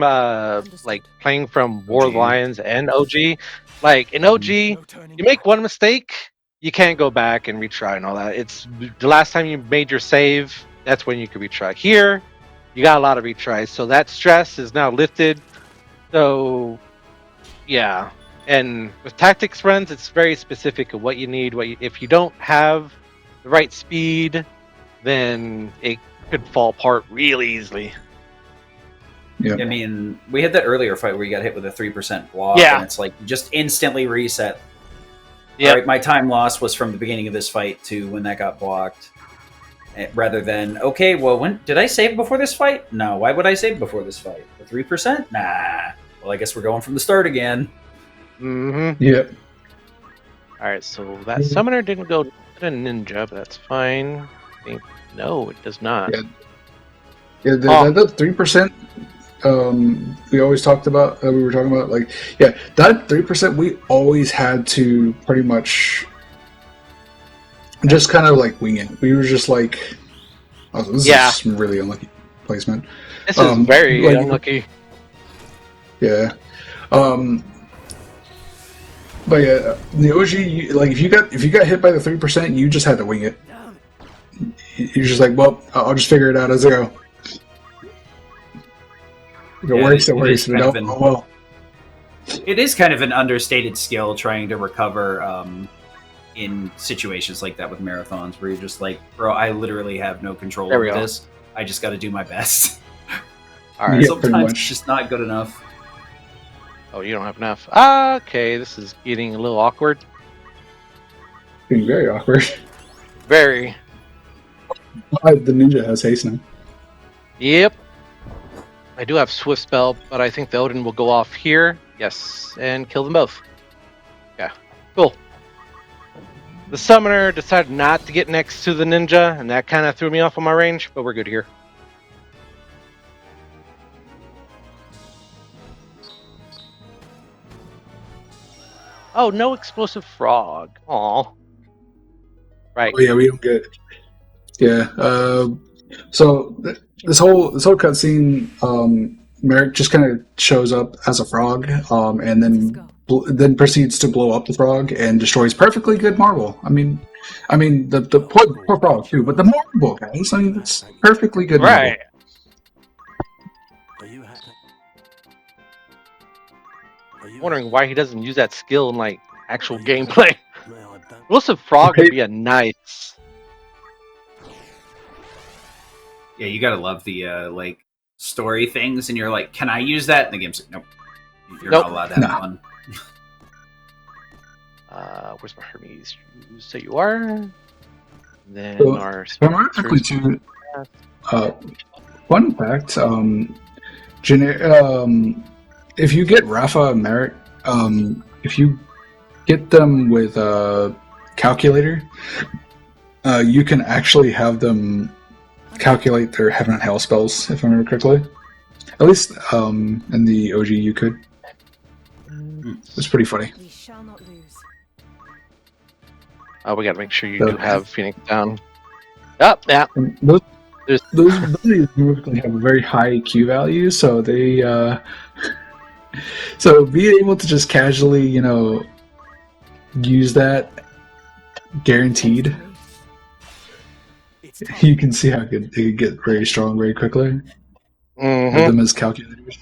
[SPEAKER 3] like playing from War of the Lions and OG. Like in OG, you make one mistake, you can't go back and retry and all that. It's the last time you made your save, that's when you could retry. Here, you got a lot of retries, so that stress is now lifted. So yeah, and with tactics runs, it's very specific of what you need. If you don't have the right speed, then it could fall apart really easily.
[SPEAKER 5] Yeah.
[SPEAKER 1] I mean, we had that earlier fight where you got hit with a 3% block,
[SPEAKER 3] Yeah.
[SPEAKER 1] and it's like just instantly reset.
[SPEAKER 3] Yeah.
[SPEAKER 1] All right, my time loss was from the beginning of this fight to when that got blocked. Rather than, okay, well, when did I save before this fight? No, why would I save before this fight? The 3%? Nah. Well, I guess we're going from the start again.
[SPEAKER 3] Mm-hmm.
[SPEAKER 5] Yep.
[SPEAKER 3] All right, so that summoner didn't go to ninja, but that's fine. I think no, it does not.
[SPEAKER 5] Yeah, the 3%. We always talked about. We were talking about like, yeah, that 3%. We always had to pretty much just kind of like wing it. We were just like, oh, this is really unlucky placement.
[SPEAKER 3] This is very unlucky.
[SPEAKER 5] Yeah. But yeah, the OG, like if you got hit by the 3%, you just had to wing it. You're just like, well, I'll just figure it out as I go. If it works, it works. If it don't, oh well.
[SPEAKER 1] It is kind of an understated skill trying to recover in situations like that with marathons, where you're just like, bro, I literally have no control over this. I just got to do my best.
[SPEAKER 3] All right,
[SPEAKER 1] sometimes it's just not good enough.
[SPEAKER 3] Oh, you don't have enough. Okay, this is getting a little awkward.
[SPEAKER 5] Getting very awkward.
[SPEAKER 3] Very.
[SPEAKER 5] The ninja has haste now.
[SPEAKER 3] Yep. I do have Swift Spell, but I think the Odin will go off here. Yes, and kill them both. Yeah, cool. The Summoner decided not to get next to the Ninja, and that kind of threw me off on my range, but we're good here. Oh, no Explosive Frog. Aw. Right.
[SPEAKER 5] Oh yeah, we don't get. Yeah. So this whole cutscene, Merrick just kind of shows up as a frog, and then proceeds to blow up the frog and destroys perfectly good marble. I mean the poor frog too, but the marble, guys. I mean, it's perfectly good marble.
[SPEAKER 3] Right.
[SPEAKER 6] Are you happy?
[SPEAKER 3] Wondering why he doesn't use that skill in like actual gameplay.
[SPEAKER 6] No, I don't.
[SPEAKER 3] Explosive Frog would be a nice.
[SPEAKER 1] Yeah, you gotta love the like story things, and you're like, "Can I use that?" And the game's like, "Nope, you're
[SPEAKER 3] Nope.
[SPEAKER 1] not allowed to have one."
[SPEAKER 3] Where's my Hermes? So you are. Then
[SPEAKER 5] Well,
[SPEAKER 3] our.
[SPEAKER 5] Remarkably too. Fun fact. If you get Rafa and Merrick, if you get them with a calculator, you can actually have them calculate their heaven and hell spells, if I remember correctly. At least in the OG you could. It's pretty funny.
[SPEAKER 7] We shall not lose.
[SPEAKER 3] Oh, we gotta make sure you do have Phoenix down. Oh, yeah.
[SPEAKER 5] And those abilities typically have a very high Q value, so they so being able to just casually, use that guaranteed. You can see how they could get very strong very quickly. Have them as calculators.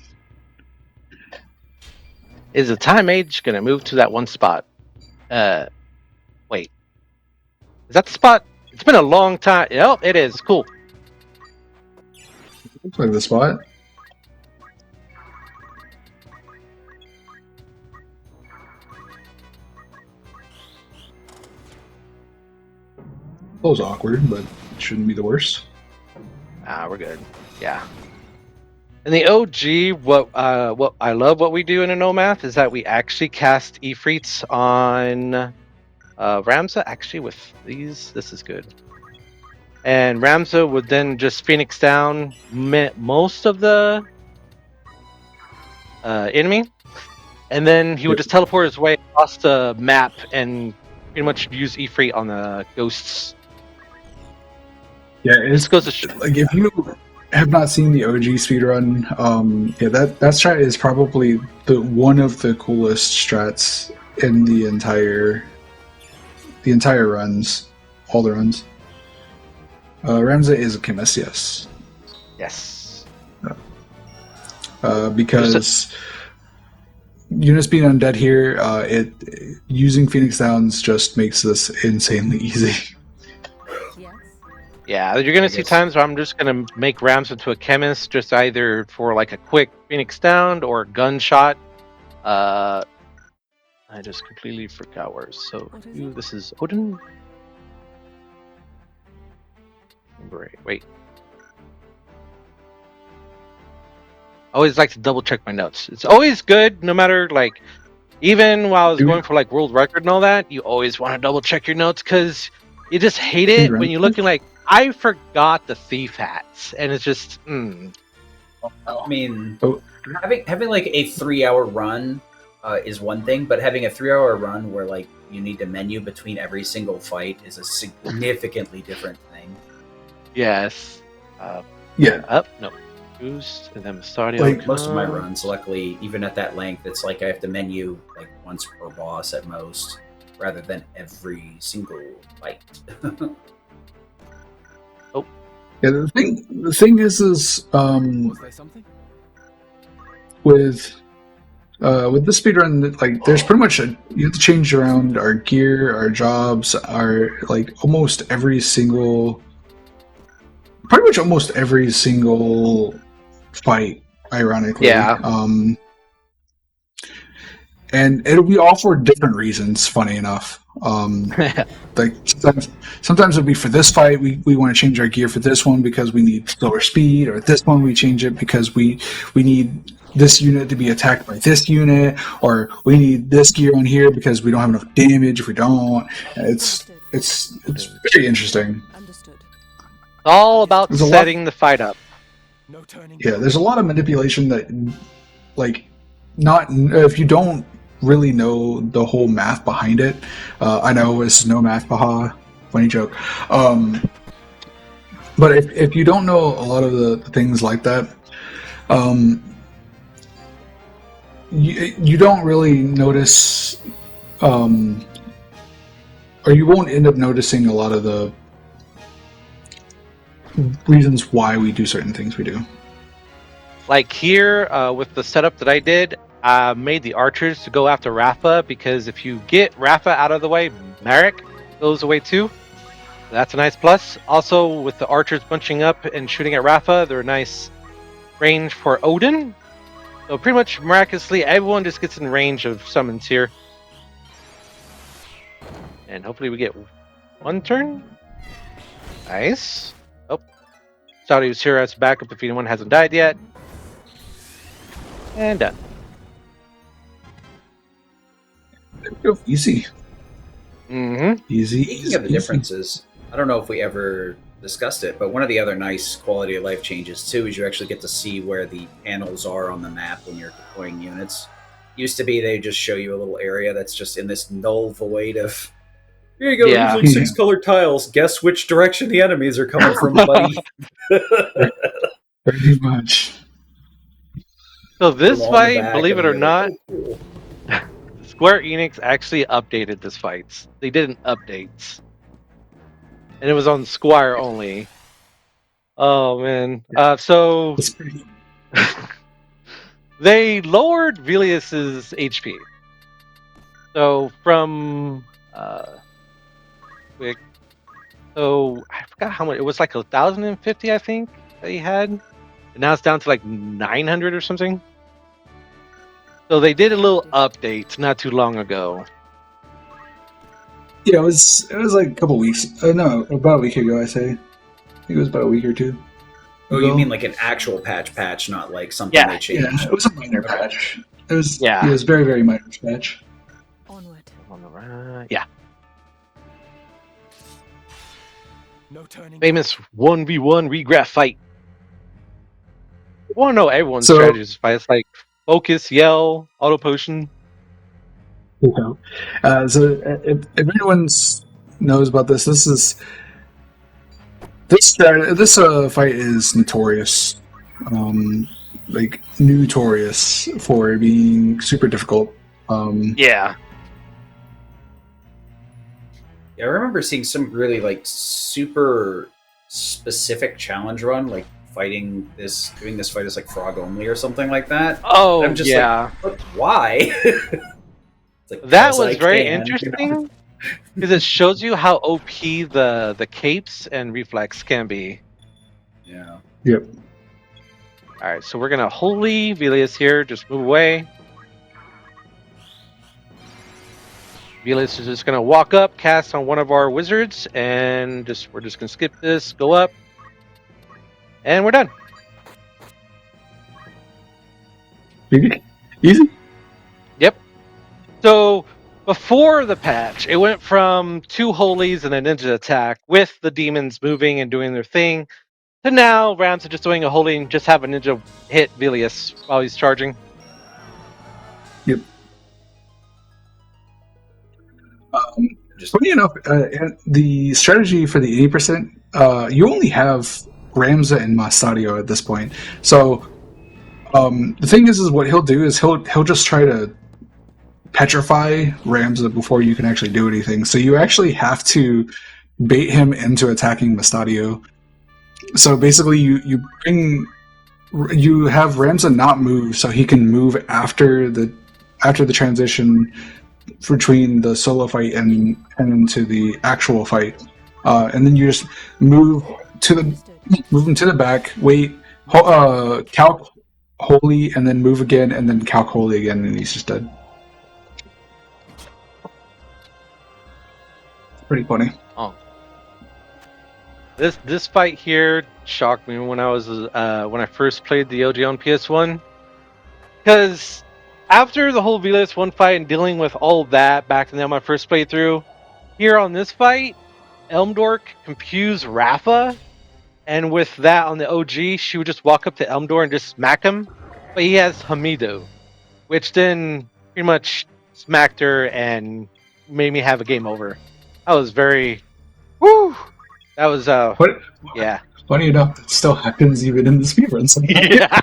[SPEAKER 3] Is the Time Mage gonna move to that one spot? Wait. Is that the spot? It's been a long time. Yep, it is. Cool.
[SPEAKER 5] Looks like the spot. That was awkward, but it shouldn't be the worst.
[SPEAKER 3] We're good. Yeah. In the OG, what I love what we do in a No Math is that we actually cast Ifrits on Ramsza. Actually, with these, this is good. And Ramsza would then just Phoenix down most of the enemy, and then he would just teleport his way across the map and pretty much use Ifrit on the ghosts.
[SPEAKER 5] Yeah,
[SPEAKER 3] This goes to
[SPEAKER 5] like if you have not seen the OG speedrun, that strat is probably one of the coolest strats in the entire runs, all the runs. Ramsza is a chemist, yes.
[SPEAKER 3] Yes.
[SPEAKER 5] Because units being undead here, using Phoenix Downs just makes this insanely easy.
[SPEAKER 3] Yeah, you're gonna see times where I'm just gonna make Ramsza into a chemist, just either for like a quick Phoenix down or a gunshot. I just completely forgot where. So this is Odin. Wait. I always like to double check my notes. It's always good, no matter like, even while I was going for like world record and all that. You always want to double check your notes because you just hate it when you're looking like, I forgot the thief hats, and it's just.
[SPEAKER 1] I mean, having like a 3-hour run is one thing, but having a 3-hour run where like you need to menu between every single fight is a significantly different thing.
[SPEAKER 3] Yes.
[SPEAKER 5] Yeah.
[SPEAKER 3] No. Boost and then Mustadio.
[SPEAKER 1] Like most of my runs, luckily, even at that length, it's like I have to menu like once per boss at most, rather than every single fight.
[SPEAKER 5] Yeah, the thing is
[SPEAKER 4] Was there something?
[SPEAKER 5] with the speedrun, like there's pretty much you have to change around our gear, our jobs, our like almost every single fight, ironically.
[SPEAKER 3] Yeah.
[SPEAKER 5] And it'll be all for different reasons, funny enough. Like sometimes it'll be for this fight we want to change our gear for this one because we need slower speed, or this one we change it because we need this unit to be attacked by this unit, or we need this gear on here because we don't have enough damage if we don't. It's very interesting.
[SPEAKER 7] Understood.
[SPEAKER 3] It's all about
[SPEAKER 5] There's a lot-
[SPEAKER 3] setting the fight up.
[SPEAKER 6] No turning.
[SPEAKER 5] Yeah, there's a lot of manipulation that, like, not if you don't really know the whole math behind it. I know it's no math, haha, funny joke. But if you don't know a lot of the things like that, you don't really notice, or you won't end up noticing a lot of the reasons why we do certain things we do.
[SPEAKER 3] Like here, with the setup that I did, I made the archers to go after Rafa, because if you get Rafa out of the way, Marek goes away too. That's a nice plus. Also, with the archers bunching up and shooting at Rafa, they're a nice range for Odin. So pretty much miraculously, everyone just gets in range of summons here. And hopefully we get one turn. Nice. Oh. Mustario's here as backup if anyone hasn't died yet. And done.
[SPEAKER 5] There we go. Easy.
[SPEAKER 3] Mm-hmm.
[SPEAKER 5] Easy.
[SPEAKER 1] Speaking of the differences, I don't know if we ever discussed it, but one of the other nice quality of life changes too is you actually get to see where the panels are on the map when you're deploying units. Used to be they just show you a little area that's just in this null void of, here you go,
[SPEAKER 3] Yeah.
[SPEAKER 1] there's like 6 colored tiles. Guess which direction the enemies are coming from, buddy.
[SPEAKER 5] Pretty much.
[SPEAKER 3] So this
[SPEAKER 1] Along the
[SPEAKER 3] fight,
[SPEAKER 1] back,
[SPEAKER 3] believe it
[SPEAKER 1] and
[SPEAKER 3] or
[SPEAKER 1] you're
[SPEAKER 3] not,
[SPEAKER 1] like, oh, cool.
[SPEAKER 3] Square Enix actually updated this fight. They did an update. And it was on Squire only. Oh man. So
[SPEAKER 5] It's pretty.
[SPEAKER 3] they lowered Velius's HP. So from quick. So I forgot how much. It was like 1,050, I think, that he had. And now it's down to like 900 or something. So they did a little update not too long ago.
[SPEAKER 5] Yeah, it was like a couple weeks. No, about a week ago. I say. I think it was about a week or two.
[SPEAKER 1] Oh, you
[SPEAKER 5] ago.
[SPEAKER 1] mean like an actual patch, not like something
[SPEAKER 3] Yeah,
[SPEAKER 1] they changed?
[SPEAKER 5] Yeah, it was a minor patch. It was
[SPEAKER 3] Yeah.
[SPEAKER 5] It was very, very minor patch.
[SPEAKER 7] Onward.
[SPEAKER 3] On the right. Yeah.
[SPEAKER 6] No turning.
[SPEAKER 3] Famous 1v1 regraph fight. I want to know everyone's
[SPEAKER 5] So-
[SPEAKER 3] strategies for fights, like focus, yell, auto potion.
[SPEAKER 5] So if anyone knows about this, this fight is notorious, like notorious for being super difficult.
[SPEAKER 3] Yeah.
[SPEAKER 1] Yeah, I remember seeing some really like super specific challenge run, like doing this fight as like frog only or something like that.
[SPEAKER 3] Oh,
[SPEAKER 1] I'm just
[SPEAKER 3] yeah.
[SPEAKER 1] But why? It's like,
[SPEAKER 3] That
[SPEAKER 1] 'cause
[SPEAKER 3] was
[SPEAKER 1] I
[SPEAKER 3] very
[SPEAKER 1] can, you know?
[SPEAKER 3] interesting because it shows you how OP the capes and reflex can be.
[SPEAKER 1] Yeah.
[SPEAKER 5] Yep.
[SPEAKER 3] All right, so we're gonna holy Velius here. Just move away. Velius is just gonna walk up, cast on one of our wizards, and we're just gonna skip this, go up, and we're done.
[SPEAKER 5] Easy.
[SPEAKER 3] Yep. So before the patch, it went from 2 holies and a ninja attack with the demons moving and doing their thing, to now Ramsza just doing a holy and just have a ninja hit Velius while he's charging.
[SPEAKER 5] Yep.
[SPEAKER 1] Just
[SPEAKER 5] Funny enough, the strategy for the 80%, you only have Ramsza and Mustadio at this point. So the thing is what he'll do is he'll just try to petrify Ramsza before you can actually do anything. So you actually have to bait him into attacking Mustadio. So basically, you have Ramsza not move, so he can move after the transition between the solo fight and into the actual fight, and then you just move him to the back, wait, calc holy, and then move again, and then calc holy again, and he's just dead. Pretty funny.
[SPEAKER 3] Oh. This fight here shocked me when I first played the OG on PS1, because after the whole Ivalice 1 fight and dealing with all of that back in my first playthrough, here on this fight, Elmdork confused Rafa, and with that on the OG, she would just walk up to Elmdor and just smack him, but he has Hamido, which then pretty much smacked her and made me have a game over. I was very, woo. That was
[SPEAKER 5] But
[SPEAKER 3] yeah.
[SPEAKER 5] funny enough, it still happens even in the speedrun sometimes.
[SPEAKER 3] Yeah.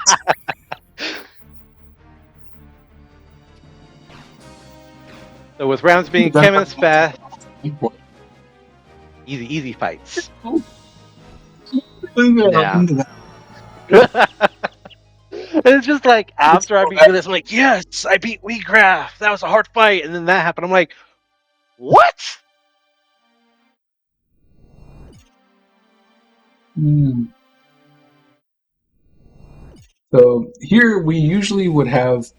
[SPEAKER 3] So with rounds being chemist fast, easy fights. Yeah. It's just like after I beat this, I'm like, yes, I beat Wheatgrass. That was a hard fight, and then that happened. I'm like, what?
[SPEAKER 5] So here we usually would have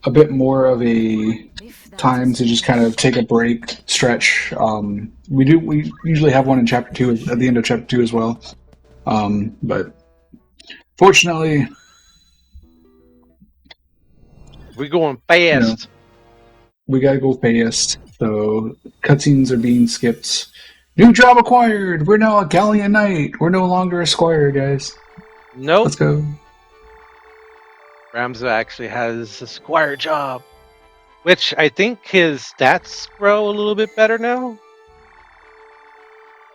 [SPEAKER 5] a bit more of a time to just kind of take a break, stretch. We usually have one in chapter 2 at the end of chapter 2 as well. But fortunately,
[SPEAKER 3] We're going fast.
[SPEAKER 5] We gotta go fast. So cutscenes are being skipped. New job acquired. We're now a Galleon Knight. We're no longer a Squire, guys.
[SPEAKER 3] Nope.
[SPEAKER 5] Let's go.
[SPEAKER 3] Ramsza actually has a Squire job, which I think his stats grow a little bit better now.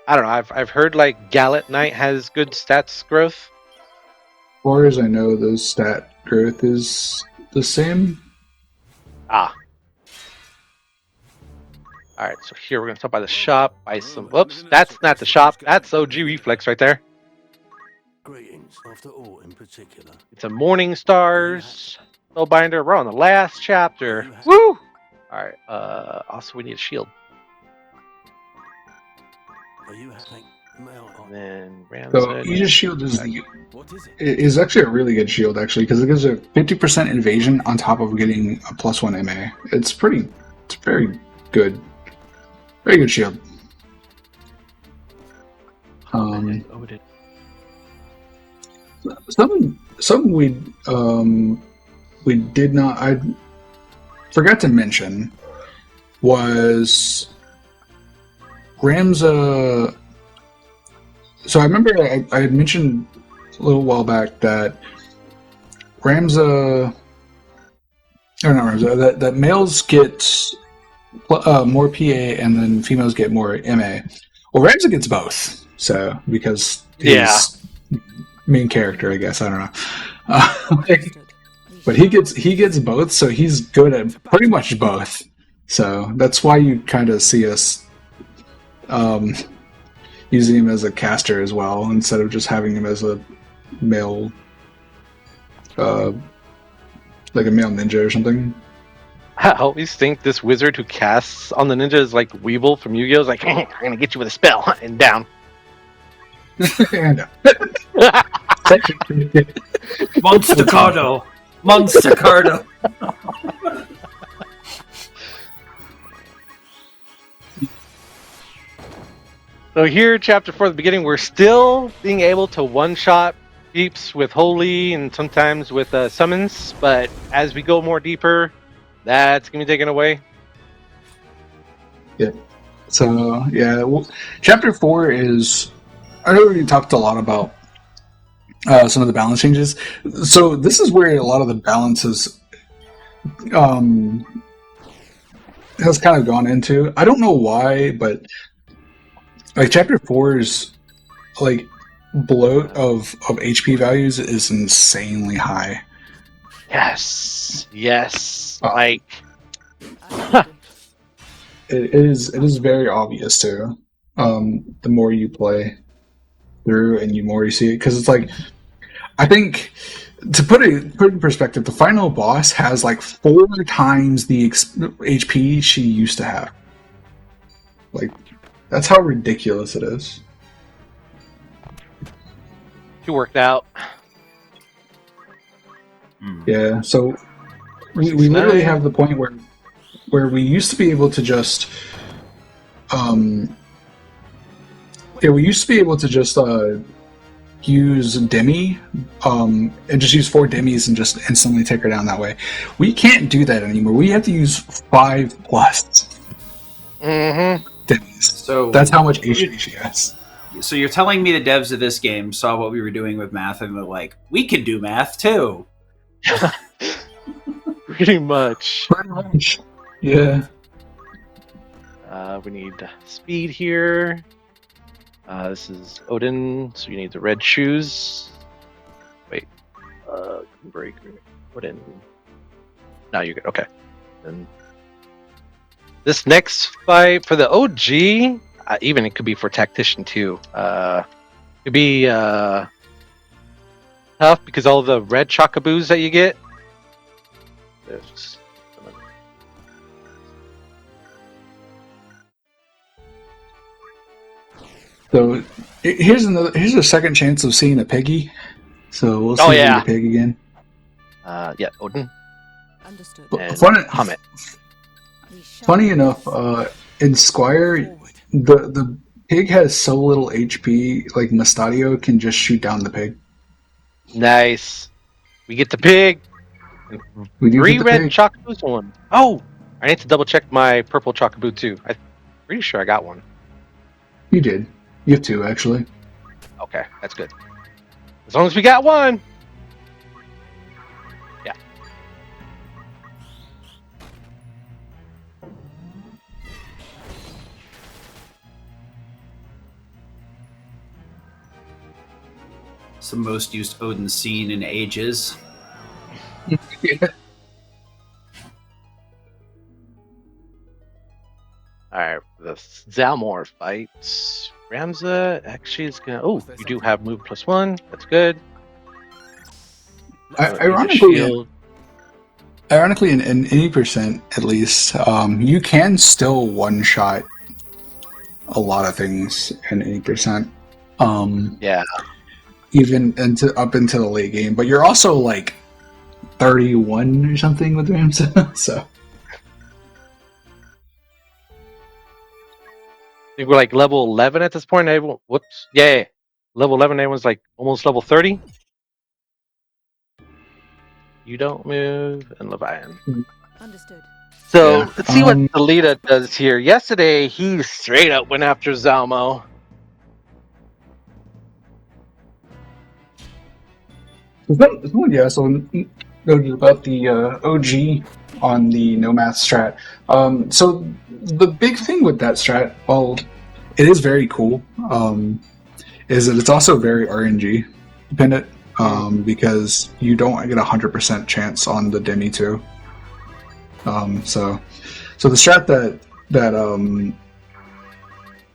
[SPEAKER 3] I don't know. I've heard like Gallet Knight has good stats growth.
[SPEAKER 5] As far as I know, the stat growth is the same.
[SPEAKER 3] Ah. Alright, so here we're going to stop by the shop, buy some... Whoops, that's not the shop. That's OG Reflex right there.
[SPEAKER 6] Greetings, after all in particular.
[SPEAKER 3] It's a Morning Stars Spellbinder. We're on the last chapter. Woo! Alright, also we need a shield.
[SPEAKER 6] Are you having mail on?
[SPEAKER 3] And then
[SPEAKER 5] So
[SPEAKER 3] Ramsza...
[SPEAKER 5] Aegis Shield
[SPEAKER 6] What is it?
[SPEAKER 5] is actually a really good shield, actually, because it gives a 50% invasion on top of getting a +1 MA. It's very good. Very good shield. Something we did not, I forgot to mention, was Ramsza. So I remember I had mentioned a little while back that Ramsza, or not Ramsza, that males get more PA and then females get more MA. Well, Ramsza gets both, so because he's main character, I guess. I don't know, but he gets both, so he's good at pretty much both. So that's why you kind of see us using him as a caster as well, instead of just having him as a male, like a male ninja or something.
[SPEAKER 3] I always think this wizard who casts on the ninja is like Weevil from Yu-Gi-Oh! It's like, I'm gonna get you with a spell, and down.
[SPEAKER 5] And,
[SPEAKER 1] Monster Cardo! Monster Cardo!
[SPEAKER 3] So here, chapter 4, at the beginning, we're still being able to one-shot peeps with holy and sometimes with summons, but as we go more deeper, that's going to be taken away.
[SPEAKER 5] Yeah. So, yeah, chapter 4 is... I already talked a lot about some of the balance changes. So this is where a lot of the balances has kind of gone into. I don't know why, but like chapter 4's like bloat of HP values is insanely high.
[SPEAKER 3] Yes.
[SPEAKER 5] It is very obvious too. The more you play through and the more you see it, because it's like, I think, to put it in perspective, the final boss has like 4 times the HP she used to have. Like, that's how ridiculous it is.
[SPEAKER 3] She worked out.
[SPEAKER 5] Yeah, so we literally have the point where we used to be able to just Yeah, we used to be able to just use Demi, and just use 4 Demis and just instantly take her down that way. We can't do that anymore. We have to use 5+ Demis.
[SPEAKER 1] So
[SPEAKER 5] That's how much HP she has.
[SPEAKER 1] So you're telling me the devs of this game saw what we were doing with math and they're like, we can do math too.
[SPEAKER 3] Pretty much.
[SPEAKER 5] Pretty much. Yeah.
[SPEAKER 3] We need speed here. This is Odin, so you need the red shoes. Wait. Break. Odin. Now you're good. Okay. Then this next fight for the OG, even it could be for tactician too. Could be tough because all the red chocobos that you get.
[SPEAKER 5] So here's a second chance of seeing a piggy. So we'll see the pig again.
[SPEAKER 3] Yeah, Odin.
[SPEAKER 7] Understood.
[SPEAKER 3] And
[SPEAKER 5] Funny,
[SPEAKER 3] Hummet.
[SPEAKER 5] funny enough, in Squire, the pig has so little HP. Like Mustadio can just shoot down the pig.
[SPEAKER 3] Nice. We get the pig.
[SPEAKER 5] We do
[SPEAKER 3] 3
[SPEAKER 5] get the
[SPEAKER 3] red
[SPEAKER 5] pig.
[SPEAKER 3] chocobos and 1. Oh, I need to double check my purple chocobo too. I'm pretty sure I got one.
[SPEAKER 5] You did. You have 2 actually.
[SPEAKER 3] Okay, that's good. As long as we got one. Yeah.
[SPEAKER 1] It's the most used Odin scene in ages.
[SPEAKER 5] Yeah.
[SPEAKER 3] Alright, the Zalmor fight. Ramsza actually is gonna. Oh, you do have move +1. That's good.
[SPEAKER 5] Ironically, in any percent at least, you can still one-shot a lot of things in any percent.
[SPEAKER 3] Yeah.
[SPEAKER 5] Even up into the late game, but you're also like 31 or something with Ramsza, so.
[SPEAKER 3] I think we're like level 11 at this point. Whoops. Yeah. Level 11, everyone's like almost level 30. You don't move, and Leviathan.
[SPEAKER 7] Understood.
[SPEAKER 3] So
[SPEAKER 5] Yeah.
[SPEAKER 3] let's see what Alita does here. Yesterday, he straight up went after Zalmo.
[SPEAKER 5] Yeah, so noted about the OG on the no math strat. So the big thing with that strat, well, it is very cool, is that it's also very RNG dependent, because you don't get 100% chance on the Demi too. So the strat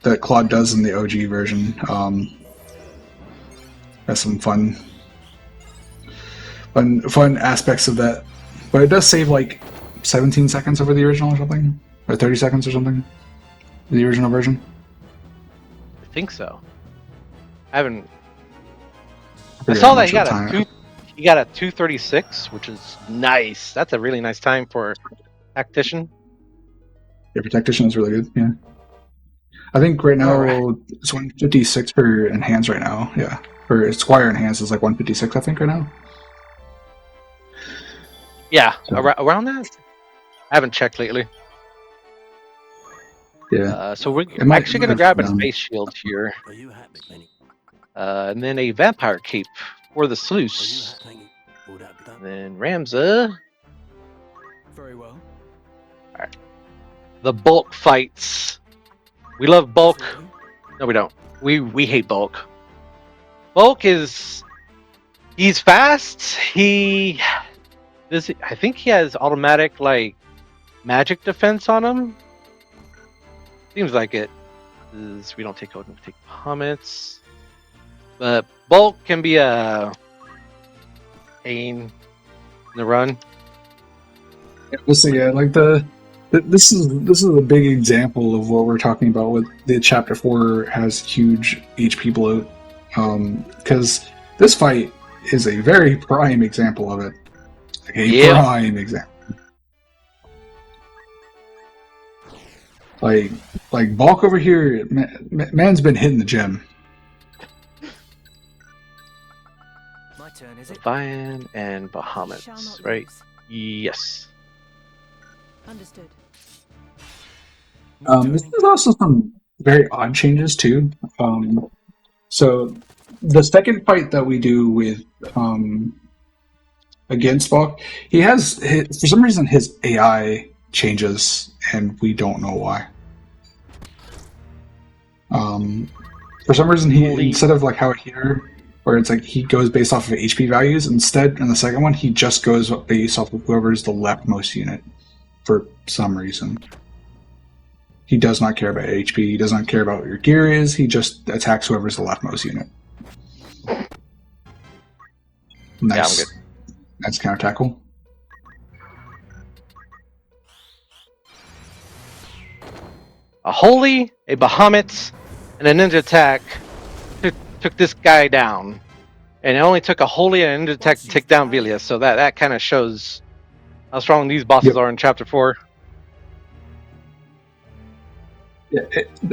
[SPEAKER 5] that Claude does in the OG version has some fun aspects of that, but it does save like 17 seconds over the original or something, or 30 seconds or something, the original version.
[SPEAKER 3] I think so. I haven't. I saw that he got a 2:36, which is nice. That's a really nice time for tactician.
[SPEAKER 5] Yeah, for tactician is really good. Yeah, I think right now it's 156 for enhance right now. Yeah, for Squire enhance is like 156, I think, right now.
[SPEAKER 3] Yeah,
[SPEAKER 5] So.
[SPEAKER 3] around that. I haven't checked lately.
[SPEAKER 5] Yeah.
[SPEAKER 3] So we're actually going to grab a space shield here. And then a vampire cape for the sluice. And then Ramsza.
[SPEAKER 4] Very well.
[SPEAKER 3] Alright. The bulk fights. We love bulk. No, we don't. We hate bulk. Bulk is... He's fast. I think he has automatic, like, magic defense on him. Seems like it. We don't take Odin, we take Hummets. But bulk can be a pain in the run.
[SPEAKER 5] Yeah, like this is a big example of what we're talking about with the Chapter 4 has huge HP bloat. Because this fight is a very prime example of it. Prime example. Like Bulk over here, man's been hitting the gym.
[SPEAKER 4] My turn, is it?
[SPEAKER 3] Leviathan and
[SPEAKER 7] Shall
[SPEAKER 3] Bahamut,
[SPEAKER 7] not
[SPEAKER 3] right?
[SPEAKER 7] lose.
[SPEAKER 3] Yes.
[SPEAKER 7] Understood.
[SPEAKER 5] This is also some very odd changes too. So the second fight that we do with against Bulk, he has for some reason his AI changes, and we don't know why. For some reason, instead of like how here, where it's like he goes based off of HP values, instead in the second one he just goes based off of whoever's the leftmost unit. For some reason, he does not care about HP. He does not care about what your gear is. He just attacks whoever's the leftmost unit. Nice.
[SPEAKER 3] Yeah, I'm good.
[SPEAKER 5] Nice counter tackle.
[SPEAKER 3] A holy, a Bahamut, and a ninja attack took this guy down. And it only took a holy and a ninja attack to take down Ivalice, so that kind of shows how strong these bosses are in Chapter 4.
[SPEAKER 5] Yeah,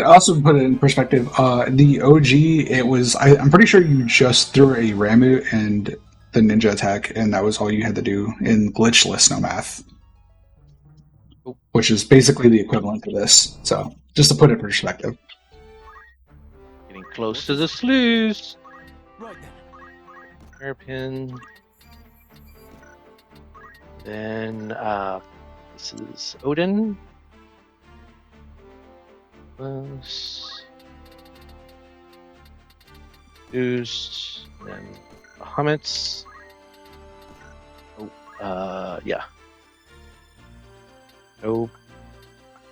[SPEAKER 5] also to put it in perspective, the OG, it was I'm pretty sure you just threw a Ramu and the ninja attack, and that was all you had to do in glitchless no math, which is basically the equivalent to this. So just to put it in perspective.
[SPEAKER 3] Getting close to the sluice.
[SPEAKER 4] Right then.
[SPEAKER 3] Hairpin. Then this is Odin. Boost. Then Bahamut's. Yeah. Nope.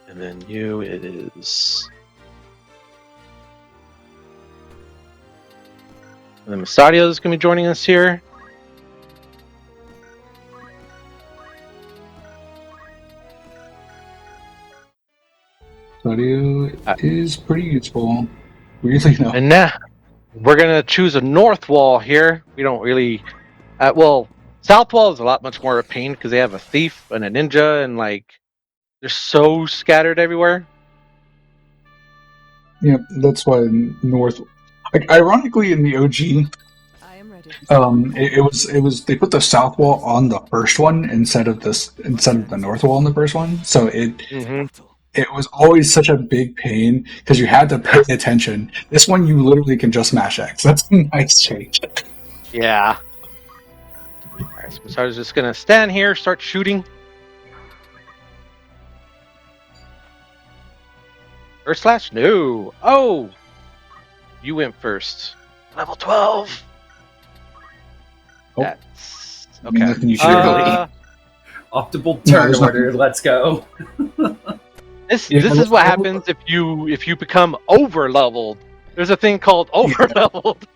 [SPEAKER 3] And then you, it is. And then Mustadio is going to be joining us here.
[SPEAKER 5] Audio is pretty useful. Really, no.
[SPEAKER 3] And now we're going to choose a north wall here. We don't really. South wall is a lot much more of a pain because they have a thief and a ninja, and like they're so scattered everywhere.
[SPEAKER 5] Yeah, that's why north. Like, ironically, in the OG,
[SPEAKER 7] I am ready.
[SPEAKER 5] it was they put the south wall on the first one instead of the north wall on the first one. So it was always such a big pain because you had to pay attention. This one you literally can just mash X. That's a nice change.
[SPEAKER 3] Yeah. Alright, so Mustadio's just gonna stand here, start shooting. First slash? No. Oh! You went first. Level 12!
[SPEAKER 5] Oh.
[SPEAKER 3] That's
[SPEAKER 5] I mean,
[SPEAKER 3] okay.
[SPEAKER 5] nothing you should really.
[SPEAKER 1] Optimal turn
[SPEAKER 5] there's
[SPEAKER 1] order.
[SPEAKER 5] nothing.
[SPEAKER 1] Let's go.
[SPEAKER 3] This
[SPEAKER 5] Yeah,
[SPEAKER 3] is what happens if you become over leveled. There's a thing called over leveled.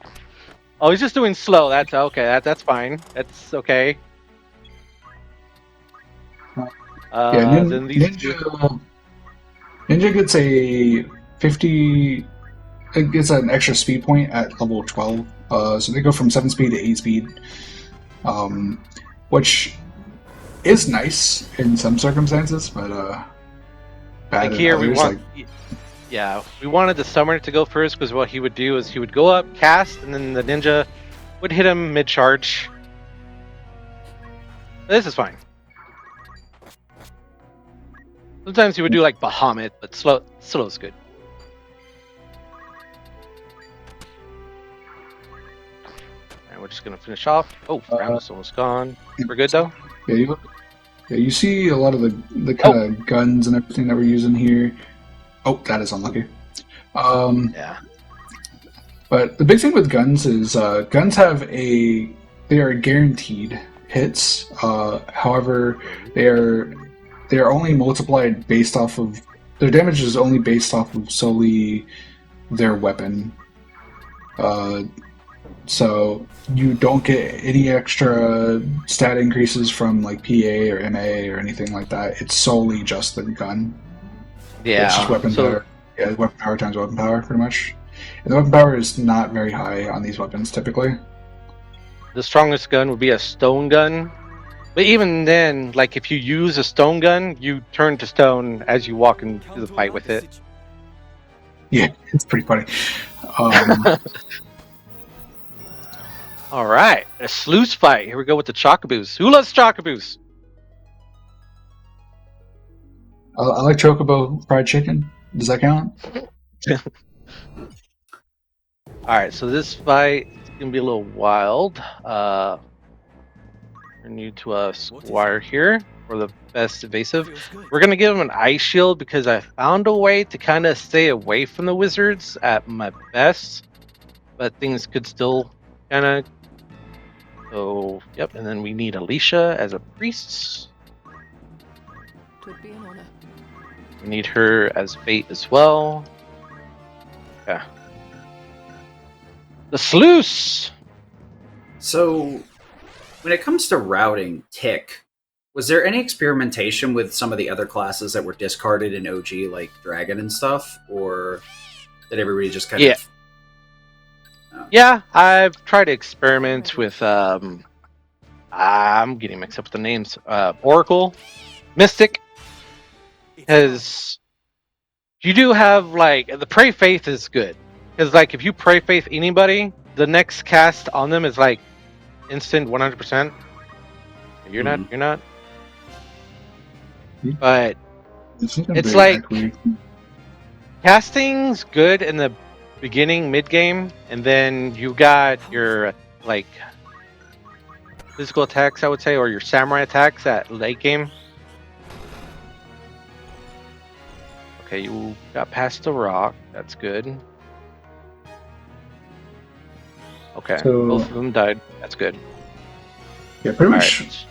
[SPEAKER 3] Oh, he's just doing slow. That's okay. That's fine. That's okay. Then these
[SPEAKER 5] Ninja gets a 50. It gets an extra speed point at level 12. So they go from 7 speed to 8 speed, which is nice in some circumstances, but bad
[SPEAKER 3] like
[SPEAKER 5] in
[SPEAKER 3] here
[SPEAKER 5] others,
[SPEAKER 3] we wanted the summoner to go first because what he would do is he would go up, cast, and then the ninja would hit him mid charge. This is fine. Sometimes he would do like Bahamut, but slow is good. And we're just gonna finish off. Oh, Ramsza's almost gone. We're good though.
[SPEAKER 5] Yeah, you see a lot of the kind of guns and everything that we're using here. Oh, that is unlucky.
[SPEAKER 3] Yeah.
[SPEAKER 5] But the big thing with guns is guns they are guaranteed hits. However, they are only multiplied based off of their damage is only based off of solely their weapon. So you don't get any extra stat increases from like PA or MA or anything like that. It's solely just the gun.
[SPEAKER 3] Yeah.
[SPEAKER 5] It's just weapon power. Yeah, weapon power times weapon power, pretty much. And the weapon power is not very high on these weapons typically.
[SPEAKER 3] The strongest gun would be a stone gun, But even then, like if you use a stone gun, you turn to stone as you walk into the fight with it.
[SPEAKER 5] Yeah, it's pretty funny. Um,
[SPEAKER 3] All right, a sluice fight. Here we go with the Chocobos. Who loves Chocobos?
[SPEAKER 5] I like Chocobo fried chicken. Does that count?
[SPEAKER 3] All right, so this fight is gonna be a little wild. We're new to a Squire here for the best evasive.
[SPEAKER 4] Feels good.
[SPEAKER 3] We're gonna give him an ice shield because I found a way to kind of stay away from the wizards at my best, but things could still kind of. So yep, and then we need Alicia as a priest.
[SPEAKER 7] Would be an honor.
[SPEAKER 3] We need her as bait as well. Yeah. The sluice.
[SPEAKER 1] So, when it comes to routing Tick, was there any experimentation with some of the other classes that were discarded in OG, like Dragon and stuff, or did everybody just kind of?
[SPEAKER 3] Yeah, I've tried to experiment with. I'm getting mixed up with the names. Oracle, Mystic, because you do have like the Pray Faith is good. Because like if you Pray Faith anybody, the next cast on them is like instant 100%. You're not. You're not. But it's like casting's good in the beginning, mid game, and then you got your like physical attacks, I would say, or your samurai attacks at late game. Okay, you got past the rock. That's good. Okay,
[SPEAKER 5] So-
[SPEAKER 3] both of them died. That's good.
[SPEAKER 5] Yeah, pretty
[SPEAKER 3] All
[SPEAKER 5] much.
[SPEAKER 3] right.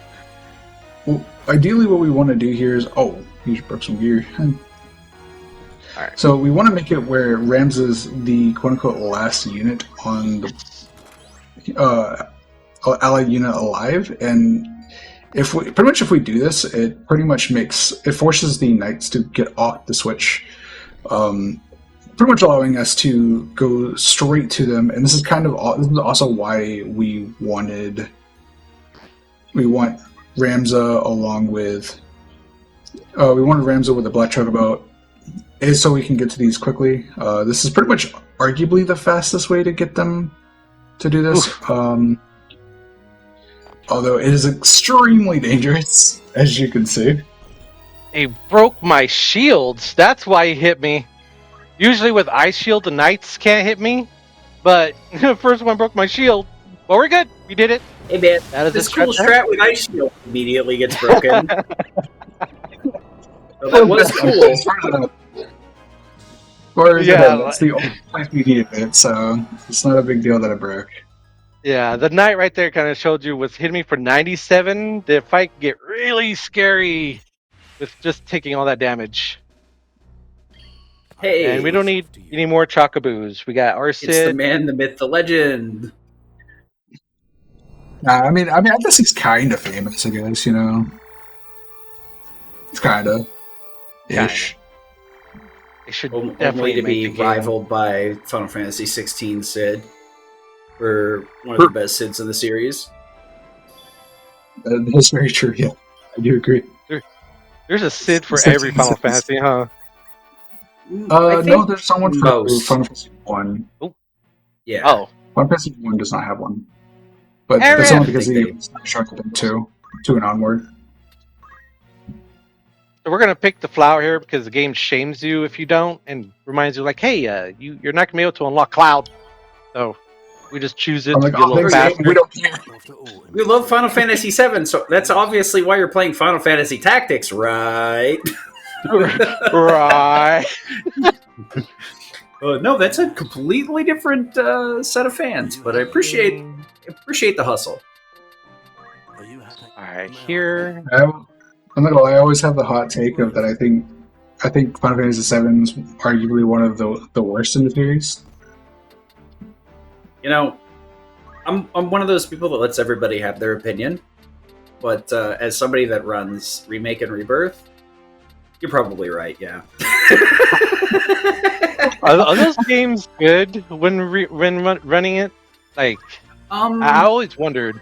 [SPEAKER 5] Well, ideally, what we want to do here is you just broke some gear.
[SPEAKER 3] Alright.
[SPEAKER 5] So we want to make it where Ramsza's the quote-unquote last unit on the allied unit alive, and if we do this, it pretty much forces the knights to get off the switch, pretty much allowing us to go straight to them. And this is also why we want Ramsza along with we wanted Ramsza with the Black Chocobo, is so we can get to these quickly. This is pretty much arguably the fastest way to get them to do this. Although it is extremely dangerous, as you can see.
[SPEAKER 3] He broke my shields. That's why he hit me. Usually with ice shield, the knights can't hit me, but the first one broke my shield. Well, we're good. We did it.
[SPEAKER 1] Hey man,
[SPEAKER 3] That is
[SPEAKER 1] this
[SPEAKER 3] a
[SPEAKER 1] cool
[SPEAKER 3] strat
[SPEAKER 1] strat with Ice Shield immediately gets broken. So that was cool.
[SPEAKER 5] That's the only place we needed it, so it's not a big deal that it broke.
[SPEAKER 3] Yeah, the knight right there kind of showed you was hitting me for 97. The fight could get really scary with just taking all that damage.
[SPEAKER 1] Hey,
[SPEAKER 3] And we don't need any more Chocobos. We got
[SPEAKER 1] it's the
[SPEAKER 3] Arsid.
[SPEAKER 1] man, the myth, the legend.
[SPEAKER 5] I mean, I guess he's kind of famous. I guess it's kind of ish.
[SPEAKER 3] They should
[SPEAKER 1] Only
[SPEAKER 3] definitely
[SPEAKER 1] to
[SPEAKER 3] make
[SPEAKER 1] be
[SPEAKER 3] the game.
[SPEAKER 1] rivaled by Final Fantasy 16 Sid for one of the best Sids in the series.
[SPEAKER 5] That's very true. Yeah, I do agree.
[SPEAKER 3] There's a Sid for
[SPEAKER 5] 16
[SPEAKER 3] every Final
[SPEAKER 5] Sids.
[SPEAKER 3] Fantasy, huh?
[SPEAKER 1] I think
[SPEAKER 5] No, there's someone for
[SPEAKER 1] most.
[SPEAKER 5] Final Fantasy 1.
[SPEAKER 1] Yeah.
[SPEAKER 3] Oh,
[SPEAKER 5] Final Fantasy 1 does not have one. But
[SPEAKER 3] Aaron!
[SPEAKER 5] that's only because
[SPEAKER 1] I
[SPEAKER 5] he
[SPEAKER 1] think
[SPEAKER 5] was instructed in 2 and onward.
[SPEAKER 3] so we're gonna pick the flower here because the game shames you if you don't, and reminds you like, hey, you're not gonna be able to unlock Cloud. So we just choose it
[SPEAKER 5] I'm
[SPEAKER 3] to
[SPEAKER 5] like,
[SPEAKER 3] be a little
[SPEAKER 1] there you
[SPEAKER 3] faster.
[SPEAKER 5] we don't care.
[SPEAKER 4] After all,
[SPEAKER 1] We love Final Fantasy 7, so that's obviously why you're playing Final Fantasy Tactics, right?
[SPEAKER 3] Right.
[SPEAKER 1] No, that's a completely different set of fans, but I appreciate the hustle.
[SPEAKER 4] Are you happy?
[SPEAKER 3] All right, here.
[SPEAKER 5] I'm not gonna lie, I always have the hot take of that I think Final Fantasy 7 is arguably one of the worst in the series.
[SPEAKER 1] You know, I'm one of those people that lets everybody have their opinion, but as somebody that runs Remake and Rebirth, you're probably right, yeah.
[SPEAKER 3] Are those games good when running it? Like, I always wondered.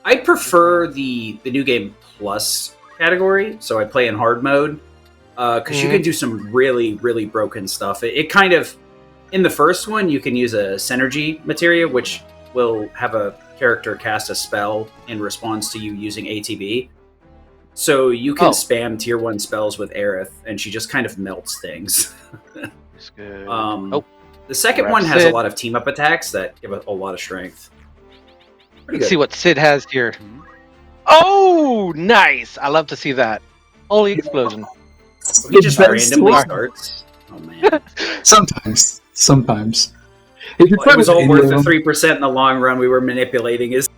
[SPEAKER 1] I prefer the New Game Plus category, so I play in hard mode, because you can do some really, really broken stuff. It kind of, in the first one, you can use a Synergy materia, which will have a character cast a spell in response to you using ATB. So you can spam tier 1 spells with Aerith, and she just kind of melts things.
[SPEAKER 3] That's good.
[SPEAKER 1] The second one has a lot of team-up attacks that give a lot of strength.
[SPEAKER 3] Let's see what Sid has here. Oh, nice! I love to see that. Holy explosion.
[SPEAKER 1] He just randomly starts. Oh, man.
[SPEAKER 5] Sometimes.
[SPEAKER 1] It was all worth the 3% in the long run. We were manipulating his...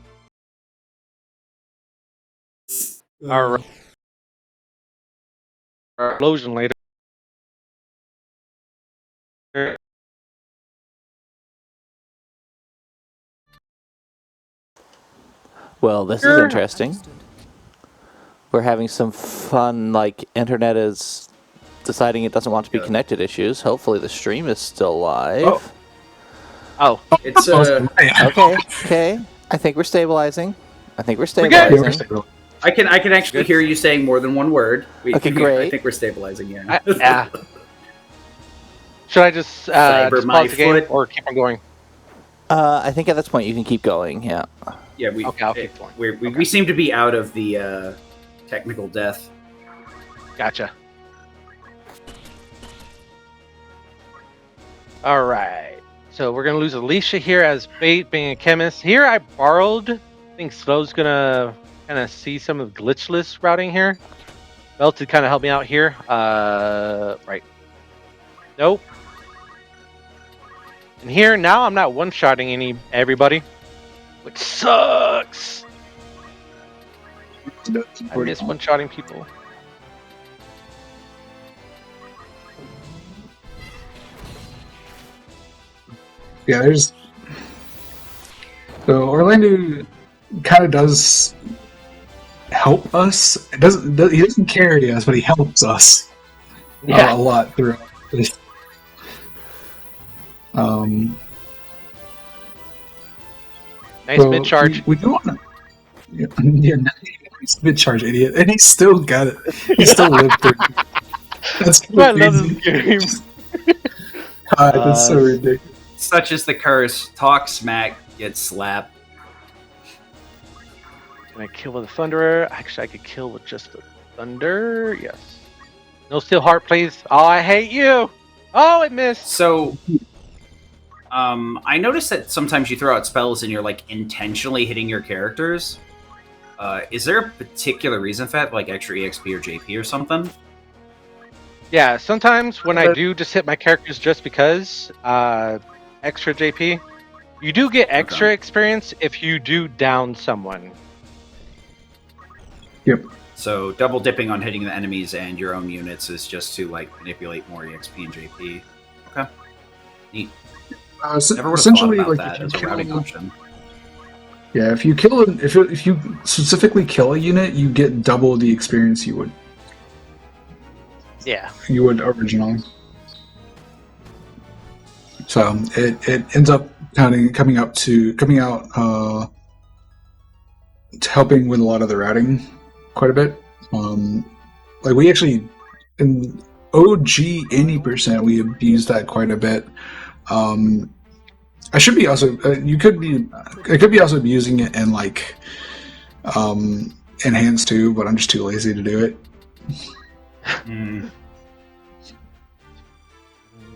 [SPEAKER 3] Alright. Explosion later.
[SPEAKER 4] Well, this is interesting. We're having some fun, like, internet is deciding it doesn't want to be connected issues. Hopefully the stream is still live.
[SPEAKER 1] It's
[SPEAKER 4] Okay. I think we're stabilizing.
[SPEAKER 1] I can actually hear you saying more than one word.
[SPEAKER 4] Okay, great.
[SPEAKER 1] I think we're stabilizing, yeah.
[SPEAKER 3] Yeah. Should I just pause
[SPEAKER 1] my
[SPEAKER 3] the game
[SPEAKER 1] foot.
[SPEAKER 3] or keep on going?
[SPEAKER 4] I think at this point you can keep going, yeah.
[SPEAKER 1] Yeah,
[SPEAKER 3] I'll keep going.
[SPEAKER 1] We seem to be out of the technical death.
[SPEAKER 3] Gotcha. Alright. So we're going to lose Alicia here as bait, being a chemist. Here I borrowed. I think Slow's going to kind of see some of the glitchless routing here. Bell to kind of help me out here. Right. Nope. And here, now I'm not one-shotting everybody. Which sucks! I miss one-shotting people.
[SPEAKER 5] Yeah, there's... So Orlando kind of does help us. He doesn't carry us, but he helps us a lot throughout this.
[SPEAKER 3] Nice mid-charge.
[SPEAKER 5] We do want to... Yeah, nice mid-charge, idiot. And he still got it. He still lived through it. That's
[SPEAKER 3] I love this game.
[SPEAKER 5] God, that's so ridiculous.
[SPEAKER 1] Such is the curse. Talk smack, get slapped.
[SPEAKER 3] Can I kill with a Thunderer? Actually, I could kill with just the Thunder. Yes. No Steel Heart, please. Oh, I hate you. Oh, it missed.
[SPEAKER 1] So, I noticed that sometimes you throw out spells and you're like intentionally hitting your characters. Is there a particular reason for that, like extra EXP or JP or something?
[SPEAKER 3] Yeah, sometimes when I do just hit my characters just because, extra JP, you do get extra experience if you do down someone.
[SPEAKER 5] Yep.
[SPEAKER 1] So double dipping on hitting the enemies and your own units is just to like manipulate more EXP and JP. Okay. Neat. Never would have thought about that as a routing option.
[SPEAKER 5] Yeah, if you specifically kill a unit, you get double the experience you would.
[SPEAKER 3] Yeah.
[SPEAKER 5] You would originally. So it ends up coming out to helping with a lot of the routing quite a bit. Like we actually in OG 80% we abused that quite a bit. I should be also I could be also abusing it in like enhanced too, but I'm just too lazy to do it.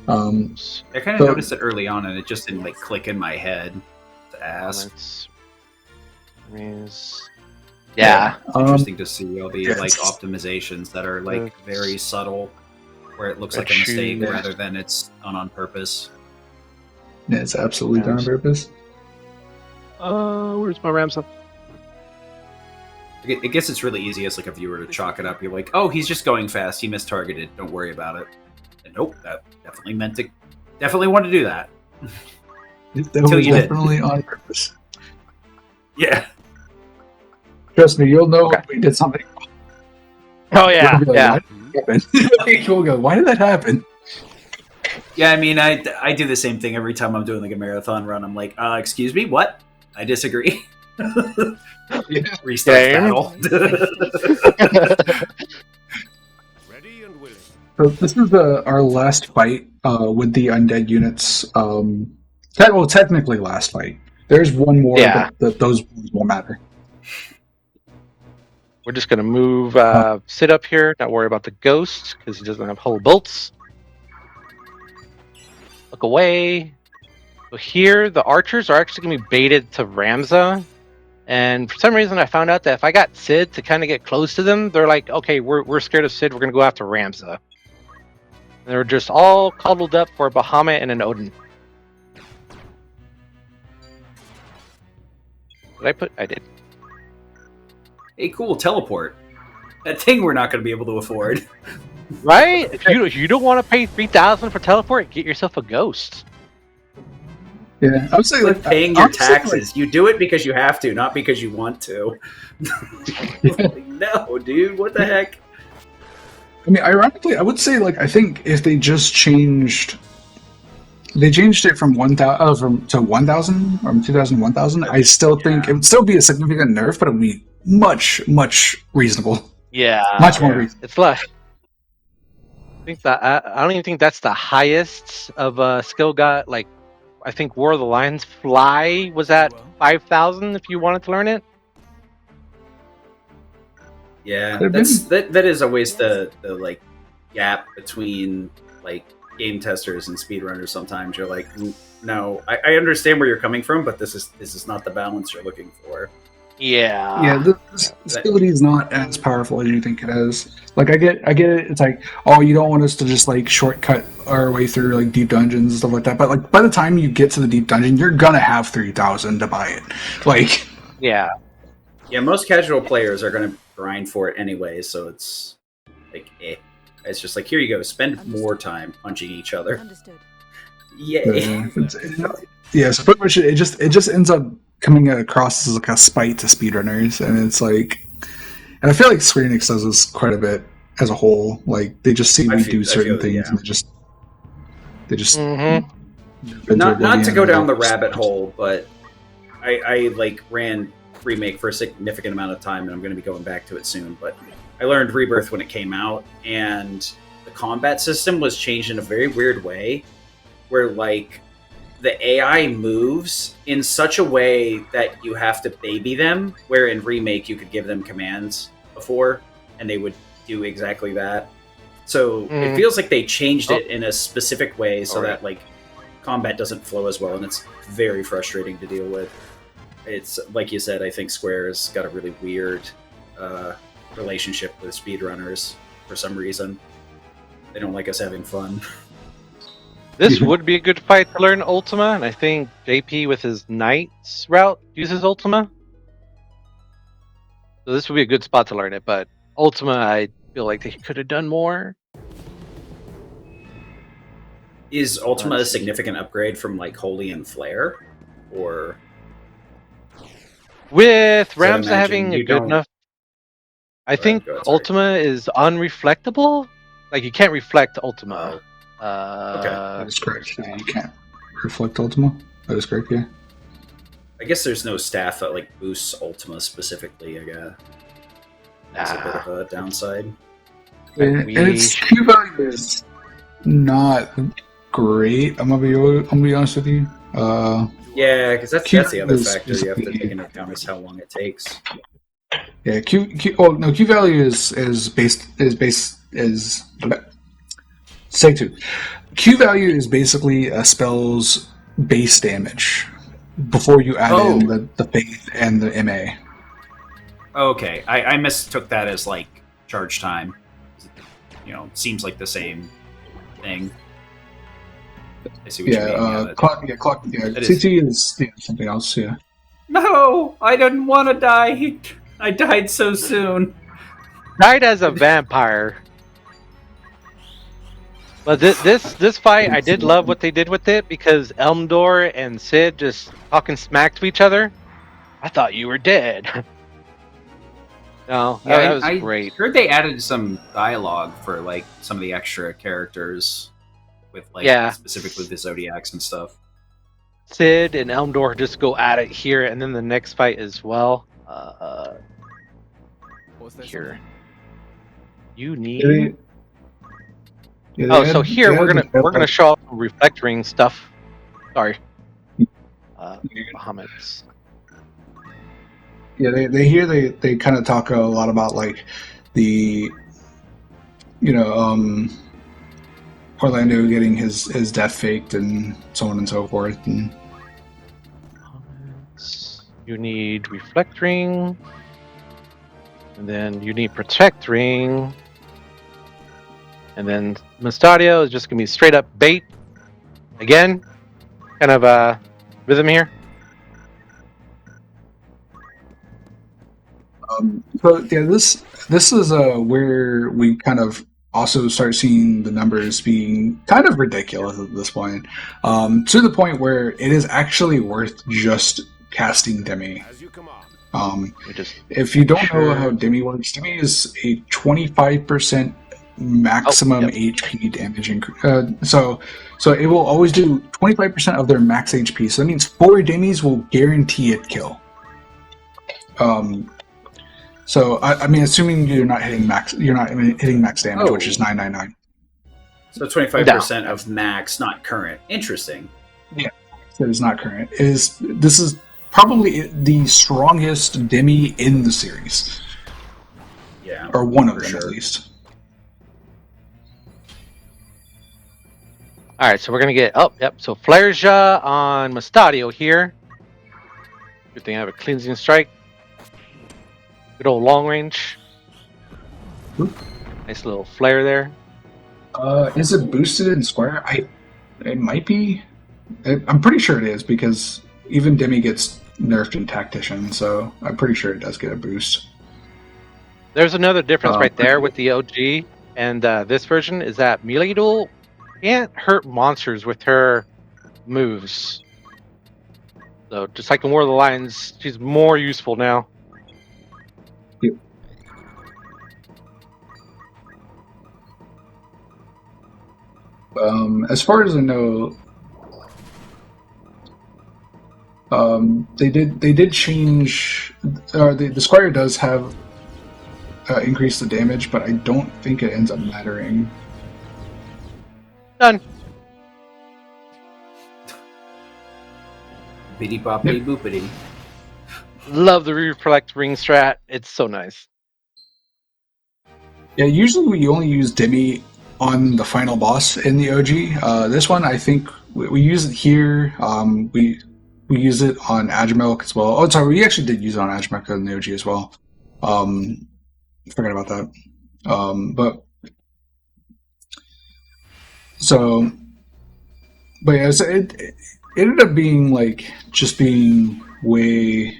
[SPEAKER 1] I kind of noticed it early on, and it just didn't like click in my head to ask.
[SPEAKER 3] Yeah,
[SPEAKER 1] it's interesting to see all the like optimizations that are like very subtle, where it looks like a mistake rather than it's done on purpose.
[SPEAKER 5] Yeah, it's absolutely done on purpose.
[SPEAKER 3] Where's my Ramsza?
[SPEAKER 1] I guess it's really easy as like a viewer to chalk it up. You're like, oh, he's just going fast. He mistargeted. Don't worry about it. And nope, that definitely wanted to do that.
[SPEAKER 5] That was definitely on purpose.
[SPEAKER 1] Yeah.
[SPEAKER 5] Trust me, you'll know when we did something.
[SPEAKER 3] Oh yeah, yeah.
[SPEAKER 5] We'll go, why did that happen?
[SPEAKER 1] Yeah, I mean, I do the same thing every time I'm doing like a marathon run. I'm like, excuse me, what? I disagree. Restart battle.
[SPEAKER 6] Ready and willing.
[SPEAKER 5] So this is our last fight with the undead units. Technically last fight. There's one more, but those won't matter.
[SPEAKER 3] We're just gonna move Sid up here, not worry about the ghost, because he doesn't have hull bolts. Look away. So here, the archers are actually gonna be baited to Ramsza. And for some reason, I found out that if I got Sid to kind of get close to them, they're like, okay, we're scared of Sid, we're gonna go after Ramsza. And they're just all cuddled up for a Bahamut and an Odin. I did.
[SPEAKER 1] Hey, cool, teleport. That thing we're not going to be able to afford.
[SPEAKER 3] Right? If you don't want to pay 3,000 for teleport, get yourself a ghost.
[SPEAKER 5] Yeah, I would say
[SPEAKER 1] like paying your taxes. You do it because you have to, not because you want to. No, dude, what the heck?
[SPEAKER 5] I mean, ironically, I would say I think if they just changed it from 1,000 to 1,000 or 2,000 1,000. I still think it would still be a significant nerf, but it would be much reasonable.
[SPEAKER 3] Yeah,
[SPEAKER 5] much more reasonable.
[SPEAKER 3] It's less. I think that I don't even think that's the highest of skill got. I think War of the Lions Fly was at 5,000 if you wanted to learn it.
[SPEAKER 1] Yeah, that is always the gap between game testers and speedrunners. Sometimes you're like, no, I understand where you're coming from, but this is not the balance you're looking for.
[SPEAKER 3] Yeah,
[SPEAKER 5] this ability is not as powerful as you think it is. I get it. It's oh, you don't want us to just shortcut our way through deep dungeons and stuff like that. But by the time you get to the deep dungeon, you're gonna have 3,000 to buy it.
[SPEAKER 3] Yeah,
[SPEAKER 1] most casual players are gonna grind for it anyway. So it's It's just here you go. Spend more time punching each other.
[SPEAKER 7] Understood.
[SPEAKER 1] Yay.
[SPEAKER 5] Yeah, so pretty much it just ends up coming across as a spite to speedrunners, and it's and I feel like Square Enix does this quite a bit as a whole. They just see we do certain things, and they just
[SPEAKER 1] not to go down the rabbit hole, but I ran Remake for a significant amount of time, and I'm going to be going back to it soon. But I learned Rebirth when it came out, and the combat system was changed in a very weird way, where the AI moves in such a way that you have to baby them, where in Remake you could give them commands before, and they would do exactly that. So it feels like they changed it in a specific way so that combat doesn't flow as well, and it's very frustrating to deal with. It's like you said, I think Square has got a really weird relationship with speedrunners for some reason. They don't like us having fun.
[SPEAKER 3] This would be a good fight to learn Ultima, and I think JP with his Knights route uses Ultima. So this would be a good spot to learn it, but Ultima, I feel like they could have done more.
[SPEAKER 1] Is Ultima a significant upgrade from Holy and Flare? Or
[SPEAKER 3] with Ramsza having a good enough... I think Ultima is unreflectable. You can't reflect Ultima.
[SPEAKER 5] Okay, that is correct. Yeah, you can't reflect Ultima. That is correct, yeah.
[SPEAKER 1] I guess there's no staff that boosts Ultima specifically, I guess. That's a bit of a downside.
[SPEAKER 5] And its Q value is not great. I'm gonna be honest with you.
[SPEAKER 1] Yeah, because that's the other factor you have to take into account is how long it takes.
[SPEAKER 5] Yeah, Q value is say two. Q value is basically a spell's base damage before you add in the faith and the MA.
[SPEAKER 1] Okay, I mistook that as charge time. Seems like the same thing. I see what you mean.
[SPEAKER 5] Clock. CT is something else. Yeah.
[SPEAKER 1] No, I didn't want to die. I died so soon.
[SPEAKER 3] Died as a vampire. But this fight, I did love what they did with it, because Elmdor and Sid just talking smack to each other. I thought you were dead. No, that was great.
[SPEAKER 1] I heard they added some dialogue for some of the extra characters with specifically the Zodiacs and stuff.
[SPEAKER 3] Sid and Elmdor just go at it here, and then the next fight as well. Here. You need. So here we're gonna show off reflect ring stuff. Sorry. Bahamut's.
[SPEAKER 5] Yeah, they kind of talk a lot about like the, Orlando getting his death faked and so on and so forth. And
[SPEAKER 3] you need reflect ring, and then you need protect ring, and then Mustadio is just gonna be straight up bait. Again, kind of a rhythm here.
[SPEAKER 5] So yeah, this is where we kind of also start seeing the numbers being kind of ridiculous at this point, to the point where it is actually worth just casting Demi. If you don't know how Demi works, Demi is a 25% maximum HP damage increase. So it will always do 25% of their max HP. So that means 4 Demis will guarantee it kill. So I mean, assuming you're not hitting max damage, which is 999.
[SPEAKER 1] So 25% of max, not current. Interesting.
[SPEAKER 5] Yeah, that is not current. This is probably the strongest Demi in the series.
[SPEAKER 1] Yeah,
[SPEAKER 5] or one of them at least.
[SPEAKER 3] All right, so we're gonna get So Flareja on Mustadio here. Good thing I have a cleansing strike. Good old long range. Nice little flare there.
[SPEAKER 5] Is it boosted in Squire? It might be. I'm pretty sure it is because even Demi gets nerfed in Tactician, so I'm pretty sure it does get a boost.
[SPEAKER 3] There's another difference right there with the OG and this version is that Melee Duel can't hurt monsters with her moves. So just like in War of the Lions, she's more useful now.
[SPEAKER 5] Yep. As far as I know, they did change. The Squire does have increase the damage, but I don't think it ends up mattering.
[SPEAKER 3] Done.
[SPEAKER 1] Biddy boppity boopity.
[SPEAKER 3] Love the reflect ring strat. It's so nice.
[SPEAKER 5] Yeah, usually we only use Demi on the final boss in the OG. This one, I think we use it here. We use it on Agrias as well. Oh, sorry, we actually did use it on Agrias in the OG as well. Forgot about that. But yeah, so it ended up being like just being way.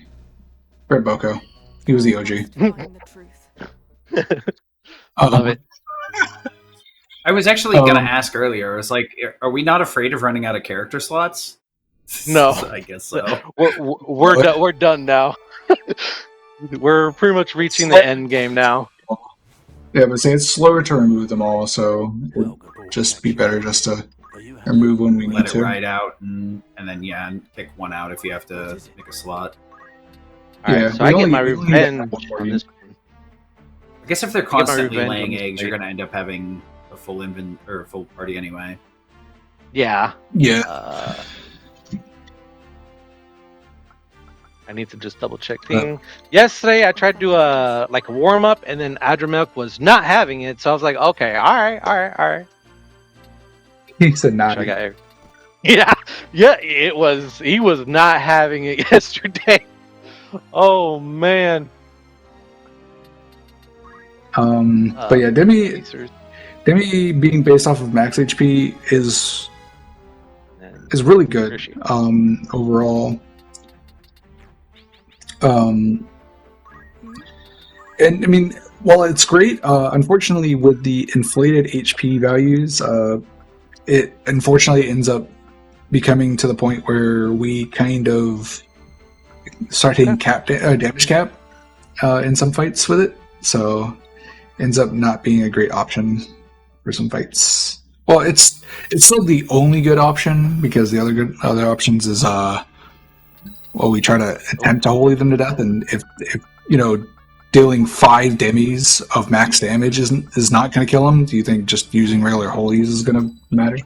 [SPEAKER 5] Red Boko. He was the OG.
[SPEAKER 3] I love it.
[SPEAKER 1] I was actually gonna ask earlier. I was like, "Are we not afraid of running out of character slots?"
[SPEAKER 3] No,
[SPEAKER 1] I guess so.
[SPEAKER 3] We're done now. We're pretty much reaching the end game now.
[SPEAKER 5] Yeah, but say it's slower to remove them all, so it'd just be better just to remove when we need to.
[SPEAKER 1] Let it ride out, and then pick one out if you have to pick a slot.
[SPEAKER 3] Alright, so I get my revenge on this.
[SPEAKER 1] I guess if they're constantly laying eggs, you're gonna end up having a full full party anyway.
[SPEAKER 3] Yeah.
[SPEAKER 5] Yeah.
[SPEAKER 3] I need to just double check thing. Yesterday I tried to do a warm up, and then Agrias was not having it, so I was like, okay, all right.
[SPEAKER 5] He said not.
[SPEAKER 3] Yeah, it was. He was not having it yesterday. Oh man.
[SPEAKER 5] But yeah, Demi being based off of max HP is really good overall. And I mean, while it's great, unfortunately with the inflated HP values, it unfortunately ends up becoming to the point where we kind of start hitting damage cap in some fights with it, so ends up not being a great option for some fights. Well, it's still the only good option because the other options is we try to attempt to holy them to death, and if dealing 5 demis of max damage is not going to kill them, do you think just using regular holies is going to matter?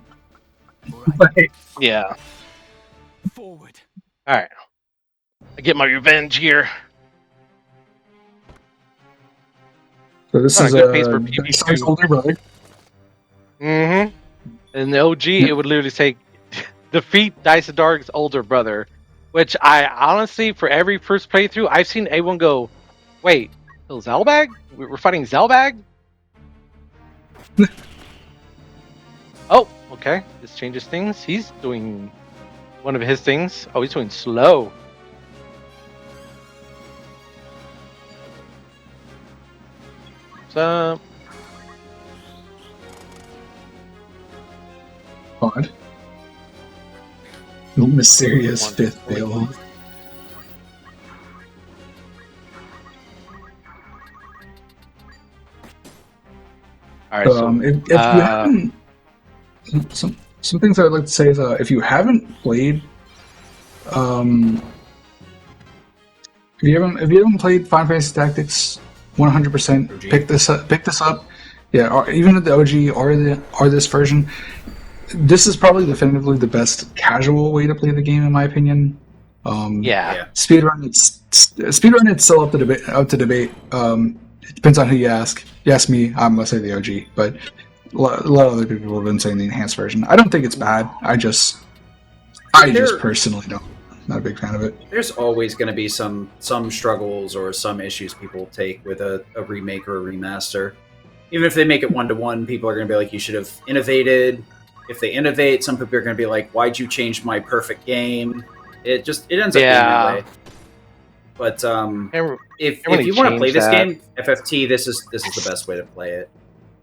[SPEAKER 3] Yeah.
[SPEAKER 6] Forward.
[SPEAKER 3] All right. I get my revenge here.
[SPEAKER 5] So this
[SPEAKER 3] On a
[SPEAKER 5] is
[SPEAKER 3] good pace for
[SPEAKER 5] Dice
[SPEAKER 3] PB2.
[SPEAKER 5] older brother.
[SPEAKER 3] Mm-hmm. In the OG, it would literally say, defeat Dice of Dark's older brother. Which I honestly, for every first playthrough, I've seen everyone go, wait, so Zelbag? We're fighting Zelbag? Oh, okay. This changes things. He's doing one of his things. Oh, he's doing slow. So,
[SPEAKER 5] Odd. Mysterious fifth fail.
[SPEAKER 3] all right. So,
[SPEAKER 5] If you haven't, some things I would like to say is if you haven't played, if you haven't played Final Fantasy Tactics 100%, pick this up. Yeah, or even the OG or this version. This is probably definitively the best casual way to play the game, in my opinion.
[SPEAKER 3] yeah.
[SPEAKER 5] Speedrun, it's still up to debate. It depends on who you ask. You ask me, I'm gonna say the OG, but a lot of other people have been saying the enhanced version. I don't think it's bad. I just personally don't. Not a big fan of it.
[SPEAKER 1] There's always going to be some struggles or some issues people take with a remake or a remaster. Even if they make it 1-to-1, people are going to be like, you should have innovated. If they innovate, some people are going to be like, why'd you change my perfect game? It ends up being that way. But if you want to play this game, FFT, this is the best way to play it.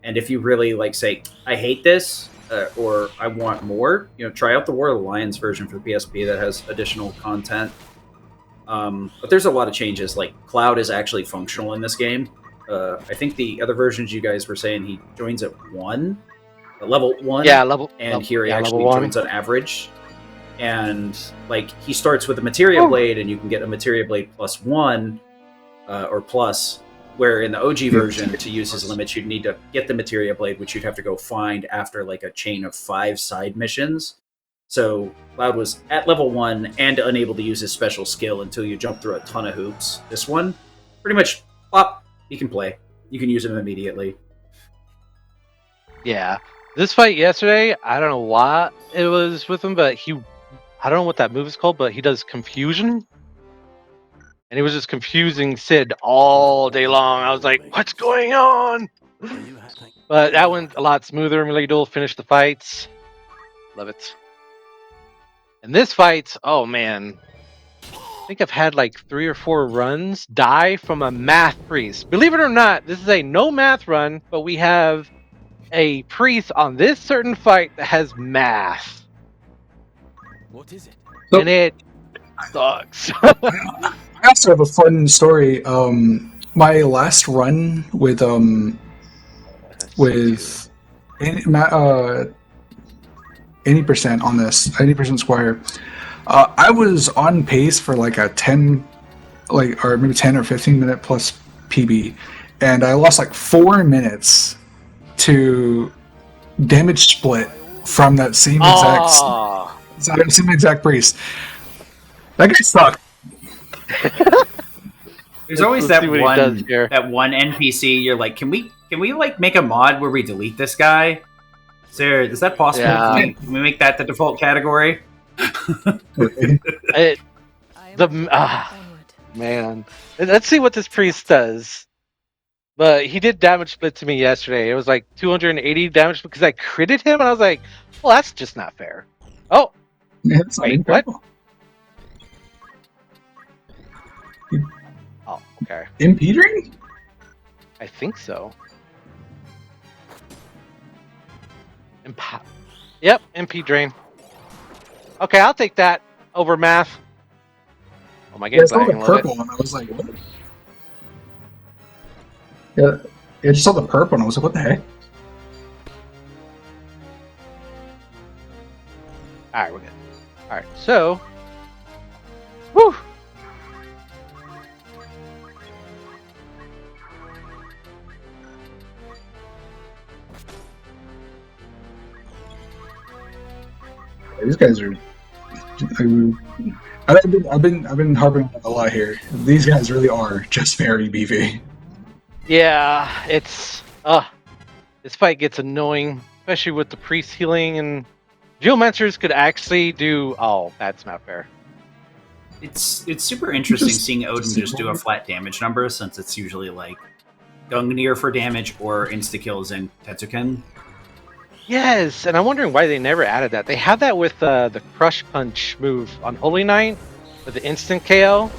[SPEAKER 1] And if you really say, I hate this, or I want more, try out the War of the Lions version for the PSP that has additional content. But there's a lot of changes. Like, Cloud is actually functional in this game. I think the other versions you guys were saying he joins at level 1.
[SPEAKER 3] Yeah, level.
[SPEAKER 1] And here he actually
[SPEAKER 3] level 1.
[SPEAKER 1] joins on average. And he starts with a materia blade, and you can get a materia blade +1 or plus. Where in the OG version, to use his limits, you'd need to get the materia blade, which you'd have to go find after a chain of 5 side missions. So Cloud was at level 1 and unable to use his special skill until you jump through a ton of hoops. This one, pretty much, plop, he can play. You can use him immediately.
[SPEAKER 3] Yeah. This fight yesterday, I don't know why it was with him, but I don't know what that move is called, but he does confusion. And he was just confusing Sid all day long. I was like, what's going on? But that went a lot smoother. Milady finished the fights. Love it. And this fight, oh man. I think I've had 3 or 4 runs die from a math priest. Believe it or not, this is a no math run, but we have a priest on this certain fight that has math.
[SPEAKER 6] What is it?
[SPEAKER 3] And it sucks.
[SPEAKER 5] I also have a fun story. My last run with any percent on this, 80% Squire, I was on pace for a 10, or maybe 10 or 15 minute plus PB, and I lost 4 minutes to damage split from that same exact priest. That guy sucked.
[SPEAKER 1] There's always that one NPC. You're like, can we make a mod where we delete this guy? Is that possible?
[SPEAKER 3] Yeah.
[SPEAKER 1] Can we make that the default category?
[SPEAKER 3] Man, let's see what this priest does. But he did damage split to me yesterday. It was 280 damage because I critted him, and I was like, well, that's just not fair. Oh,
[SPEAKER 5] yeah,
[SPEAKER 3] wait, what? Oh, okay.
[SPEAKER 5] Impeding?
[SPEAKER 3] I think so. Yep, MP drain. Okay, I'll take that over math. Oh, my game's
[SPEAKER 5] lagging a little bit. One. I was like, what? Yeah, I just saw the purple and I was like, what the heck?
[SPEAKER 3] Alright, we're good. Alright, so. Whew!
[SPEAKER 5] These guys are. I've been harping on it a lot here. These guys really are just very beefy.
[SPEAKER 3] Yeah, it's. This fight gets annoying, especially with the priest healing, and geomancers could actually do. Oh, that's not fair.
[SPEAKER 1] It's super interesting
[SPEAKER 5] Just-
[SPEAKER 1] seeing Odin just do a flat damage number, since it's usually like Gungnir for damage or insta kills in Tetsuken.
[SPEAKER 3] Yes, and I'm wondering why they never added that. They had that with the Crush Punch move on Holy Knight with the instant KO.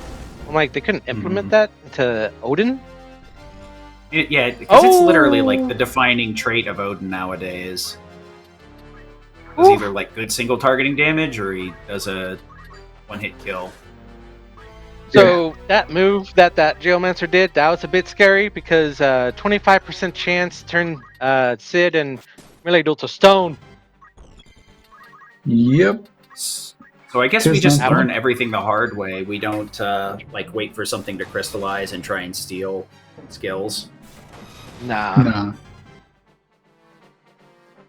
[SPEAKER 3] I'm like, they couldn't implement that into Odin?
[SPEAKER 1] Yeah, because it's literally like the defining trait of Odin nowadays. Does either like good single targeting damage or he does a one-hit kill.
[SPEAKER 3] So that move that Geomancer did, that was a bit scary because 25% chance to turn Sid and Melee Duel to stone.
[SPEAKER 5] Yep.
[SPEAKER 1] So I guess we just
[SPEAKER 5] Doesn't
[SPEAKER 1] learn
[SPEAKER 5] happen.
[SPEAKER 1] everything the hard way. We don't like wait for something to crystallize and try and steal skills.
[SPEAKER 5] Nah.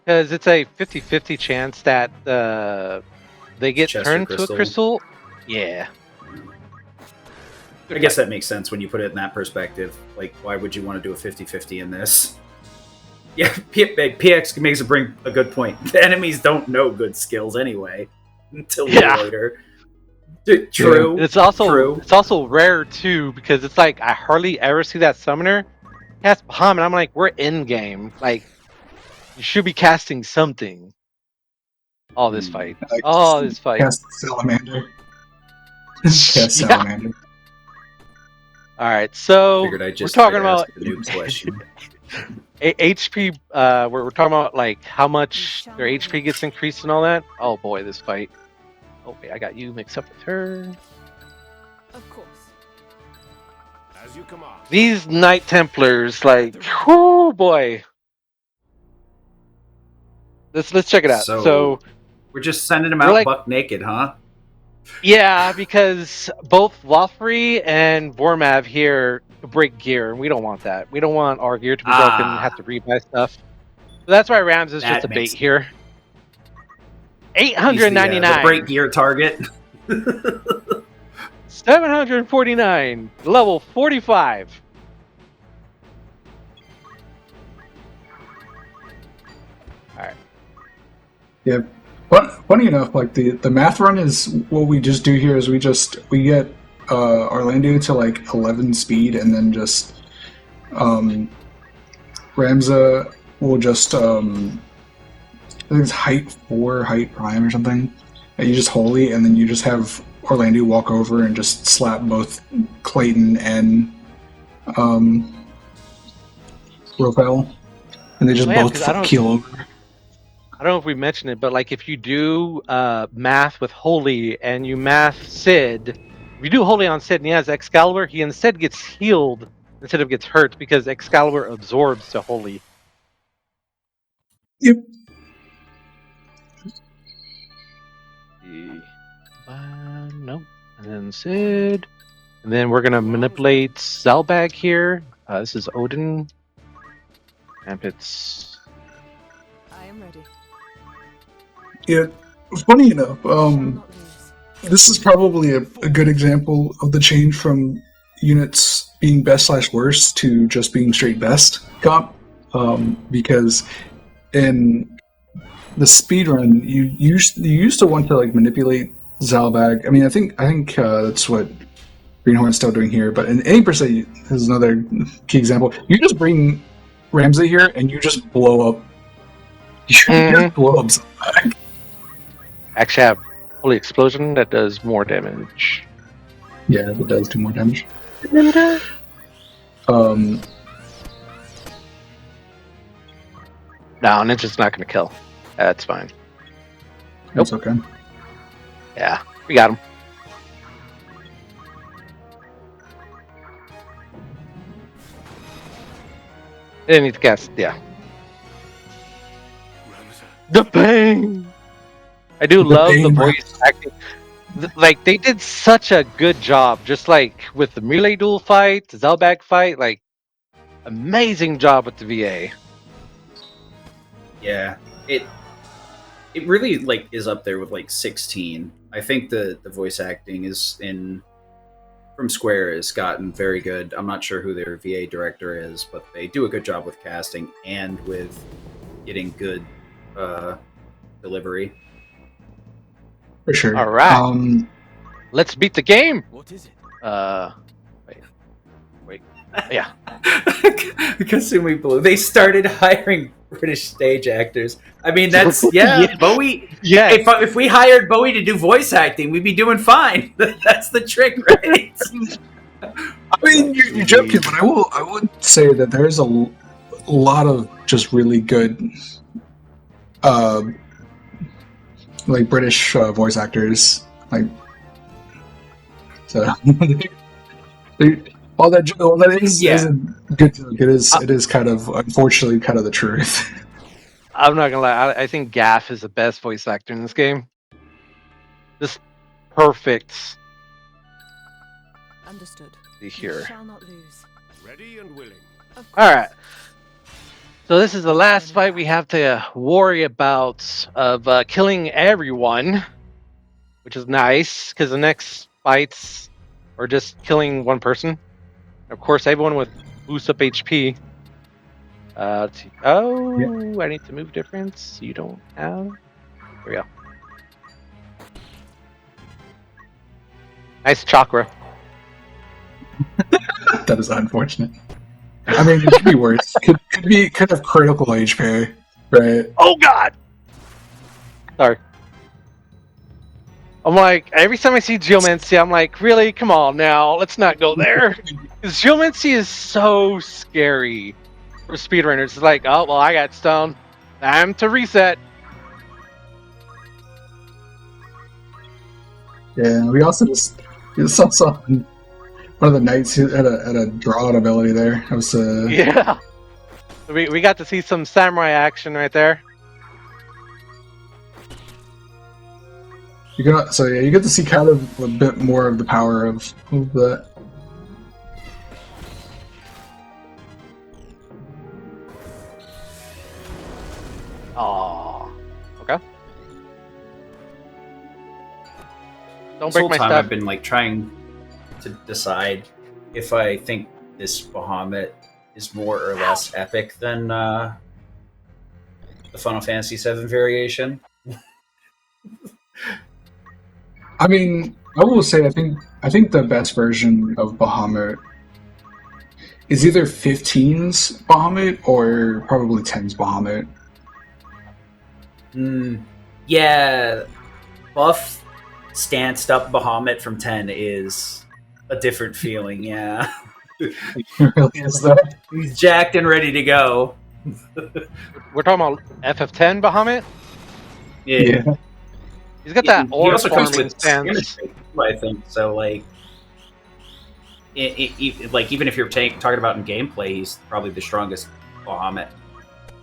[SPEAKER 3] Because it's a 50-50 chance that they get
[SPEAKER 1] Chest or
[SPEAKER 3] turned to a
[SPEAKER 1] crystal.
[SPEAKER 3] crystal. Yeah.
[SPEAKER 1] I guess that makes sense when you put it in that perspective. Like, why would you want to do a 50-50 in this? Yeah, PX makes bring a good point. The enemies don't know good skills anyway until way later. True.
[SPEAKER 3] It's also
[SPEAKER 1] true.
[SPEAKER 3] It's also rare too because it's like I hardly ever see that summoner cast Bahamut. I'm like, we're in game. Like, you should be casting something. Oh, this fight. This fight.
[SPEAKER 5] Cast Salamander. Cast
[SPEAKER 3] Yeah.
[SPEAKER 5] Salamander.
[SPEAKER 3] All right, so
[SPEAKER 1] Figured I'd just
[SPEAKER 3] we're talking
[SPEAKER 1] try to
[SPEAKER 3] about
[SPEAKER 1] ask the noob question.
[SPEAKER 3] HP. We're talking about like how much their HP gets increased and all that. Oh boy, this fight. Oh wait, I got you mixed up with her.
[SPEAKER 7] Of course.
[SPEAKER 6] As you command.
[SPEAKER 3] These Knight Templars, like, oh boy. Let's check it out. So
[SPEAKER 1] we're just sending them
[SPEAKER 3] we're
[SPEAKER 1] out
[SPEAKER 3] like-
[SPEAKER 1] buck naked, huh?
[SPEAKER 3] yeah, because both Lothri and Vormav here break gear, and we don't want that. We don't want our gear to be broken and have to rebuy stuff. So that's why Ramsza is
[SPEAKER 1] That
[SPEAKER 3] just a bait
[SPEAKER 1] makes-
[SPEAKER 3] here.
[SPEAKER 1] He's
[SPEAKER 3] 899.
[SPEAKER 1] the break gear target.
[SPEAKER 3] 749. Level 45. Alright.
[SPEAKER 5] Yeah. But funny enough, like the math run is what we just do here is we get Orlando to like 11 speed and then just Ramsza will just I think it's height 4, height prime or something. And you just holy and then you just have Orlando walk over and just slap both Clayton and Ropel. And they just
[SPEAKER 3] Oh, yeah, because I
[SPEAKER 5] both
[SPEAKER 3] don't-
[SPEAKER 5] keel over.
[SPEAKER 3] I don't know if we mentioned it, but like if you do math with Holy and you math Sid, if you do Holy on Sid and he has Excalibur, he instead gets healed instead of gets hurt because Excalibur absorbs to Holy.
[SPEAKER 5] Yep.
[SPEAKER 3] No. And then Sid. And then we're going to manipulate Zalbag here. This is Odin. And it's...
[SPEAKER 7] I am ready.
[SPEAKER 5] Yeah. Funny enough,
[SPEAKER 7] Shall not lose.
[SPEAKER 5] this is probably a good example of the change from units being best/worst to just being straight best comp. Because in the speedrun, you used to want to like manipulate Zalbag. I mean, I think that's what Greenhorn's still doing here. But in any percent, this is another key example. You just bring Ramsza here and you just blow up. You just blow up Zalbag.
[SPEAKER 3] Actually, I have Holy Explosion that does more damage.
[SPEAKER 5] Yeah, that does do more damage.
[SPEAKER 3] No, Ninja's not going to kill. That's fine.
[SPEAKER 5] That's okay.
[SPEAKER 3] Yeah, we got him. Didn't need to cast, yeah.
[SPEAKER 6] Ramsza.
[SPEAKER 3] The bang! I do love the
[SPEAKER 5] pain, bro.
[SPEAKER 3] voice acting. Like they did such a good job, just like with the melee duel fight, the Zodiac fight, like amazing job with the VA.
[SPEAKER 1] Yeah, it really like is up there with like 16. I think the voice acting is from Square has gotten very good. I'm not sure who their VA director is, but they do a good job with casting and with getting good delivery.
[SPEAKER 5] For sure.
[SPEAKER 3] All right. Let's beat the game.
[SPEAKER 6] What is it?
[SPEAKER 3] Wait. Yeah.
[SPEAKER 1] Kasumi Blue. They started hiring British stage actors. I mean, that's
[SPEAKER 3] Yeah.
[SPEAKER 1] Bowie.
[SPEAKER 3] Yeah.
[SPEAKER 1] If we hired Bowie to do voice acting, we'd be doing fine. That's the trick, right?
[SPEAKER 5] I mean, you're joking, but I would say that there's a lot of just really good, like British voice actors. Like, so all that is
[SPEAKER 1] Yeah.
[SPEAKER 5] isn't good joke. It is kind of unfortunately kind of the truth.
[SPEAKER 3] I'm not gonna lie. I think Gaff is the best voice actor in this game. Just perfect.
[SPEAKER 7] Understood.
[SPEAKER 3] See here.
[SPEAKER 7] We shall not lose.
[SPEAKER 6] Ready and willing.
[SPEAKER 7] Of course.
[SPEAKER 3] All right. So this is the last fight we have to worry about of killing everyone, which is nice because the next fights are just killing one person. Of course, everyone with boost up HP. I need to move difference. You don't have. There we go. Nice chakra.
[SPEAKER 5] That is unfortunate. I mean, it could be worse. Could be kind of critical HP, right?
[SPEAKER 3] Oh God! Sorry. I'm like, every time I see Geomancy, I'm like, really? Come on now, let's not go there. Because Geomancy is so scary for speedrunners. It's like, oh, well, I got stone. Time to reset.
[SPEAKER 5] Yeah, we also just saw one of the knights who had a draw out ability there. That was
[SPEAKER 3] Yeah. We got to see some samurai action right there.
[SPEAKER 5] you get to see kind of a bit more of the power of that.
[SPEAKER 3] Oh. Okay. Don't
[SPEAKER 1] This
[SPEAKER 3] break
[SPEAKER 1] whole
[SPEAKER 3] my
[SPEAKER 1] time
[SPEAKER 3] stuff.
[SPEAKER 1] I've been like trying to decide if I think this Bahamut is more or less epic than the Final Fantasy VII variation.
[SPEAKER 5] I mean, I will say I think the best version of Bahamut is either 15's Bahamut or probably 10's Bahamut.
[SPEAKER 1] Yeah, buff stanced up Bahamut from 10 is a different feeling. Yeah,
[SPEAKER 5] It really is though.
[SPEAKER 1] he's jacked and ready to go.
[SPEAKER 3] We're talking about FF10 Bahamut?
[SPEAKER 5] Yeah.
[SPEAKER 3] He's got that
[SPEAKER 1] He
[SPEAKER 3] ore
[SPEAKER 1] also comes
[SPEAKER 3] farming
[SPEAKER 1] with
[SPEAKER 3] stance.
[SPEAKER 1] stamina, I think so. Like, like even if you're talking about in gameplay, he's probably the strongest Bahamut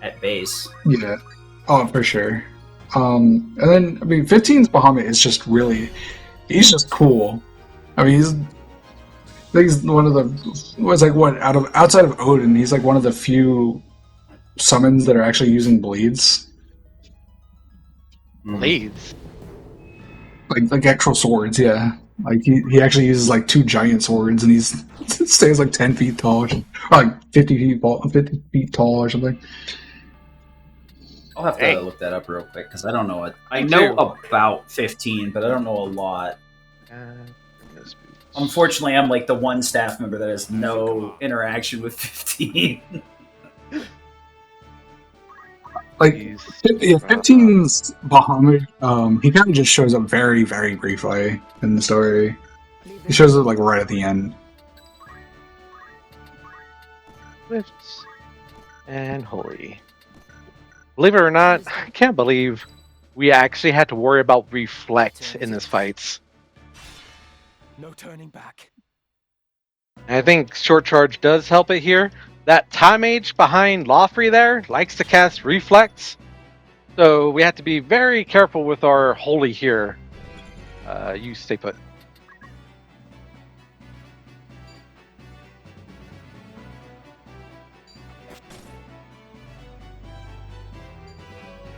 [SPEAKER 1] at base.
[SPEAKER 5] Yeah. Oh, for sure. And then I mean, 15's Bahamut is just he's just cool. I mean, I think he's one of the outside of Odin, he's like one of the few summons that are actually using bleeds,
[SPEAKER 3] Blades.
[SPEAKER 5] like actual swords. Yeah, like he actually uses like 2 giant swords, and he's stays like 10 feet tall, or like 50 feet tall, or something.
[SPEAKER 1] I'll have to look that up real quick because I don't know it. I know about 15, but I don't know a lot. Unfortunately, I'm like the one staff member that has no interaction with 15.
[SPEAKER 5] Like, 15's Bahamut, he kind of just shows up very, very briefly in the story. He shows up like right at the end.
[SPEAKER 3] Swifts and Holy. Believe it or not, I can't believe we actually had to worry about reflect in this fights.
[SPEAKER 6] No turning back.
[SPEAKER 3] And I think short charge does help it here. That time age behind Lawfrey there likes to cast reflex. So we have to be very careful with our holy here. You stay put.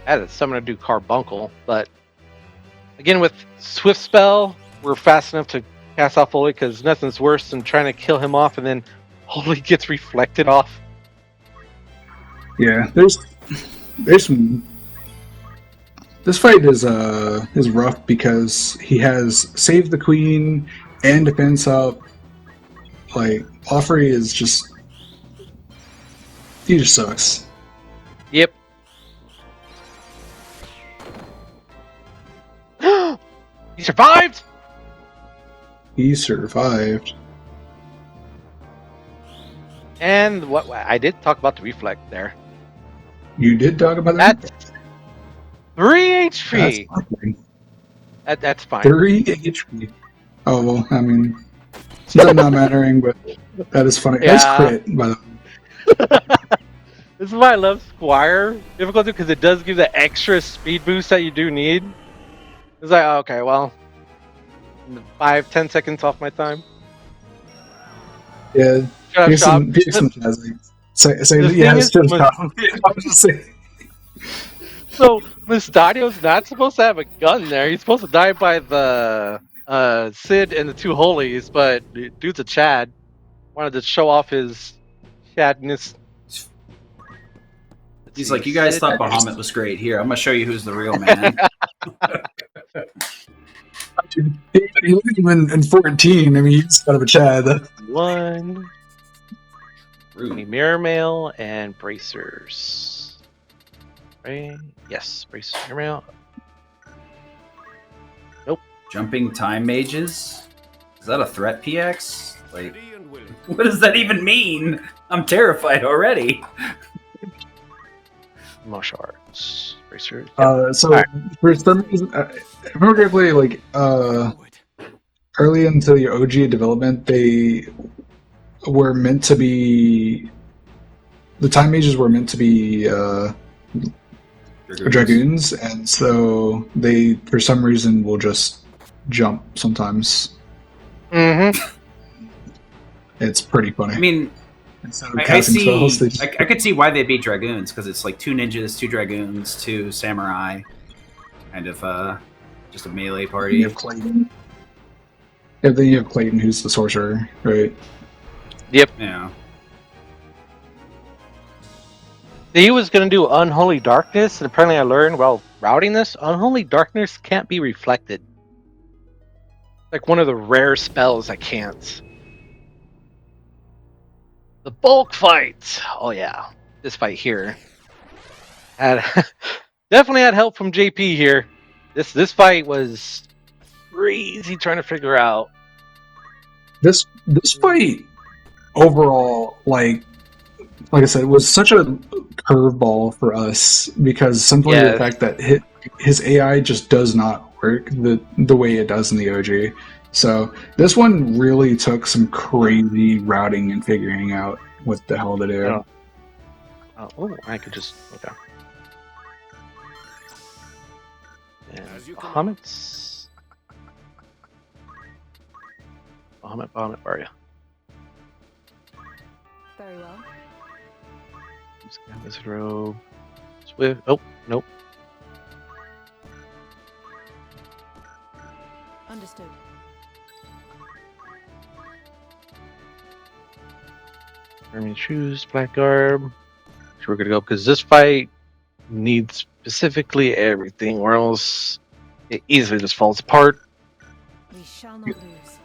[SPEAKER 3] I had someone to do Carbuncle, but again with Swift Spell, we're fast enough to cast off Holy because nothing's worse than trying to kill him off and then Holy gets reflected off.
[SPEAKER 5] Yeah, there's some. This fight is rough because he has saved the queen and defense up. Like Offrey is just, he just sucks.
[SPEAKER 3] Yep. He survived.
[SPEAKER 5] He survived.
[SPEAKER 3] And what I did talk about the reflect there.
[SPEAKER 5] You did talk about that.
[SPEAKER 3] That's 3 HP. That's fine.
[SPEAKER 5] 3 HP. Oh well, I mean, since I'm not mattering, but that is funny.
[SPEAKER 3] Yeah.
[SPEAKER 5] That's crit, by the way.
[SPEAKER 3] This is why I love Squire difficulty because it does give the extra speed boost that you do need. It's like, oh, okay, well, 5-10 seconds off my time.
[SPEAKER 5] Yeah.
[SPEAKER 3] Shut up,
[SPEAKER 5] Here's some jazzy. Say
[SPEAKER 3] The
[SPEAKER 5] yeah,
[SPEAKER 3] thing
[SPEAKER 5] it's
[SPEAKER 3] is,
[SPEAKER 5] just I was just saying.
[SPEAKER 3] So Mustadio's not supposed to have a gun there. He's supposed to die by the Sid and the 2 holies, but dude's a Chad. Wanted to show off his Chadness.
[SPEAKER 1] He's like, you guys thought Bahamut was great. Here, I'm gonna show you who's the real man.
[SPEAKER 5] You look at him in 14. I mean, he's kind of a Chad.
[SPEAKER 3] 1. Mirror mail and bracers. Right? Yes, bracers. Mirror mail. Nope.
[SPEAKER 1] Jumping time mages? Is that a threat PX? Like, what does that even mean? I'm terrified already.
[SPEAKER 3] Martial arts. Bracers.
[SPEAKER 5] So right. For some reason, if I remember correctly, like early into the OG development, they were meant to be, the time mages were meant to be dragoons, and so they, for some reason, will just jump sometimes.
[SPEAKER 3] Mm-hmm.
[SPEAKER 5] It's pretty funny.
[SPEAKER 1] I mean, I could see why they beat dragoons, because it's like 2 ninjas, 2 dragoons, 2 samurai, kind of just a melee party.
[SPEAKER 5] You have Clayton. Yeah, then you have Clayton, who's the sorcerer, right?
[SPEAKER 3] Yep.
[SPEAKER 1] Yeah.
[SPEAKER 3] He was going to do Unholy Darkness, and apparently I learned while routing this, Unholy Darkness can't be reflected. Like one of the rare spells that can't. The bulk fight! Oh yeah, this fight here. Had definitely had help from JP here. This fight was crazy trying to figure out.
[SPEAKER 5] This fight overall, like I said, was such a curveball for us because simply the fact that his AI just does not work the way it does in the OG. So this one really took some crazy routing and figuring out what the hell to do.
[SPEAKER 3] Oh, I could just okay. And Bahamut, where are you?
[SPEAKER 7] Very well.
[SPEAKER 3] Scan this robe. Swift. Oh, nope.
[SPEAKER 7] Understood.
[SPEAKER 3] Army shoes, black garb. So we're gonna go because this fight needs specifically everything, or else it easily just falls apart.
[SPEAKER 7] We shall not lose.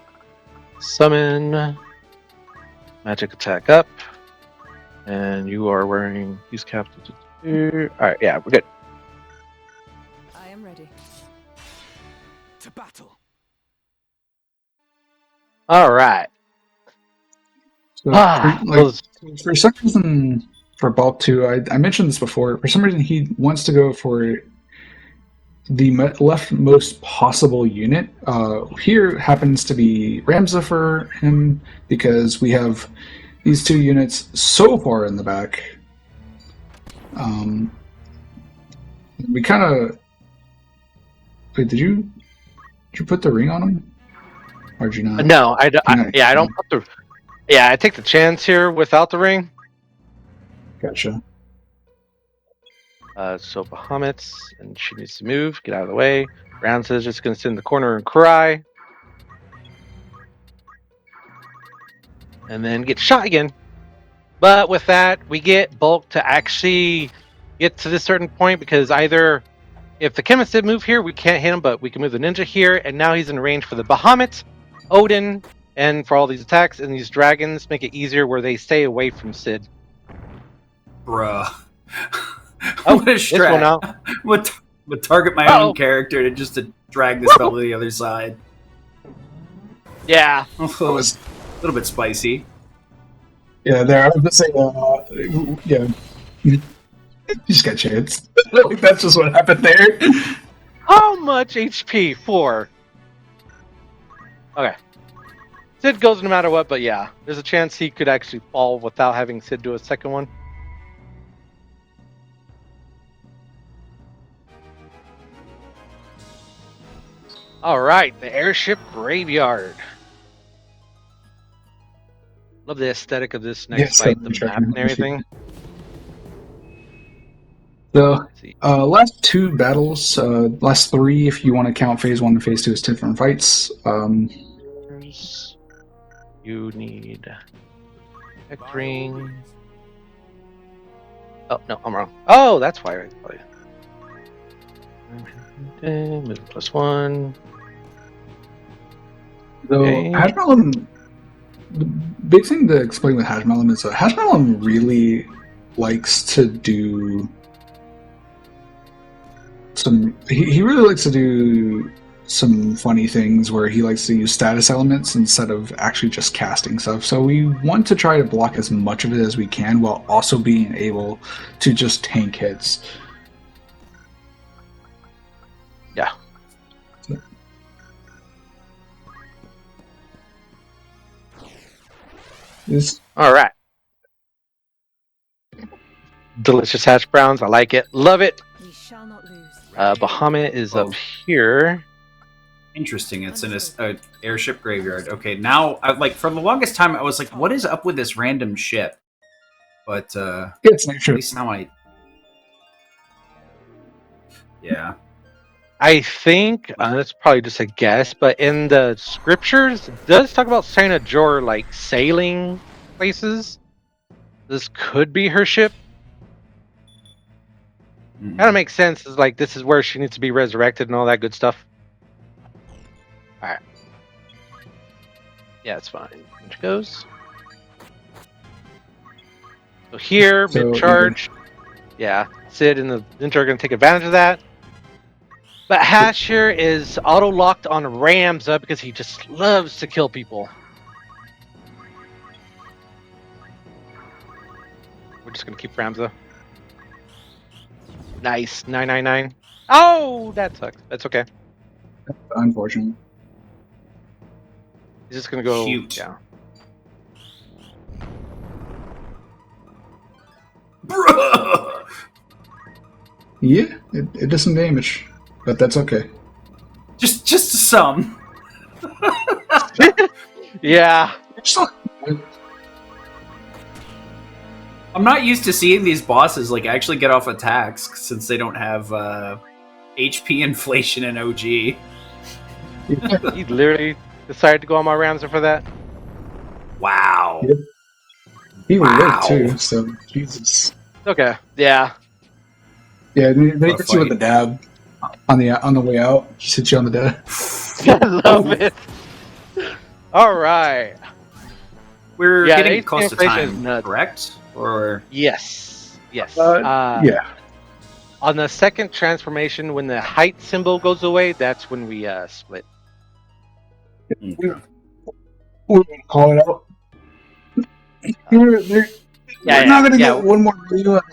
[SPEAKER 3] Summon. Magic attack up. And you are wearing these caps. Alright, yeah, we're good.
[SPEAKER 7] I am ready.
[SPEAKER 6] To battle.
[SPEAKER 3] Alright.
[SPEAKER 5] So for some reason, for Bulk 2, I mentioned this before, for some reason he wants to go for the leftmost possible unit. Here happens to be Ramsza for him, because we have these 2 units so far in the back. We kind of. Wait, did you put the ring on him? Or did you not?
[SPEAKER 3] No, I don't put the. Yeah, I take the chance here without the ring.
[SPEAKER 5] Gotcha.
[SPEAKER 3] So Bahamut's, and she needs to move, get out of the way. Ramsza is just going to sit in the corner and cry. And then get shot again. But with that, we get Bulk to actually get to this certain point because either if the chemist did move here, we can't hit him, but we can move the ninja here, and now he's in range for the Bahamut, Odin, and for all these attacks, and these dragons make it easier where they stay away from Sid.
[SPEAKER 1] Bruh.
[SPEAKER 3] Oh,
[SPEAKER 1] what a
[SPEAKER 3] this one out.
[SPEAKER 1] Would target my own character to drag this fellow to the other side.
[SPEAKER 3] Yeah.
[SPEAKER 1] A little bit spicy.
[SPEAKER 5] Yeah, there. I was gonna say, yeah. You just got chance. That's just what happened there.
[SPEAKER 3] How much HP? 4. Okay. Sid goes no matter what, but yeah, there's a chance he could actually fall without having Sid do a second one. All right, the airship graveyard. Love the aesthetic of this next fight, the map and everything.
[SPEAKER 5] The last 2 battles, last 3 if you want to count phase 1 and phase 2 as different fights.
[SPEAKER 3] You need Heck ring. Oh no, I'm wrong. Oh, that's why I play. +1.
[SPEAKER 5] So Hajmalum, the big thing to explain with Hajmalum is that Hajmalum really likes to do he really likes to do some funny things where he likes to use status elements instead of actually just casting stuff. So we want to try to block as much of it as we can while also being able to just tank hits.
[SPEAKER 3] Yeah. All right. Delicious hash browns. I like it. Love it.
[SPEAKER 7] We shall not lose.
[SPEAKER 3] Bahamut is up here.
[SPEAKER 1] Interesting. It's in a airship graveyard. Okay, now, for the longest time, I was like, what is up with this random ship? But,
[SPEAKER 5] it's an
[SPEAKER 1] at least now Yeah.
[SPEAKER 3] I think, that's probably just a guess, but in the scriptures, it does talk about Saint Jor, like, sailing places. This could be her ship. Kind of makes sense. Is like this is where she needs to be resurrected and all that good stuff. All right. Yeah, it's fine. Here she goes. So here, mid-charge. Yeah, Sid and the ninja are going to take advantage of that. But Hash here is auto-locked on Ramsza because he just loves to kill people. We're just going to keep Ramsza. Nice. 999. Oh, that sucks. That's okay.
[SPEAKER 5] Unfortunate.
[SPEAKER 3] He's just going to go...
[SPEAKER 1] Cute.
[SPEAKER 3] Yeah.
[SPEAKER 1] Bruh!
[SPEAKER 5] Yeah, it does some damage, but that's okay.
[SPEAKER 1] Just some.
[SPEAKER 3] Yeah.
[SPEAKER 1] I'm not used to seeing these bosses actually get off attacks since they don't have HP inflation in OG.
[SPEAKER 3] He literally decided to go on my Ramsza for that.
[SPEAKER 1] Wow.
[SPEAKER 5] Yep. He would
[SPEAKER 1] Wow.
[SPEAKER 5] too, so Jesus.
[SPEAKER 3] Okay. Yeah.
[SPEAKER 5] Yeah, then he hits you with the dab on the way out. He hits you on the dab.
[SPEAKER 3] I love it. All right.
[SPEAKER 1] We're getting
[SPEAKER 3] HP
[SPEAKER 1] close to
[SPEAKER 3] inflation is
[SPEAKER 1] time,
[SPEAKER 3] nuts.
[SPEAKER 1] correct? Or
[SPEAKER 3] Yes. Yes.
[SPEAKER 5] Yeah.
[SPEAKER 3] On the second transformation, when the height symbol goes away, that's when we split.
[SPEAKER 1] Okay.
[SPEAKER 5] We're gonna call it out. We're not gonna get one more video at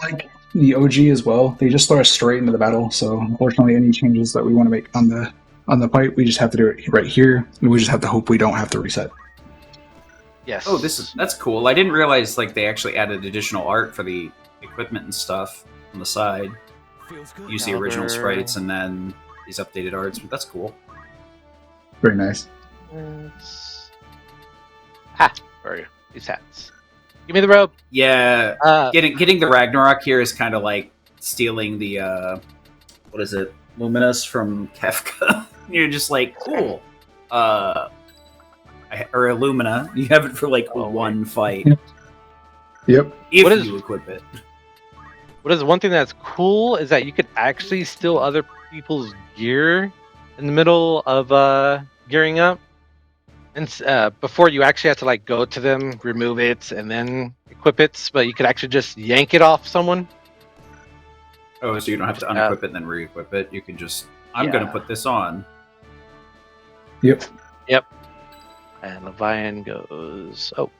[SPEAKER 5] the OG as well. They just throw us straight into the battle. So unfortunately, any changes that we want to make on the pipe, we just have to do it right here, and we just have to hope we don't have to reset.
[SPEAKER 3] Yes.
[SPEAKER 1] Oh, that's cool. I didn't realize they actually added additional art for the equipment and stuff on the side.
[SPEAKER 6] Feels good.
[SPEAKER 1] use the original
[SPEAKER 4] Caliber.
[SPEAKER 1] sprites and then these updated arts. That's cool.
[SPEAKER 5] Very nice.
[SPEAKER 3] Where are you? These hats. Give me the rope.
[SPEAKER 1] Yeah,
[SPEAKER 3] Uh,
[SPEAKER 1] getting the Ragnarok here is kind of like stealing the what is it, Luminous from Kefka. You're just like, cool. Or Illumina. You have it for like one fight.
[SPEAKER 5] Yep.
[SPEAKER 1] If
[SPEAKER 3] What is-
[SPEAKER 1] you equip it.
[SPEAKER 3] What is one thing that's cool is that you could actually steal other people's gear in the middle of gearing up, and before you actually have to like go to them, remove it, and then equip it. But you could actually just yank it off someone.
[SPEAKER 1] Oh, so you don't have to unequip it and then re-equip it. You can just, I'm going to put this on.
[SPEAKER 5] Yep.
[SPEAKER 3] And Levian goes. Oh,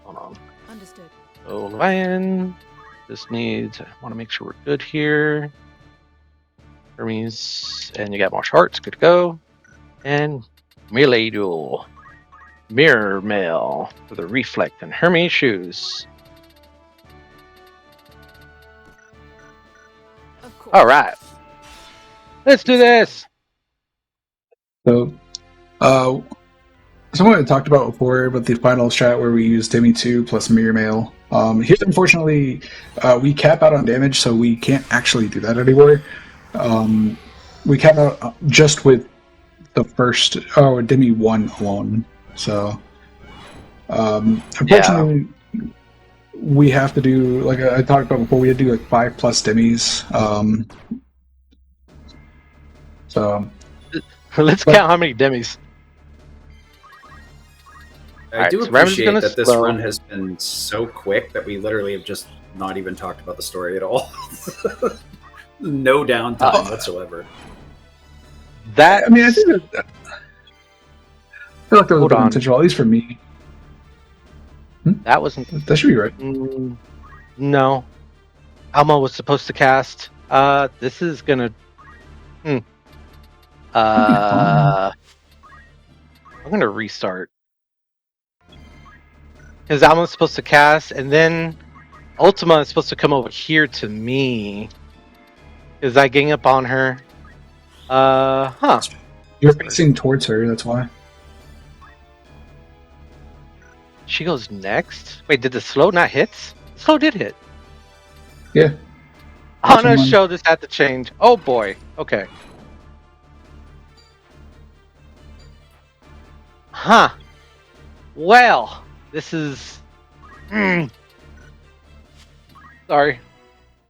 [SPEAKER 3] hold on.
[SPEAKER 7] Understood.
[SPEAKER 3] Oh, Levian. This needs. I want to make sure we're good here. Hermes, and you got martial arts. Good to go. And melee duel. Mirror mail for the reflect and Hermes shoes.
[SPEAKER 7] Of course.
[SPEAKER 3] All right, let's do this.
[SPEAKER 5] So, someone had talked about before, but the final strat where we use Demi 2 plus Mirror Mail. Here, unfortunately, we cap out on damage, so we can't actually do that anymore. We cap out just with the first, Demi 1 alone. So, unfortunately, we have to do, like I talked about before, we had to do like 5+ Demis. So,
[SPEAKER 3] Let's count how many demis.
[SPEAKER 1] I do
[SPEAKER 3] Alright, so Ramsza's
[SPEAKER 1] appreciate
[SPEAKER 3] gonna
[SPEAKER 1] that this
[SPEAKER 3] slow.
[SPEAKER 1] run has been so quick that we literally have just not even talked about the story at all. No downtime whatsoever.
[SPEAKER 3] That
[SPEAKER 5] I mean, I think that, I feel like there was
[SPEAKER 3] Hold
[SPEAKER 5] a bit of
[SPEAKER 3] on.
[SPEAKER 5] potential, at least for me.
[SPEAKER 3] that wasn't.
[SPEAKER 5] That should be right.
[SPEAKER 3] No, Alma was supposed to cast. This is gonna. I'm gonna restart because Alma's supposed to cast, and then Ultima is supposed to come over here to me. Is I gang up on her?
[SPEAKER 5] You're facing towards her, that's why.
[SPEAKER 3] She goes next. Wait, did the slow not hit? The slow did hit.
[SPEAKER 5] Yeah.
[SPEAKER 3] On a
[SPEAKER 5] Someone-
[SPEAKER 3] show, this had to change. Oh boy. Okay. Huh. Well, this is. Sorry.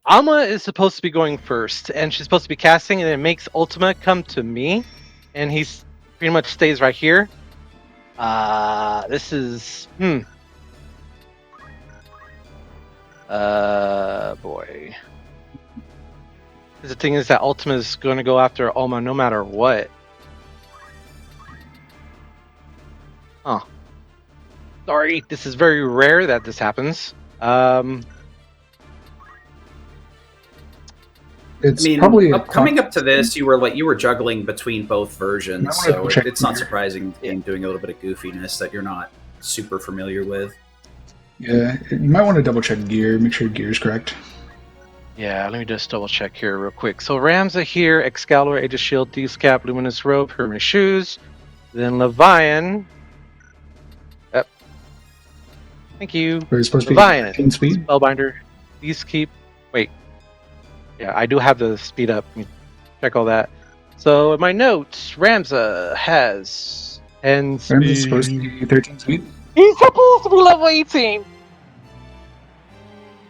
[SPEAKER 3] Alma is supposed to be going first, and she's supposed to be casting, and it makes Ultima come to me, and he's pretty much stays right here. This is. Boy. The thing is that Ultima is going to go after Alma no matter what. Huh. Sorry, this is very rare that this happens.
[SPEAKER 5] It's
[SPEAKER 1] I mean,
[SPEAKER 5] probably
[SPEAKER 1] coming up to this, you were juggling between both versions,
[SPEAKER 5] I wanna
[SPEAKER 1] so
[SPEAKER 5] check
[SPEAKER 1] it's not
[SPEAKER 5] here.
[SPEAKER 1] surprising in doing a little bit of goofiness that you're not super familiar with.
[SPEAKER 5] Yeah, you might want to double check gear, make sure gear is correct.
[SPEAKER 3] Yeah, let me just double check here real quick. So Ramsza here, Excalibur, Aegis Shield, Thieves Cap, Luminous Robe, Hermes Shoes. Then Levian. Yep. Thank you.
[SPEAKER 5] We're supposed to be
[SPEAKER 3] Levian.
[SPEAKER 5] 15 speed.
[SPEAKER 3] Spellbinder. These keep. Wait. Yeah, I do have the speed up. Let me check all that. So in my notes, Ramsza has 10 speed.
[SPEAKER 5] Ramsza's supposed to be 13 speed.
[SPEAKER 3] He's supposed to be level 18.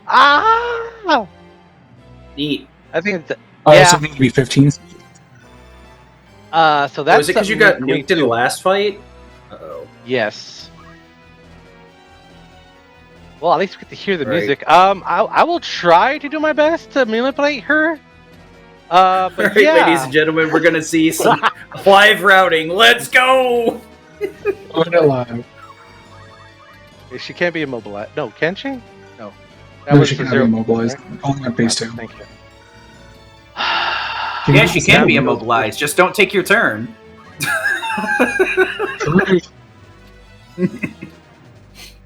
[SPEAKER 3] Ah!
[SPEAKER 1] Neat.
[SPEAKER 3] I think that.
[SPEAKER 5] Oh,
[SPEAKER 3] Yeah.
[SPEAKER 5] so it needs to be 15 speed.
[SPEAKER 3] So that's.
[SPEAKER 1] Was it because you got nuked in the last fight? Uh-oh.
[SPEAKER 3] Yes. Well, at least we get to hear the
[SPEAKER 1] Right.
[SPEAKER 3] music. I will try to do my best to manipulate her. But
[SPEAKER 1] All right,
[SPEAKER 3] yeah.
[SPEAKER 1] ladies and gentlemen, we're going to see some live routing. Let's go!
[SPEAKER 5] Oh, no, live.
[SPEAKER 3] She can't be immobilized. No, can she? No.
[SPEAKER 5] No, she
[SPEAKER 3] the
[SPEAKER 5] cannot be
[SPEAKER 3] zero-
[SPEAKER 5] immobilized. Only on phase 2.
[SPEAKER 3] Thank you.
[SPEAKER 1] Yeah, she can be immobilized. Just don't take your turn.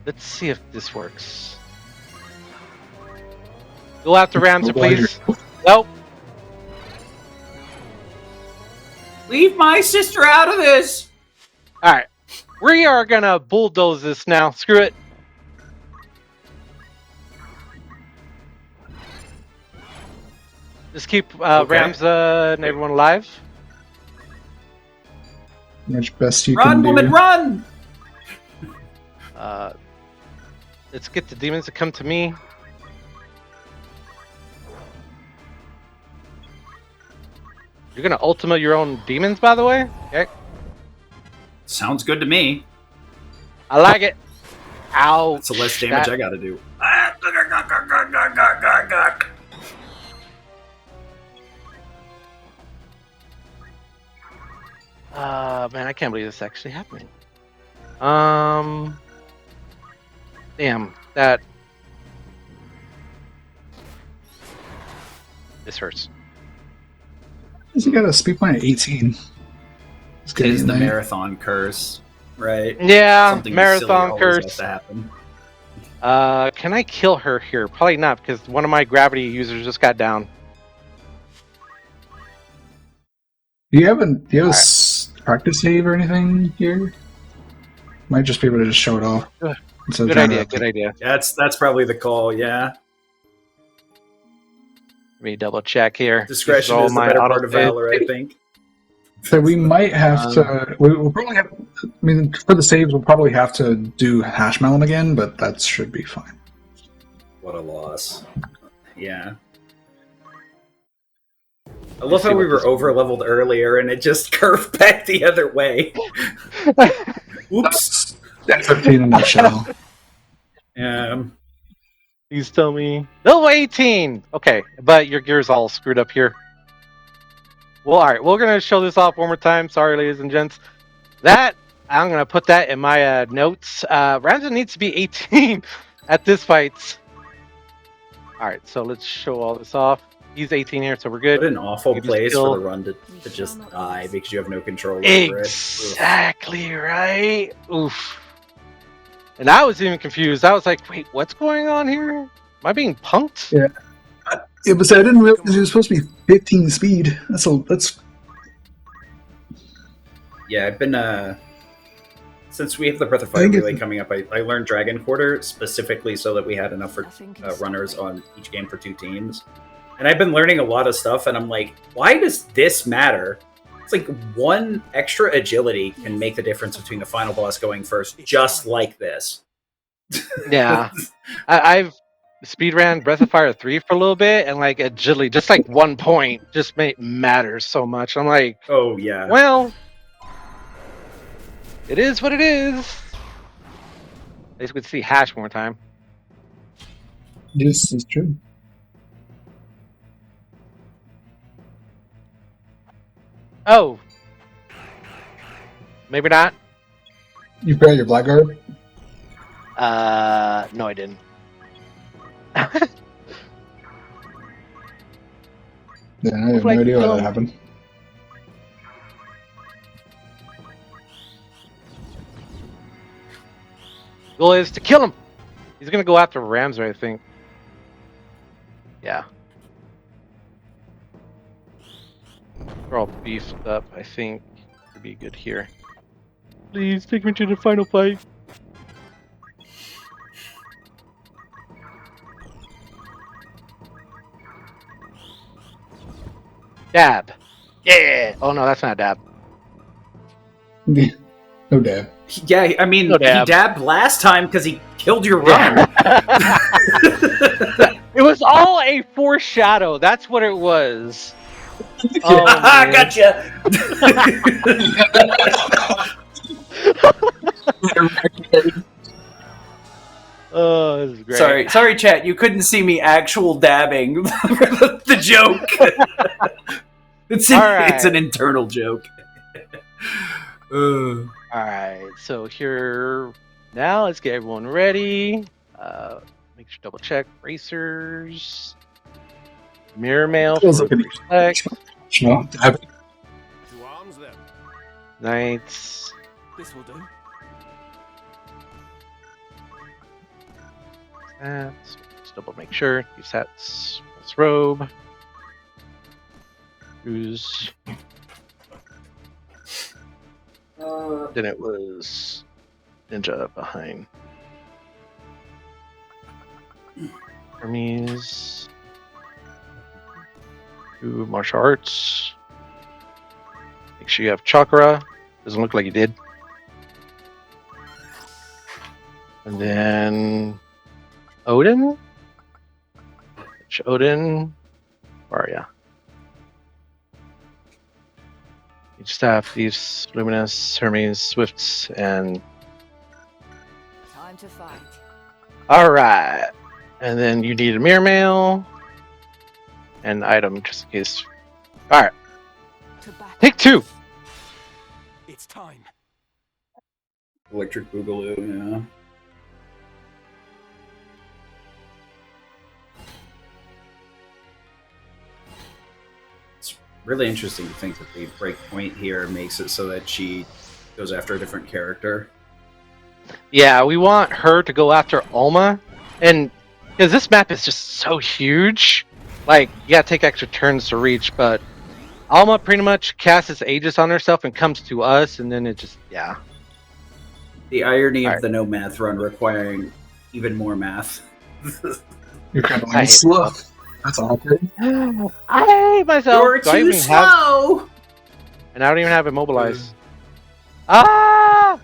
[SPEAKER 3] Let's see if this works. Go after Ramsza, please. Nope.
[SPEAKER 1] Leave my sister out of this.
[SPEAKER 3] All right. We are gonna bulldoze this now. Screw it. Just keep Ramsza and everyone alive.
[SPEAKER 5] Much best you
[SPEAKER 1] Run,
[SPEAKER 5] can do.
[SPEAKER 1] woman, run!
[SPEAKER 3] Let's get the demons to come to me. You're gonna Ultima your own demons, by the way? Okay.
[SPEAKER 1] Sounds good to me.
[SPEAKER 3] I like it. Ouch.
[SPEAKER 1] That's the less damage I gotta do.
[SPEAKER 3] Man, I can't believe this actually happening. Damn, that... This hurts.
[SPEAKER 5] You got a speed point of 18.
[SPEAKER 1] It is the marathon curse, right?
[SPEAKER 3] Yeah,
[SPEAKER 1] Something
[SPEAKER 3] marathon
[SPEAKER 1] silly always
[SPEAKER 3] curse.
[SPEAKER 1] has to happen.
[SPEAKER 3] Can I kill her here? Probably not, because one of my gravity users just got down.
[SPEAKER 5] Do you have a practice save or anything here? Might just be able to just show it off.
[SPEAKER 3] Good idea. Good idea.
[SPEAKER 1] That's probably the call. Yeah,
[SPEAKER 3] Let me double check here.
[SPEAKER 1] discretion is the better part of valor, I think.
[SPEAKER 5] So we might have to. We'll probably have. I mean, for the saves, we'll probably have to do hash melon again, but that should be fine.
[SPEAKER 1] What a loss. Yeah. I love how we were over leveled earlier and it just curved back the other way. Oops.
[SPEAKER 5] That's 15 in a nutshell.
[SPEAKER 3] Please tell me. No, 18! Okay, but your gear's all screwed up here. Well, alright, we're going to show this off one more time. Sorry, ladies and gents. I'm going to put that in my notes. Ramsza needs to be 18 at this fight. Alright, so let's show all this off. He's 18 here, so we're good.
[SPEAKER 1] What an awful place for the run to just die because you have no control over it.
[SPEAKER 3] Exactly right. Oof. And I was even confused. I was like, wait, what's going on here? Am I being punked?
[SPEAKER 5] Yeah. Yeah, but I didn't realize it was supposed to be 15 speed. That's.
[SPEAKER 1] Yeah, I've been since we have the Breath of Fire relay coming up. I learned Dragon Quarter specifically so that we had enough for runners on each game for 2 teams. And I've been learning a lot of stuff, and I'm like, why does this matter? It's like 1 extra agility can make the difference between the final boss going first, just like this.
[SPEAKER 3] Yeah. I've speedran Breath of Fire 3 for a little bit, and like agility, just like 1 point, just matters so much. I'm like,
[SPEAKER 1] oh yeah.
[SPEAKER 3] Well, it is what it is. At least we could see hash one more time.
[SPEAKER 5] This is true.
[SPEAKER 3] Oh. Maybe not.
[SPEAKER 5] You pair your blackguard?
[SPEAKER 3] No, I didn't.
[SPEAKER 5] Yeah, I have no idea why that happened.
[SPEAKER 3] Goal is to kill him. He's gonna go after Ramsza, I think. Yeah. We're all beefed up, I think. Could be good here. Please take me to the final fight. Dab. Yeah. Oh no, that's not a dab.
[SPEAKER 5] No dab.
[SPEAKER 1] Yeah, I mean,
[SPEAKER 3] No dab.
[SPEAKER 1] he dabbed last time because he killed your run.
[SPEAKER 3] It was all a foreshadow. That's what it was.
[SPEAKER 1] Oh, I gotcha.
[SPEAKER 3] Oh, this is great.
[SPEAKER 1] Sorry, chat. You couldn't see me actual dabbing the joke. It's an internal joke.
[SPEAKER 3] All right, so here now, let's get everyone ready. Make sure double check racers, mirror mail for reflect,
[SPEAKER 6] To arms then.
[SPEAKER 3] knights.
[SPEAKER 6] This will do.
[SPEAKER 3] Let's double make sure. Use that's robe. Who's then it was Ninja behind. Hermes. Do martial arts. Make sure you have chakra. Doesn't look like you did. And then Odin. Which Odin? Where are ya? You just have these Luminous, Hermes, Swifts, and
[SPEAKER 7] Time to fight.
[SPEAKER 3] alright. And then you need a mirror mail. And item just in case. Alright.
[SPEAKER 7] To battle.
[SPEAKER 3] Take 2.
[SPEAKER 6] It's time.
[SPEAKER 1] Electric Boogaloo, yeah. It's really interesting to think that the breakpoint here makes it so that she goes after a different character.
[SPEAKER 3] Yeah, we want her to go after Alma. And because this map is just so huge, like, you gotta take extra turns to reach, but Alma pretty much casts Aegis on herself and comes to us, and then it just, yeah.
[SPEAKER 1] The irony of
[SPEAKER 3] Alright.
[SPEAKER 1] the no math run requiring even more math.
[SPEAKER 5] You're kind of
[SPEAKER 3] I
[SPEAKER 5] like
[SPEAKER 3] hate
[SPEAKER 5] slow. That's awkward.
[SPEAKER 3] I hate myself.
[SPEAKER 1] You're
[SPEAKER 3] Do I
[SPEAKER 1] too
[SPEAKER 3] even have,
[SPEAKER 1] slow!
[SPEAKER 3] and I don't even have immobilize. Ah!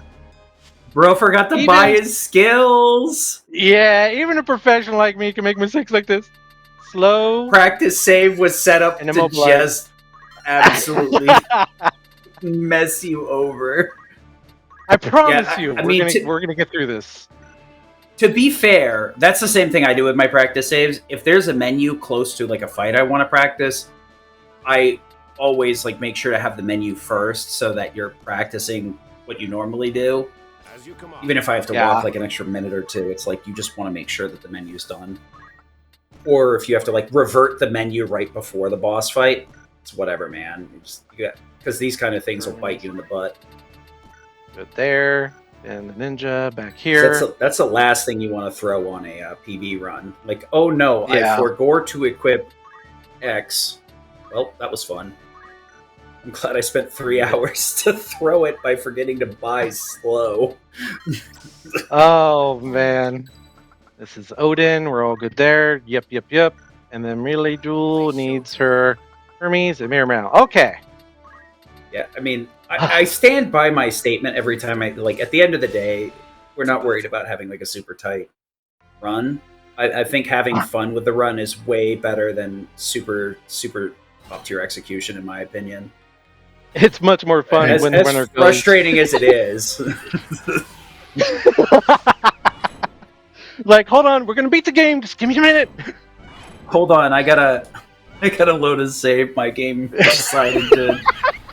[SPEAKER 1] Bro forgot to
[SPEAKER 3] Even-
[SPEAKER 1] buy his skills!
[SPEAKER 3] Yeah, even a professional like me can make mistakes like this. Slow.
[SPEAKER 1] Practice save was set up
[SPEAKER 3] And
[SPEAKER 1] to
[SPEAKER 3] immobilize.
[SPEAKER 1] just absolutely mess you over.
[SPEAKER 3] I promise
[SPEAKER 1] Yeah,
[SPEAKER 3] you,
[SPEAKER 1] I mean,
[SPEAKER 3] we're gonna get through this.
[SPEAKER 1] To be fair, that's the same thing I do with my practice saves. If there's a menu close to like a fight I want to practice, I always like make sure to have the menu first so that you're practicing what you normally do.
[SPEAKER 6] As you come on.
[SPEAKER 1] Even if I have to
[SPEAKER 3] Yeah.
[SPEAKER 1] walk like an extra minute or two, it's like you just want to make sure that the menu's done. Or if you have to like revert the menu right before the boss fight, it's whatever, man. Because these kind of things will bite you in the butt.
[SPEAKER 3] Good there. And the ninja back here.
[SPEAKER 1] That's the last thing you want to throw on a PB run. Like, oh no,
[SPEAKER 3] Yeah.
[SPEAKER 1] I forgot to equip X. Well, that was fun. I'm glad I spent 3 hours to throw it by forgetting to buy slow.
[SPEAKER 3] Oh man. This is Odin. We're all good there. Yep. And then Melee Jewel needs her Hermes and Mirror Mail. Okay.
[SPEAKER 1] Yeah, I mean, I stand by my statement every time like, at the end of the day, we're not worried about having, like, a super tight run. I think having fun with the run is way better than super top-tier execution, in my opinion.
[SPEAKER 3] It's much more fun
[SPEAKER 1] As
[SPEAKER 3] when the runner goes.
[SPEAKER 1] frustrating as it is.
[SPEAKER 3] Like, hold on, we're gonna beat the game. Just give me a minute.
[SPEAKER 1] Hold on, I gotta load a save. My game decided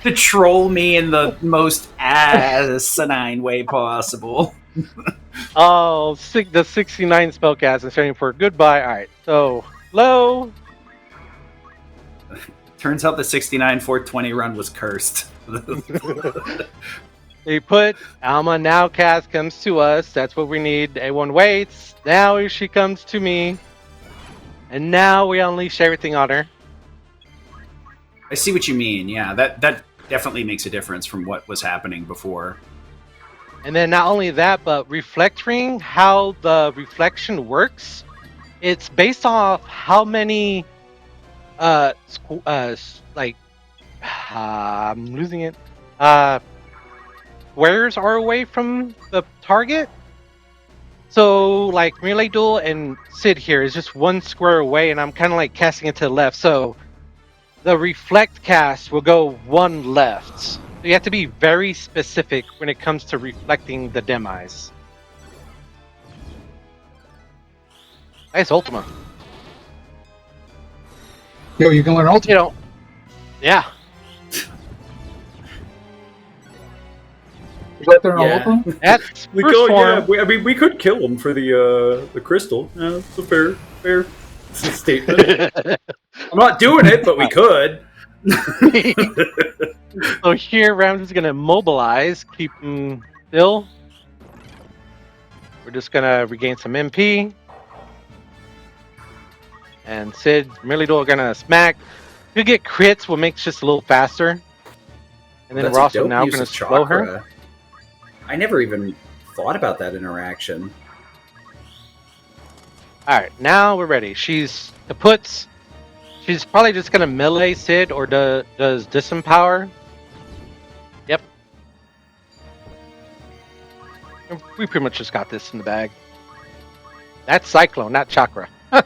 [SPEAKER 1] to troll me in the most asinine way possible.
[SPEAKER 3] Oh, the 69 spellcast is starting for goodbye. All right, so low.
[SPEAKER 1] Turns out the 69 420 run was cursed.
[SPEAKER 3] They put Alma now cast comes to us. That's what we need. Everyone waits. Now she comes to me. And now we unleash everything on her.
[SPEAKER 1] I see what you mean. Yeah, that definitely makes a difference from what was happening before.
[SPEAKER 3] And then not only that, but reflecting how the reflection works. It's based off how many I'm losing it. Squares are away from the target. So, like, Melee Duel and Sid here is just one square away, and I'm kind of like casting it to the left. So, the reflect cast will go one left. So you have to be very specific when it comes to reflecting the demise. Nice Ultima.
[SPEAKER 5] Yo, you can learn Ultimate.
[SPEAKER 3] You know, yeah.
[SPEAKER 5] You got there in
[SPEAKER 1] Yeah.
[SPEAKER 5] Ultimate?
[SPEAKER 3] That's first form.
[SPEAKER 1] we could kill him for the crystal. Yeah, that's a fair statement. I'm not doing it, but we could.
[SPEAKER 3] So here, Ramsza's going to mobilize, keep him still. We're just going to regain some MP. And Sid, Melee Duel are going to smack. You get crits, what makes just a little faster. And then
[SPEAKER 1] That's
[SPEAKER 3] we're
[SPEAKER 1] a
[SPEAKER 3] also
[SPEAKER 1] dope
[SPEAKER 3] now
[SPEAKER 1] use
[SPEAKER 3] going to
[SPEAKER 1] of
[SPEAKER 3] slow her.
[SPEAKER 1] chakra. I never even thought about that interaction.
[SPEAKER 3] All right, now we're ready. She's probably just going to melee Sid or does disempower. Yep. We pretty much just got this in the bag. That's Cyclone, not Chakra.
[SPEAKER 1] One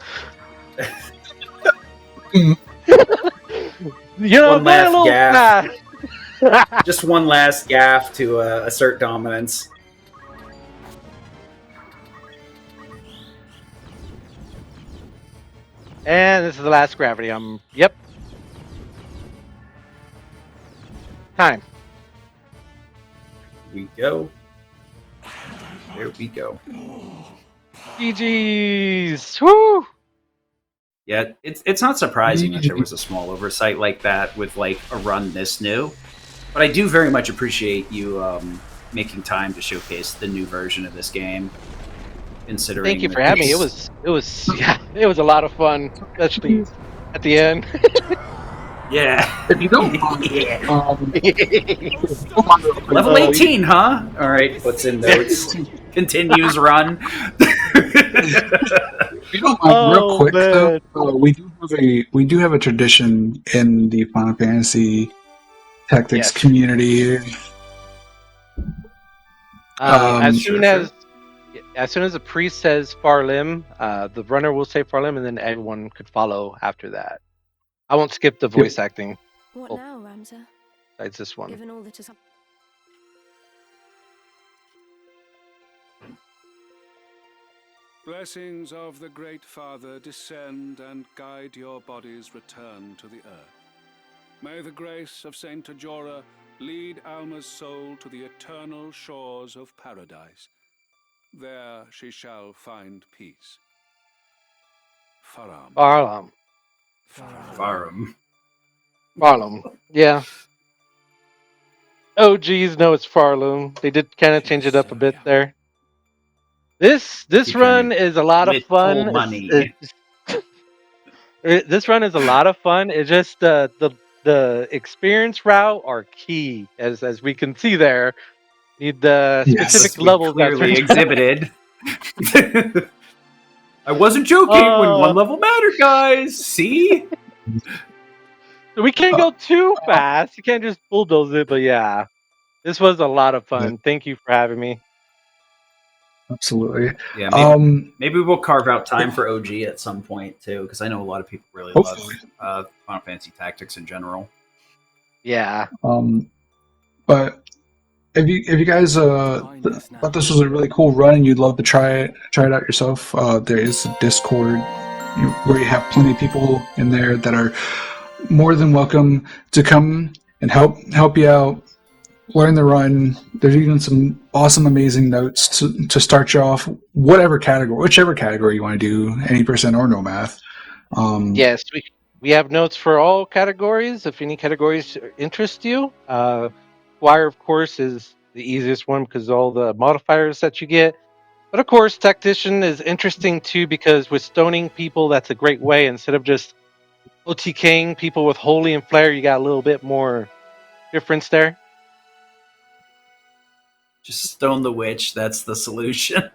[SPEAKER 1] last gaff.
[SPEAKER 3] Fast.
[SPEAKER 1] Just one last gaff to assert dominance.
[SPEAKER 3] And this is the last gravity. Yep. Time.
[SPEAKER 1] Here we go. There we go.
[SPEAKER 3] GG's. Woo!
[SPEAKER 1] Yeah, it's not surprising that there was a small oversight like that with like a run this new, but I do very much appreciate you making time to showcase the new version of this game. Considering,
[SPEAKER 3] thank you for having me. It was a lot of fun, especially at the end.
[SPEAKER 1] Yeah.
[SPEAKER 5] If you don't mind,
[SPEAKER 1] Level 18, huh? All right, what's in notes? Continues run.
[SPEAKER 5] If you don't mind, real quick though, we do have a tradition in the Final Fantasy Tactics community.
[SPEAKER 3] As soon as the priest says Farlim, the runner will say Farlim, and then everyone could follow after that. I won't skip the voice acting.
[SPEAKER 8] What now, Ramsza?
[SPEAKER 3] Besides this one.
[SPEAKER 8] Given all that is...
[SPEAKER 6] Blessings of the Great Father descend and guide your body's return to the earth. May the grace of Saint Tajora lead Alma's soul to the eternal shores of paradise. There she shall find peace. Faram.
[SPEAKER 1] Farum.
[SPEAKER 3] Yeah. Oh, geez, no, it's Farloom. They did kind of change it up a bit there. This run is a lot of fun. This run is a lot of fun. It's just the experience route are key, as we can see there. Need the specific levels
[SPEAKER 1] clearly exhibited. I wasn't joking when one level mattered, guys. See?
[SPEAKER 3] We can't go too fast. You can't just bulldoze it, but yeah. This was a lot of fun. Thank you for having me.
[SPEAKER 5] Absolutely.
[SPEAKER 1] Yeah, maybe we'll carve out time for OG at some point too, because I know a lot of people really love Final Fantasy Tactics in general.
[SPEAKER 3] Yeah.
[SPEAKER 5] But if you guys thought this was a really cool run and you'd love to try it out yourself, there is a Discord where you have plenty of people in there that are more than welcome to come and help you out, learn the run. There's even some awesome, amazing notes to start you off, whichever category you want to do, any percent or no math.
[SPEAKER 3] Yes, we have notes for all categories. If any categories interest you, Squire, of course, is the easiest one because all the modifiers that you get. But of course, Tactician is interesting too because with stoning people, that's a great way. Instead of just OTKing people with Holy and Flare, you got a little bit more difference there.
[SPEAKER 1] Just stone the witch. That's the solution.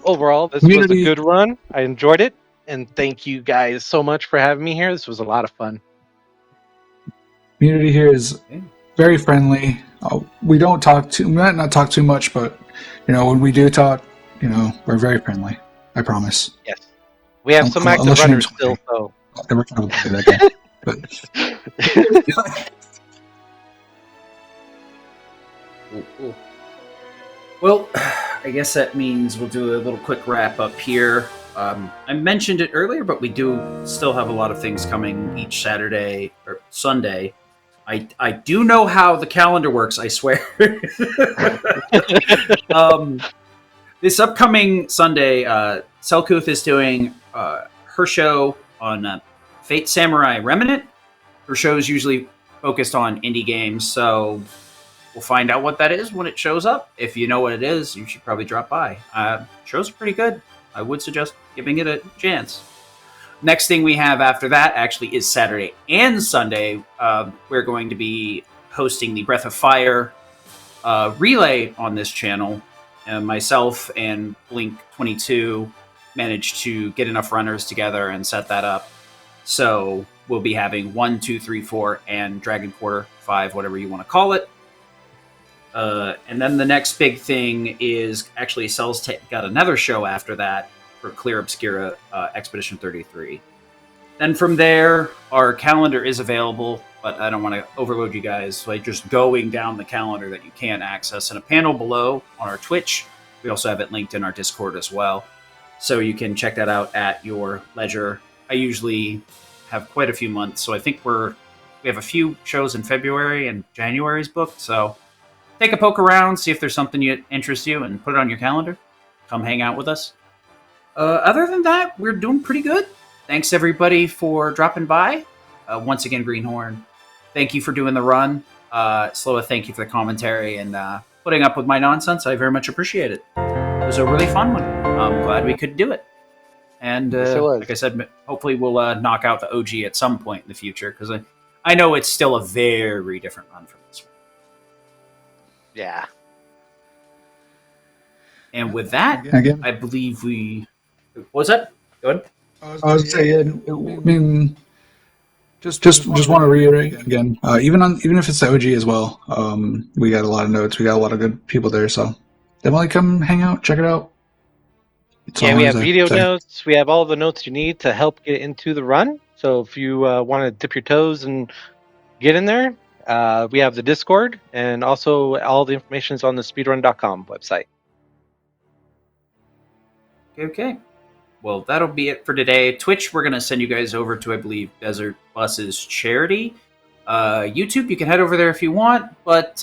[SPEAKER 3] Overall, this was a good run. I enjoyed it. And thank you guys so much for having me here. This was a lot of fun.
[SPEAKER 5] Community here is very friendly. We might not talk too much, but when we do talk, we're very friendly. I promise.
[SPEAKER 3] Yes. We have some active runners still, so.
[SPEAKER 5] We're kind of that guy. But
[SPEAKER 1] cool. Well, I guess that means we'll do a little quick wrap up here. I mentioned it earlier, but we do still have a lot of things coming each Saturday or Sunday. I do know how the calendar works, I swear. This upcoming Sunday, Selkuth is doing her show on Fate Samurai Remnant. Her show is usually focused on indie games, so we'll find out what that is when it shows up. If you know what it is, you should probably drop by. Shows are pretty good. I would suggest giving it a chance. Next thing we have after that actually is Saturday and Sunday. We're going to be hosting the Breath of Fire relay on this channel. Myself and Blink22 managed to get enough runners together and set that up. So we'll be having 1, 2, 3, 4, and Dragon Quarter 5, whatever you want to call it. And then the next big thing is actually Cells got another show after that for Clear Obscura Expedition 33. Then from there, our calendar is available, but I don't want to overload you guys by just going down the calendar that you can't access. In a panel below on our Twitch, we also have it linked in our Discord as well. So you can check that out at your leisure. I usually have quite a few months, so I think we have a few shows in February and January's booked, so take a poke around, see if there's something that interests you, and put it on your calendar. Come hang out with us. Other than that, we're doing pretty good. Thanks, everybody, for dropping by. Once again, Greenhorn, thank you for doing the run. Sloa, thank you for the commentary and putting up with my nonsense. I very much appreciate it. It was a really fun one. I'm glad we could do it. And like I said, hopefully we'll knock out the OG at some point in the future, because I know it's still a very different run from this one.
[SPEAKER 3] Yeah.
[SPEAKER 1] And with that,
[SPEAKER 5] Again?
[SPEAKER 1] I believe we... What's that? Go ahead.
[SPEAKER 5] I was saying, I mean, just want to reiterate again. Even if it's the OG as well, we got a lot of notes. We got a lot of good people there, so definitely come hang out, check it out.
[SPEAKER 3] Yeah, we have video notes. We have all the notes you need to help get into the run. So if you want to dip your toes and get in there, we have the Discord, and also all the information is on the speedrun.com website.
[SPEAKER 1] Okay. Well, that'll be it for today. Twitch, we're going to send you guys over to, I believe, Desert Bus's charity. YouTube, you can head over there if you want, but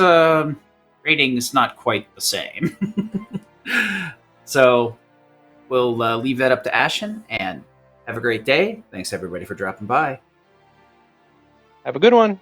[SPEAKER 1] rating's not quite the same. So we'll leave that up to Ashen, and have a great day. Thanks, everybody, for dropping by.
[SPEAKER 3] Have a good one.